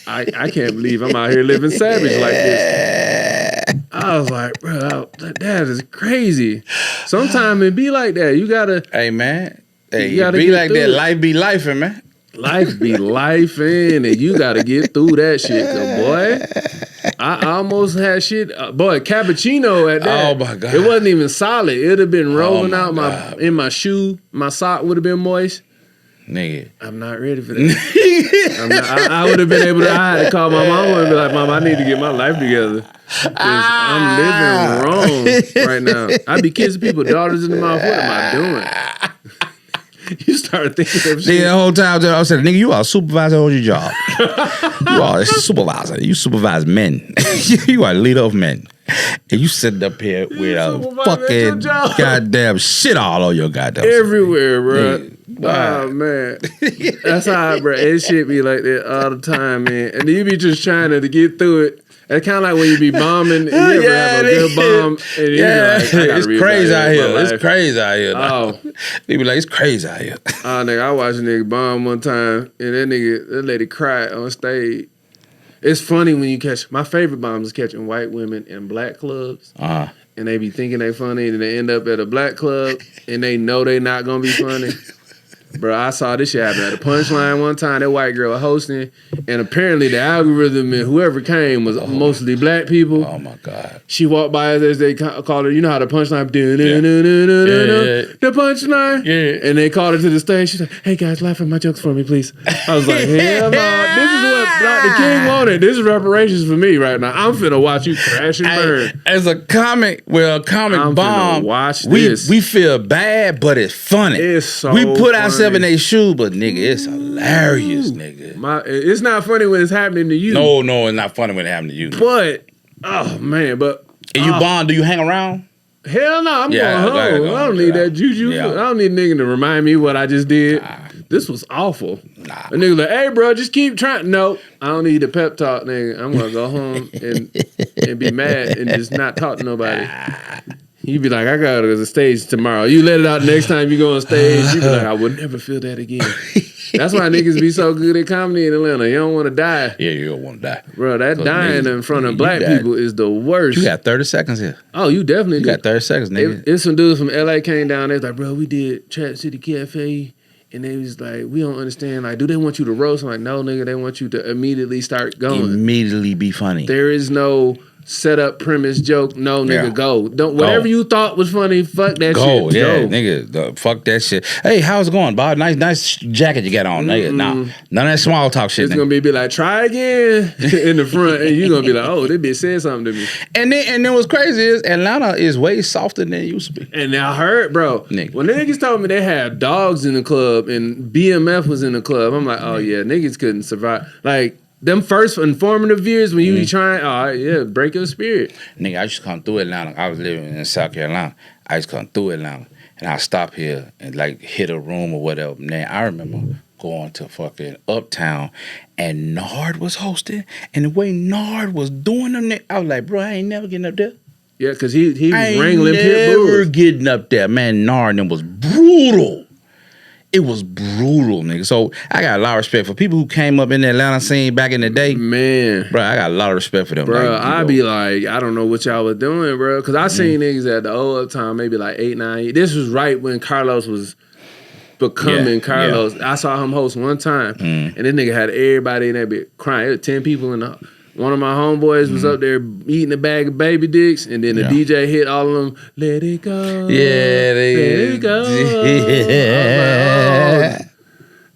I can't believe I'm out here living savage like this. I was like, bro, that is crazy. Sometimes it be like that. You gotta. Hey man, hey, you gotta be like that. it. Life be lifing, man. Life be lifing, and you gotta get through that shit. 'Cause boy, I almost had shit. Boy, cappuccino at that. Oh my God. It wasn't even solid. It'd have been rolling out God. in my shoe. My sock would have been moist. Nigga. I'm not ready for that. I would have been able to. I had to call my mama and be like, "Mom, I need to get my life together. 'Cause I'm living wrong right now. I be kissing people's daughters in the mouth. What am I doing?" You start thinking of shit. Nigga, the whole time I said, "Nigga, you are a supervisor on your job. You are a supervisor. You supervise men. You are a leader of men." And you sitting up here with a fucking goddamn shit all on your goddamn everywhere, bro. Yeah. Oh man, that's how, bro. It shit be like that all the time, man. And you be just trying to get through it. It's kind of like when you be bombing and you ever have a good bomb. And you be like, it's crazy out here. It's crazy out here. Oh, they be like, it's crazy out here. Oh, nigga, I watched a nigga bomb one time, and that lady cried on stage. It's funny when you catch. My favorite bombs is catching white women in black clubs, and they be thinking they funny, and they end up at a black club, and they know they not gonna be funny. Bro, I saw this shit happen at the Punchline one time. That white girl hosting, and apparently the algorithm and whoever came was mostly black people. Oh my God! She walked by as they called her. You know how the Punchline do? The Punchline. Yeah. And they called her to the stage. She's like, "Hey guys, laugh at my jokes for me, please." I was like, "Hell no! This is what Dr. King wanted. This is reparations for me right now. I'm finna watch you crash and burn." As a comic, I'm bomb, watch this. We feel bad, but it's funny. It's so we put funny. ourselves in their shoes, but nigga, it's hilarious, nigga. It's not funny when it's happening to you. No, it's not funny when it happens to you. But oh man, and you bond? Do you hang around? Hell no, I'm going home. I don't need that juju. Yeah. I don't need a nigga to remind me what I just did. This was awful. A nigga like, "Hey, bro, just keep trying." No, I don't need a pep talk, nigga. I'm gonna go home and be mad and just not talk to nobody. You be like, "I got to go to the stage tomorrow." You let it out next time you go on stage. You be like, "I would never feel that again." That's why niggas be so good at comedy in Atlanta. You don't want to die. Yeah, you don't want to die. Bro, that dying in front of black people is the worst. You got 30 seconds here. Oh, you definitely got 30 seconds, nigga. It's some dudes from LA came down there. Like, bro, we did Trap City Cafe. And they was like, we don't understand. Like, do they want you to roast? I'm like, no, nigga, they want you to immediately start going. Immediately be funny. There is no set up premise joke. No, nigga, go. Whatever you thought was funny, fuck that shit. Yeah, nigga, fuck that shit. Hey, how's it going, Bob? Nice jacket you got on, nigga. Nah, none of that small talk shit. It's gonna be like, try again in the front, and you gonna be like, oh, this bitch said something to me. And then what's crazy is Atlanta is way softer than it used to be. And I heard, bro, nigga. When niggas told me they had dogs in the club and BMF was in the club, I'm like, oh yeah, niggas couldn't survive. Like, them first informative years when you be trying, break your spirit. Nigga, I used to come through Atlanta. I was living in South Carolina. I used to come through Atlanta, and I stop here and like hit a room or whatever. Man, I remember going to fucking Uptown, and Nard was hosting, and the way Nard was doing them, I was like, bro, I ain't never getting up there. Yeah, because he was wrangling pit bulls. Never getting up there, man. Nard and was brutal. It was brutal, nigga. So I got a lot of respect for people who came up in the Atlanta scene back in the day. Man. Bro, I got a lot of respect for them. Bro, like, I be like, I don't know what y'all was doing, bro. Because I seen niggas at the old Uptown maybe like 8, 9 years. This was right when Carlos was becoming Carlos. I saw him host one time, and this nigga had everybody in that bit crying. There was 10 people in the... One of my homeboys was up there eating a bag of baby dicks, and then the DJ hit all of them, let it go. Yeah, let it go. Yeah.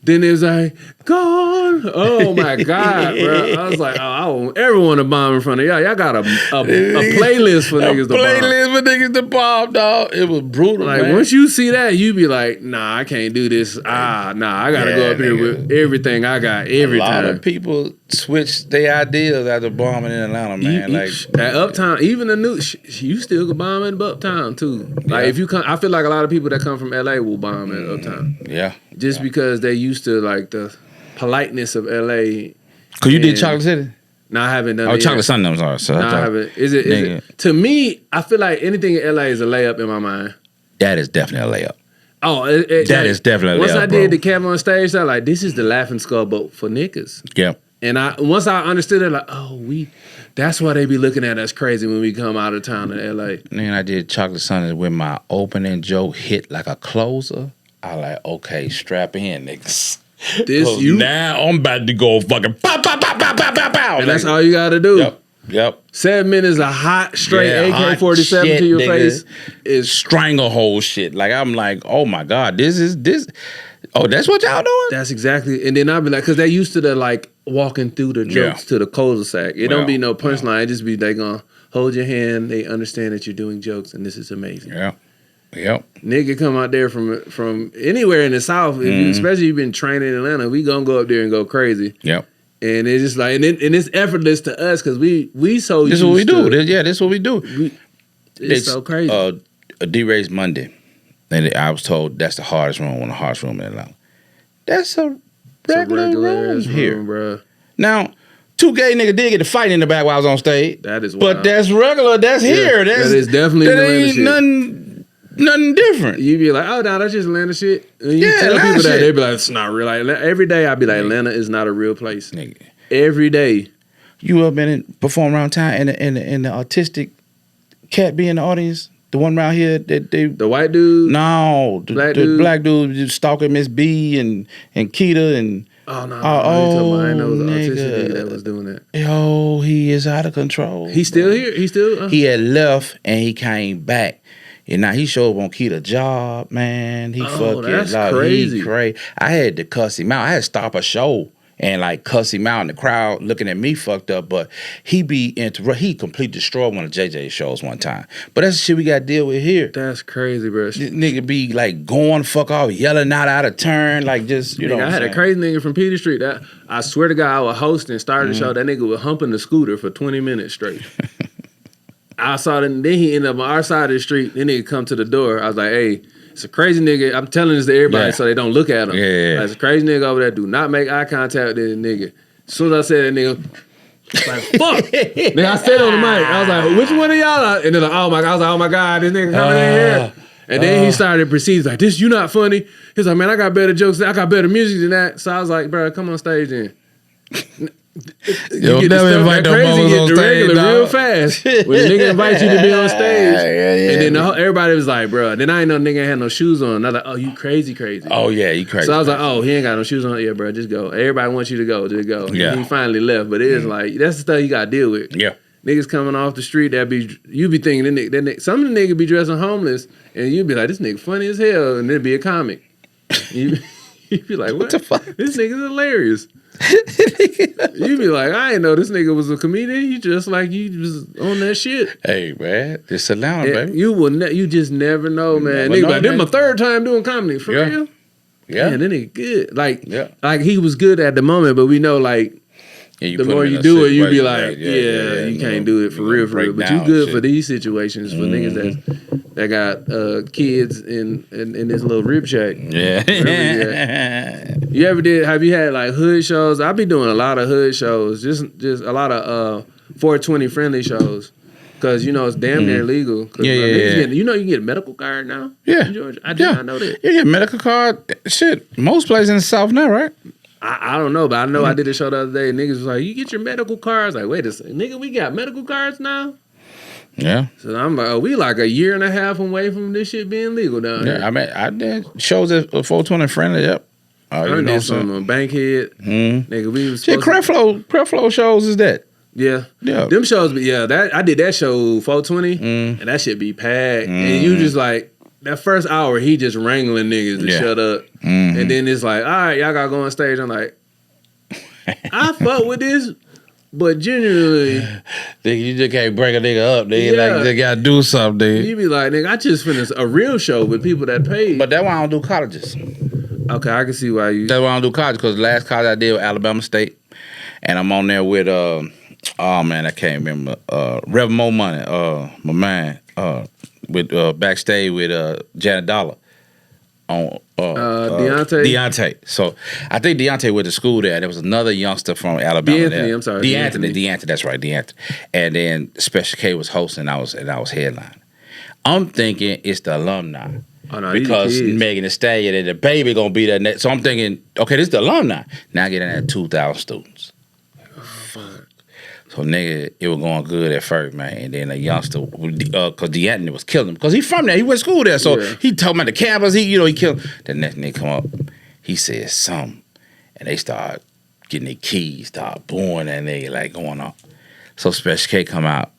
Then it was like, gone. Oh my God, bro. I was like, I want everyone to bomb in front of y'all. Y'all got a playlist for niggas to bomb. Playlist for niggas to bomb, dog. It was brutal, like, man. Once you see that, you be like, nah, I can't do this. I gotta go up here with everything I got every time. A lot of people switch their ideas after bombing in Atlanta, man. At Uptown, even the new, you still can bomb at Uptown too. Like if you come, I feel like a lot of people that come from LA will bomb at Uptown. Yeah. Just because they used to like the politeness of LA. Cause you did Chocolate City? No, I haven't done it. Oh, Chocolate Sunday, I'm sorry. So no, I haven't. Is it? To me, I feel like anything in LA is a layup in my mind. That is definitely a layup. Oh, that is definitely a layup. Once I did the Cab on stage, I was like, this is the Laughing Skull, but for niggas. Yeah. And once I understood it, like, that's why they be looking at us crazy when we come out of town to LA. Then I did Chocolate Sundays when my opening joke hit like a closer. I like, okay, strap in, niggas. Now I'm about to go fucking pow, pow, pow, pow, pow, pow, pow. And that's all you got to do. Yep. 7 minutes of hot, straight AK-47 to your face is stranglehold shit. Like, I'm like, oh my God, this. Oh, that's what y'all doing? That's exactly. And then I'll be like, because they used to the like walking through the jokes to the cul-de-sac. It don't be no punchline. It just be they gonna hold your hand. They understand that you're doing jokes, and this is amazing. Yeah. Yep. Nigga come out there from anywhere in the South, especially if you've been training in Atlanta, we gonna go up there and go crazy. Yep. And it's just like, and it's effortless to us because we so this used is what we to. do. Yeah, this is what we do. It's so crazy. A D-Race Monday. And I was told that's the hardest room, one of the hardest room in Atlanta. That's a regular room here, bro. Now, 2 gay niggas did get to fight in the back while I was on stage. That is wild. But that's regular. That's here. That is definitely that ain't nothing different. You be like, oh, no, that's just Atlanta shit. And you tell Atlanta people that, shit. they be like, it's not real. Like, every day I be like, Atlanta is not a real place. Nigga. Every day. You up and perform around town and the autistic cat be in the audience? The one around here that they... The white dude? No. The black dude just stalking Miss B and Keita and... Oh, no. I know it was an autistic nigga. nigga that was doing that. Yo, he is out of control. He's still here? He still... He had left and he came back. And now he showed up on Keita's job, man. He fucking... That's like, crazy. He crazy. I had to cuss him out. I had to stop a show and like cuss him out in the crowd looking at me fucked up. But he he completely destroyed one of JJ's shows one time. But that's the shit we got to deal with here. That's crazy, bro. This nigga be like going fuck off, yelling out of turn, like just, you know what I had a crazy nigga from Peter Street. That I swear to God, I was hosting, started the show. That nigga was humping the scooter for 20 minutes straight. I saw that, then he ended up on our side of the street. Then nigga come to the door. I was like, hey, it's a crazy nigga. I'm telling this to everybody so they don't look at him. Yeah. Like, it's a crazy nigga over there. Do not make eye contact with this nigga. As soon as I said that nigga, it's like, fuck. Nigga, I said on the mic. I was like, which one of y'all are? And they're like, oh my God. I was like, oh my God, this nigga coming in here. And then he started to proceed. He's like, this, you not funny. He's like, man, I got better jokes. I got better music than that. So I was like, bro, come on stage then. You'll never invite no motherfuckers on stage, real fast. When the nigga invites you to be on stage, and then everybody was like, bro. Then I ain't know nigga had no shoes on. I was like, oh, you crazy. Oh yeah, you crazy. So I was like, oh, he ain't got no shoes on. Yeah, bro, just go. Everybody wants you to go. Just go. Yeah. And he finally left, but it is like that's the stuff you got to deal with. Yeah. Niggas coming off the street you be thinking that nigga, some of the nigga be dressing homeless, and you be like, this nigga funny as hell, and then be a comic. You be like, what the fuck? This nigga's hilarious. You be like, I ain't know this nigga was a comedian. You just like you was on that shit. Hey man, it's Atlanta, baby. You just never know, man. Nigga, like, this my 3rd time doing comedy for real. Yeah, man, that nigga good. Like he was good at the moment, but we know like. The more you do it, you be like, you can't do it for real. But you good for these situations, for niggas that got kids in this little rib shack. Yeah. Have you had like hood shows? I be doing a lot of hood shows, just a lot of 420 friendly shows. Cause you know it's damn near legal. You know you can get a medical card now. Yeah, in Georgia. I did not know that. You get a medical card. Shit, most places in the South now, right? I don't know, but I know I did a show the other day. And niggas was like, you get your medical cards? Like, wait a second. Nigga, we got medical cards now? Yeah. So I'm like, we like a year and a half away from this shit being legal down here. I mean, I did shows at 420 friendly, yep. I did some on Bankhead. Nigga, we was supposed Creflo shows is that. Yeah. Them shows, but I did that show 420, and that shit be packed. And you just like, that first hour, he just wrangling niggas to shut up. And then it's like, all right, y'all gotta go on stage. I'm like, I fuck with this, but genuinely. Nigga, you just can't bring a nigga up. Nigga, like, you gotta do something, nigga. You be like, nigga, I just finished a real show with people that paid. But that's why I don't do colleges. Okay, I can see why you. That's why I don't do college, because the last college I did was Alabama State. And I'm on there with, oh man, I can't remember. Rev Mo Money, my man. With backstage with Janet Dollar on Deontay. So I think Deontay went to school there. There was another youngster from Alabama. DeAnthony. That's right, DeAnthony. And then Special K was hosting. I was headlining. I'm thinking it's the alumni. Oh, no, because Megan Thee Stallion and the baby gonna be there. So I'm thinking, okay, this is the alumni. Now I get in at 2,000 students. So nigga, it was going good at first, man. And then a youngster, cause D'Anthony was killing him, cause he from there. He went to school there, so he told me the campus. He killed him. The next nigga come up, he said something, and they start getting their keys, start blowing that nigga like going on. So Special K come out,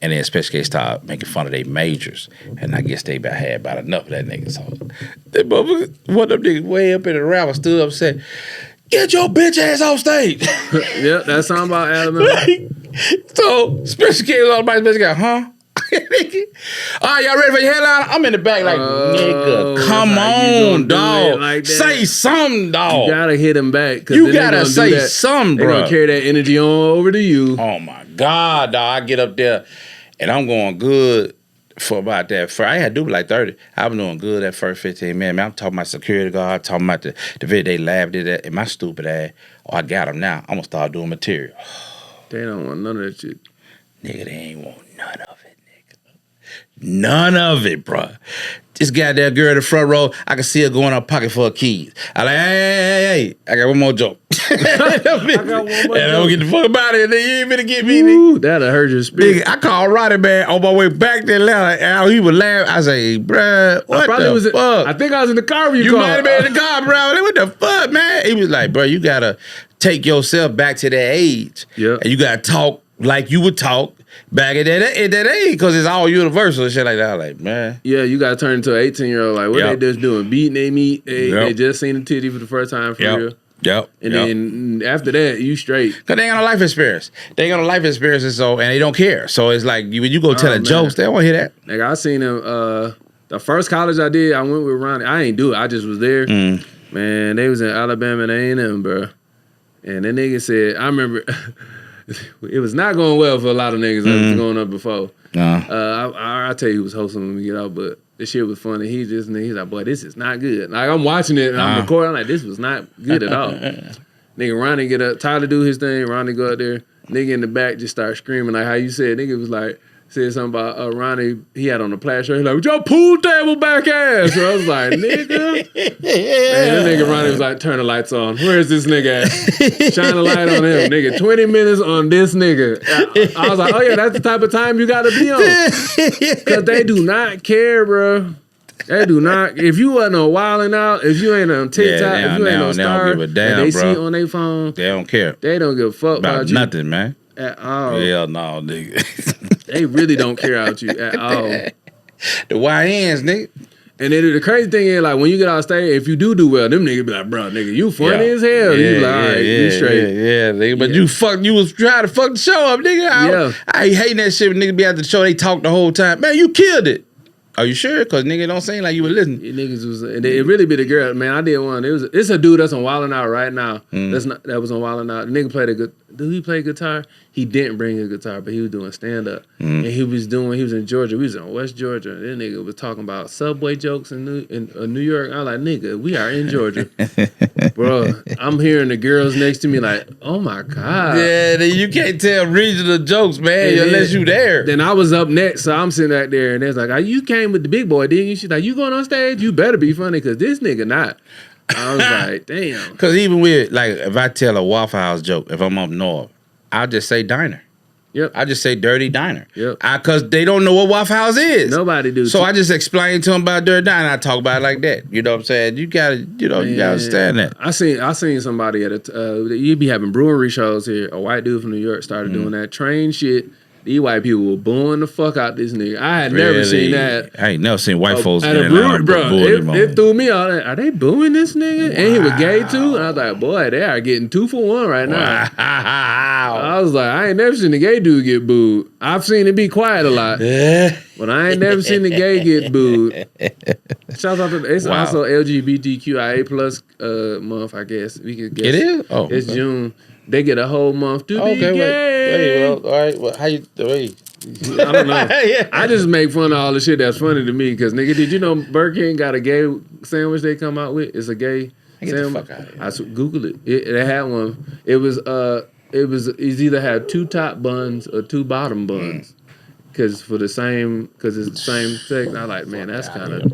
and then Special K start making fun of their majors, and I guess they had about enough of that nigga. So that motherfucker, one of them niggas way up in the rapper stood up and said, "Get your bitch ass off stage." Yeah, that song about Alabama. So Special K was all about Special K, huh? All right, y'all ready for your headline? I'm in the back like, nigga, come on, dog. Like say something, dog. You gotta hit him back. You gotta say something, bro. They're gonna carry that energy on over to you. Oh my God, dog. I get up there and I'm going good for about that. I had to do like 30. I was doing good that first 15 minutes. Man, I'm talking about security guard, talking about the vid they laughed at that, and my stupid ass. Oh, I got them now. I'm gonna start doing material. They don't want none of that shit. Nigga, they ain't want none of it, nigga. None of it, bro. This goddamn girl in the front row, I can see her going in her pocket for her keys. I like, hey, I got one more joke. I got one more joke. And I'm gonna get the fuck about it, and then you ain't finna get me, nigga. That'll hurt your spirit. Nigga, I called Roddy, man, on my way back to Atlanta, and he was laughing. I say, bruh, what the fuck? I think I was in the car when you might have been in the car, bro. What the fuck, man? He was like, bro, you gotta take yourself back to that age. Yeah. And you gotta talk like you would talk back at that age, because it's all universal and shit like that. I like, man. Yeah, you gotta turn into an 18-year-old. Like, what they just doing? Beating their meat. They just seen the titty for the first time for real. Yep. And then after that, you straight. Because they ain't got no life experience. They ain't got no life experience, and they don't care. So it's like, when you go telling jokes, they don't want to hear that. Like, I seen him, the first college I did, I went with Ronnie. I ain't do it. I just was there. Man, they was in Alabama and A&M, bro. And that nigga said, I remember, it was not going well for a lot of niggas that was going up before. I'll tell you who was hosting when we get out, but this shit was funny. He's like, boy, this is not good. Like, I'm watching it and I'm recording. I'm like, this was not good at all. Nigga, Ronnie get up, Tyler do his thing, Ronnie go out there. Nigga in the back just start screaming like how you said. Nigga was like, said something about Ronnie, he had on a plaid shirt. He like, with your pool table back ass. So I was like, nigga. Man, that nigga Ronnie was like, turn the lights on. Where's this nigga at? Shine a light on him. Nigga, 20 minutes on this nigga. I was like, oh yeah, that's the type of time you gotta be on. Because they do not care, bro. They do not. If you wasn't on Wildin' Out, if you ain't on TikTok, if you ain't on Star, and they see on their phone, they don't care. They don't give a fuck about you. Nothing, man. At all. Hell no, nigga. They really don't care about you at all. The YNs, nigga. And then the crazy thing is, like, when you get out stage, if you do well, them niggas be like, bro, nigga, you funny as hell. You be like, all right, you straight. Yeah, nigga. But you was trying to fuck the show up, nigga. I hating that shit when niggas be at the show, they talk the whole time. Man, you killed it. Are you sure? Because nigga don't seem like you were listening. Niggas was, and it really be the girl. Man, I did one. It's a dude that's on Wildin' Out right now. That was on Wildin' Out. The nigga played a good. Do he play guitar? He didn't bring his guitar, but he was doing stand up. And he was in Georgia. We was in West Georgia. That nigga was talking about Subway jokes in New York. I was like, nigga, we are in Georgia, bro. I'm hearing the girls next to me like, oh my god. Yeah, then you can't tell regional jokes, man, unless you there. Then I was up next, so I'm sitting back there, and it's like, you came with the big boy, didn't you? She's like, you going on stage? You better be funny, because this nigga not. I was like, damn. Because even with, like, if I tell a Waffle House joke, if I'm up north, I'll just say diner. Yep. I just say dirty diner. Yep. Because they don't know what Waffle House is. Nobody do. So I just explain to them about dirty diner. I talk about it like that. You know what I'm saying? You gotta understand that. I seen somebody at you be having brewery shows here. A white dude from New York started doing that train shit. These white people were booing the fuck out this nigga. I had never seen that. I ain't never seen white folks at a brewery, bro. It threw me out. Are they booing this nigga? Wow. And he was gay too. And I was like, boy, they are getting 2 for 1 right now. Wow. I was like, I ain't never seen a gay dude get booed. I've seen it be quiet a lot, but I ain't never seen a gay get booed. Shout out to it's also LGBTQIA plus month. I guess we could guess. It is. Oh, it's June. They get a whole month to be gay. Well, all right. Well, how you? Wait. I don't know. I just make fun of all the shit that's funny to me. Because nigga, did you know Burger King got a gay sandwich they come out with? It's a gay Get sandwich. the fuck out of here. I Googled it. They had one. It either had 2 top buns or 2 bottom buns. Because it's the same sex. I like, man, that's kind of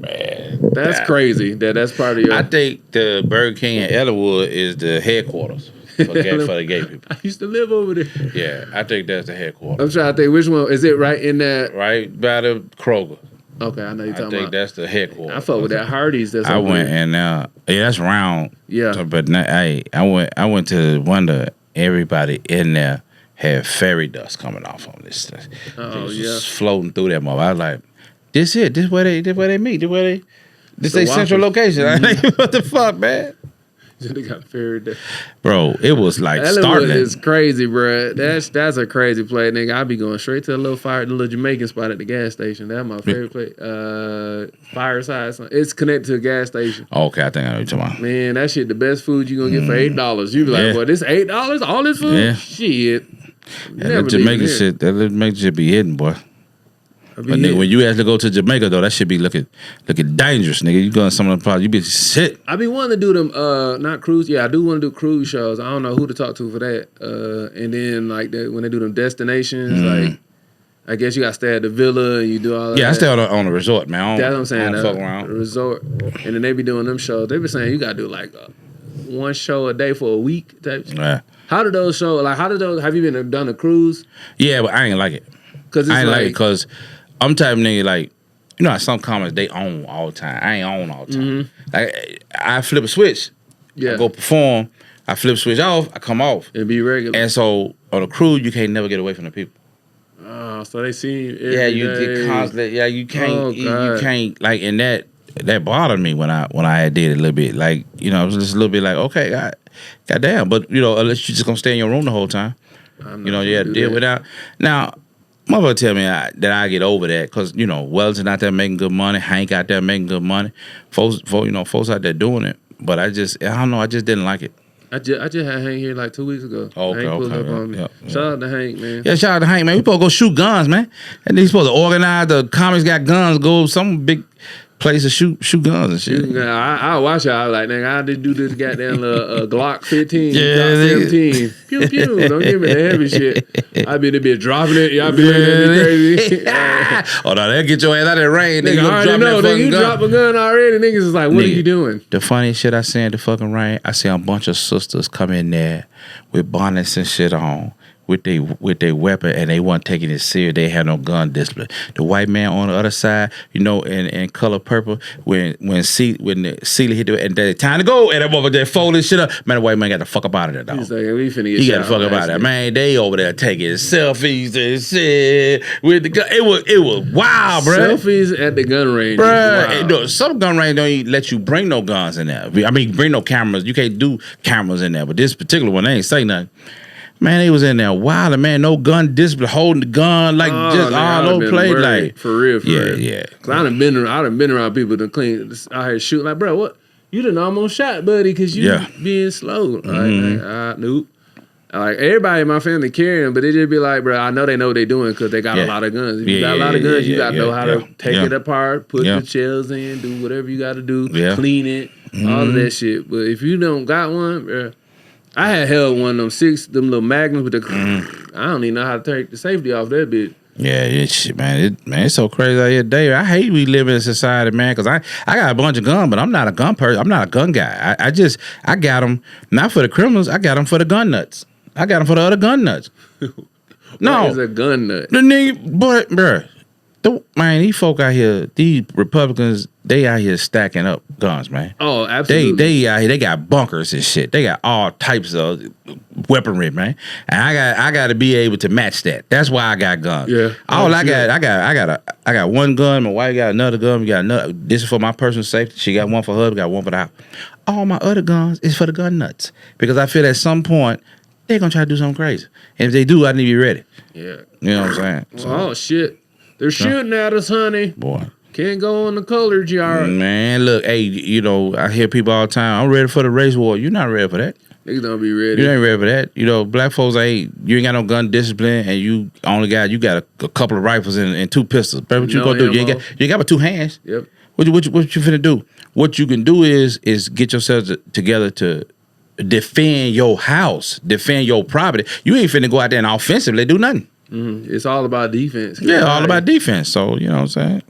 that's crazy. That's part of your. I think the Burger King in Ellenwood is the headquarters. for the gay people. I used to live over there. Yeah, I think that's the headquarters. I'm trying to think which one is it. Right in that. Right by the Kroger. Okay, I know you're talking about. I think that's the headquarters. I fuck with that Hardee's. That's I went and that's round. Yeah. So, but I went to wonder everybody in there had fairy dust coming off on this stuff. Oh yeah. Just floating through that mother. I was like, this it. This where they meet. This they central location. Mm-hmm. What the fuck, man? They got fairy dust. Bro, it was like that startling. It's crazy, bro. That's a crazy play, nigga. I be going straight to the little Jamaican spot at the gas station. That's my favorite play. Fireside. It's connected to a gas station. Okay, I think I know what you're talking about. Man, that shit the best food you gonna get for $8. You be like, well, this $8? All this food? Yeah. Shit. That Jamaican shit be hidden, boy. But nigga, when you actually go to Jamaica though, that should be looking dangerous, nigga. You go on some of the parts, you be shit. I be wanting to do them, not cruise. Yeah, I do want to do cruise shows. I don't know who to talk to for that. And then like when they do them destinations, like I guess you got to stay at the villa and you do all that. Yeah, I stay on a resort, man. That's what I'm saying. I don't fuck around. A resort, and then they be doing them shows. They be saying you got to do like one show a day for a week type. Yeah. How do those show? Like how do those? Have you done a cruise? Yeah, but I ain't like it. I ain't like it because I'm type of nigga like, you know how some comics they own all the time. I ain't own all the time. Mm-hmm. Like I flip a switch. Yeah. I go perform. I flip switch off. I come off. It be regular. And so on a cruise, you can't never get away from the people. Oh, so they see you every day. Constantly. Yeah, you can't. You can't like, and that bothered me when I did it a little bit. Like, you know, it was just a little bit like, okay, goddamn. But you know, unless you just gonna stay in your room the whole time, you know, you had to deal with that. Now. Mother tell me that I get over that because, you know, Wellington out there making good money, Hank out there making good money, folks out there doing it. But I don't know, I just didn't like it. I just had Hank here like 2 weeks ago. Oh, okay, Hank pulled up on me. Yeah. Shout out to Hank, man. Yeah, shout out to Hank, man. We supposed to go shoot guns, man. And they supposed to organize the comics got guns, go some big place to shoot guns and shit. I watch it. I was like, nigga, I did do this goddamn Glock 15, yeah, Glock 17. Pew, pew. Don't give me the heavy shit. I be the bitch dropping it. Y'all be looking at me crazy. Oh, no, they'll get your ass out of the rain. Nigga, I already know. Nigga, you drop a gun already. Niggas is like, what are you doing? The funniest shit I see in the fucking rain, I see a bunch of sisters come in there with bonnets and shit on. With their weapon, and they weren't taking it serious. They had no gun discipline. The white man on the other side, you know, in color purple, when the Sealy hit the and they time to go, and I'm over there folding shit up. Man, the white man got the fuck up out of there, dog. He's like, we finna get he got the fuck up out of there, man. They over there taking selfies and shit with the gun. It was wild, bro. Selfies at the gun range, bro. Some gun range don't even let you bring no guns in there. I mean, bring no cameras. You can't do cameras in there. But this particular one, they ain't say nothing. Man, they was in there wild, man. No gun discipline, holding the gun like just all over play, like for real. Yeah. Cause I done been around people that clean out here shooting like, bro, what? You done almost shot, buddy, cause you being slow. Nope. Like everybody in my family carrying, but it just be like, bro, I know they know what they doing because they got a lot of guns. If you got a lot of guns, you gotta know how to take it apart, put the shells in, do whatever you gotta do, clean it, all of that shit. But if you don't got one, bro. I had held one of them little magnums with the. I don't even know how to take the safety off that bitch. Yeah, shit, man. It's so crazy out here today. I hate we live in a society, man, because I got a bunch of guns, but I'm not a gun person. I'm not a gun guy. I got them not for the criminals. I got them for the gun nuts. I got them for the other gun nuts. No, what is a gun nut? The nigga, boy, bro. Man, these folk out here, these Republicans, they out here stacking up guns, man. Oh, absolutely. They out here, they got bunkers and shit. They got all types of weaponry, man. And I got to be able to match that. That's why I got guns. Yeah. I got one gun. My wife got another gun. We got another. This is for my personal safety. She got one for her. We got one for the house. All my other guns is for the gun nuts because I feel at some point they're gonna try to do something crazy, and if they do, I need to be ready. Yeah. You know what I'm saying? So, oh shit. They're shooting at us, honey. Boy. Can't go in the colored yard. Man, look, hey, you know, I hear people all the time, I'm ready for the race war. You're not ready for that. Niggas don't be ready. You ain't ready for that. You know, black folks you ain't got no gun discipline and you got a couple of rifles and two pistols. But what you gonna do? You ain't got but two hands. Yep. What you finna do? What you can do is get yourselves together to defend your house, defend your property. You ain't finna go out there and offensively do nothing. Mm-hmm. It's all about defense. Yeah, all about defense. So, you know what I'm saying?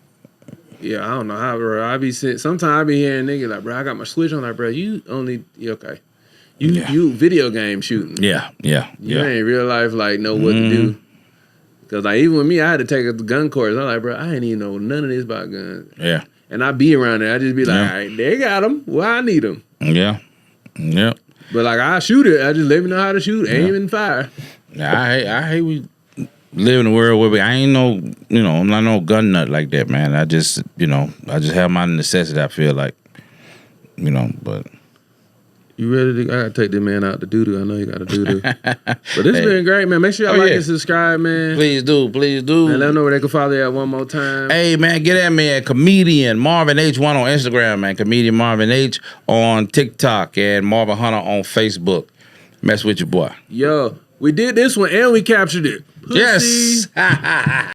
Yeah, I don't know how, bro. Sometimes I be hearing niggas like, bro, I got my switch on, like, bro, you only, okay. You video game shooting. Yeah. You ain't real life like know what to do. Cause like even with me, I had to take a gun course. I'm like, bro, I ain't even know none of this about guns. Yeah. And I be around there. I just be like, all right, they got them. Well, I need them. Yeah. But like I shoot it. I just let me know how to shoot, aim and fire. I hate we live in a world where I ain't no, I'm not no gun nut like that, man. I just, I just have my necessity. I feel like, but. You ready to? I gotta take this man out to doo-doo. I know you gotta doo-doo. But this has been great, man. Make sure y'all like and subscribe, man. Please do. And let them know where they can follow you at one more time. Hey, man, get at me at Comedian Marvin H1 on Instagram, man. Comedian Marvin H on TikTok and Marvin Hunter on Facebook. Mess with your boy. Yo, we did this one and we captured it. Pussy. Yes.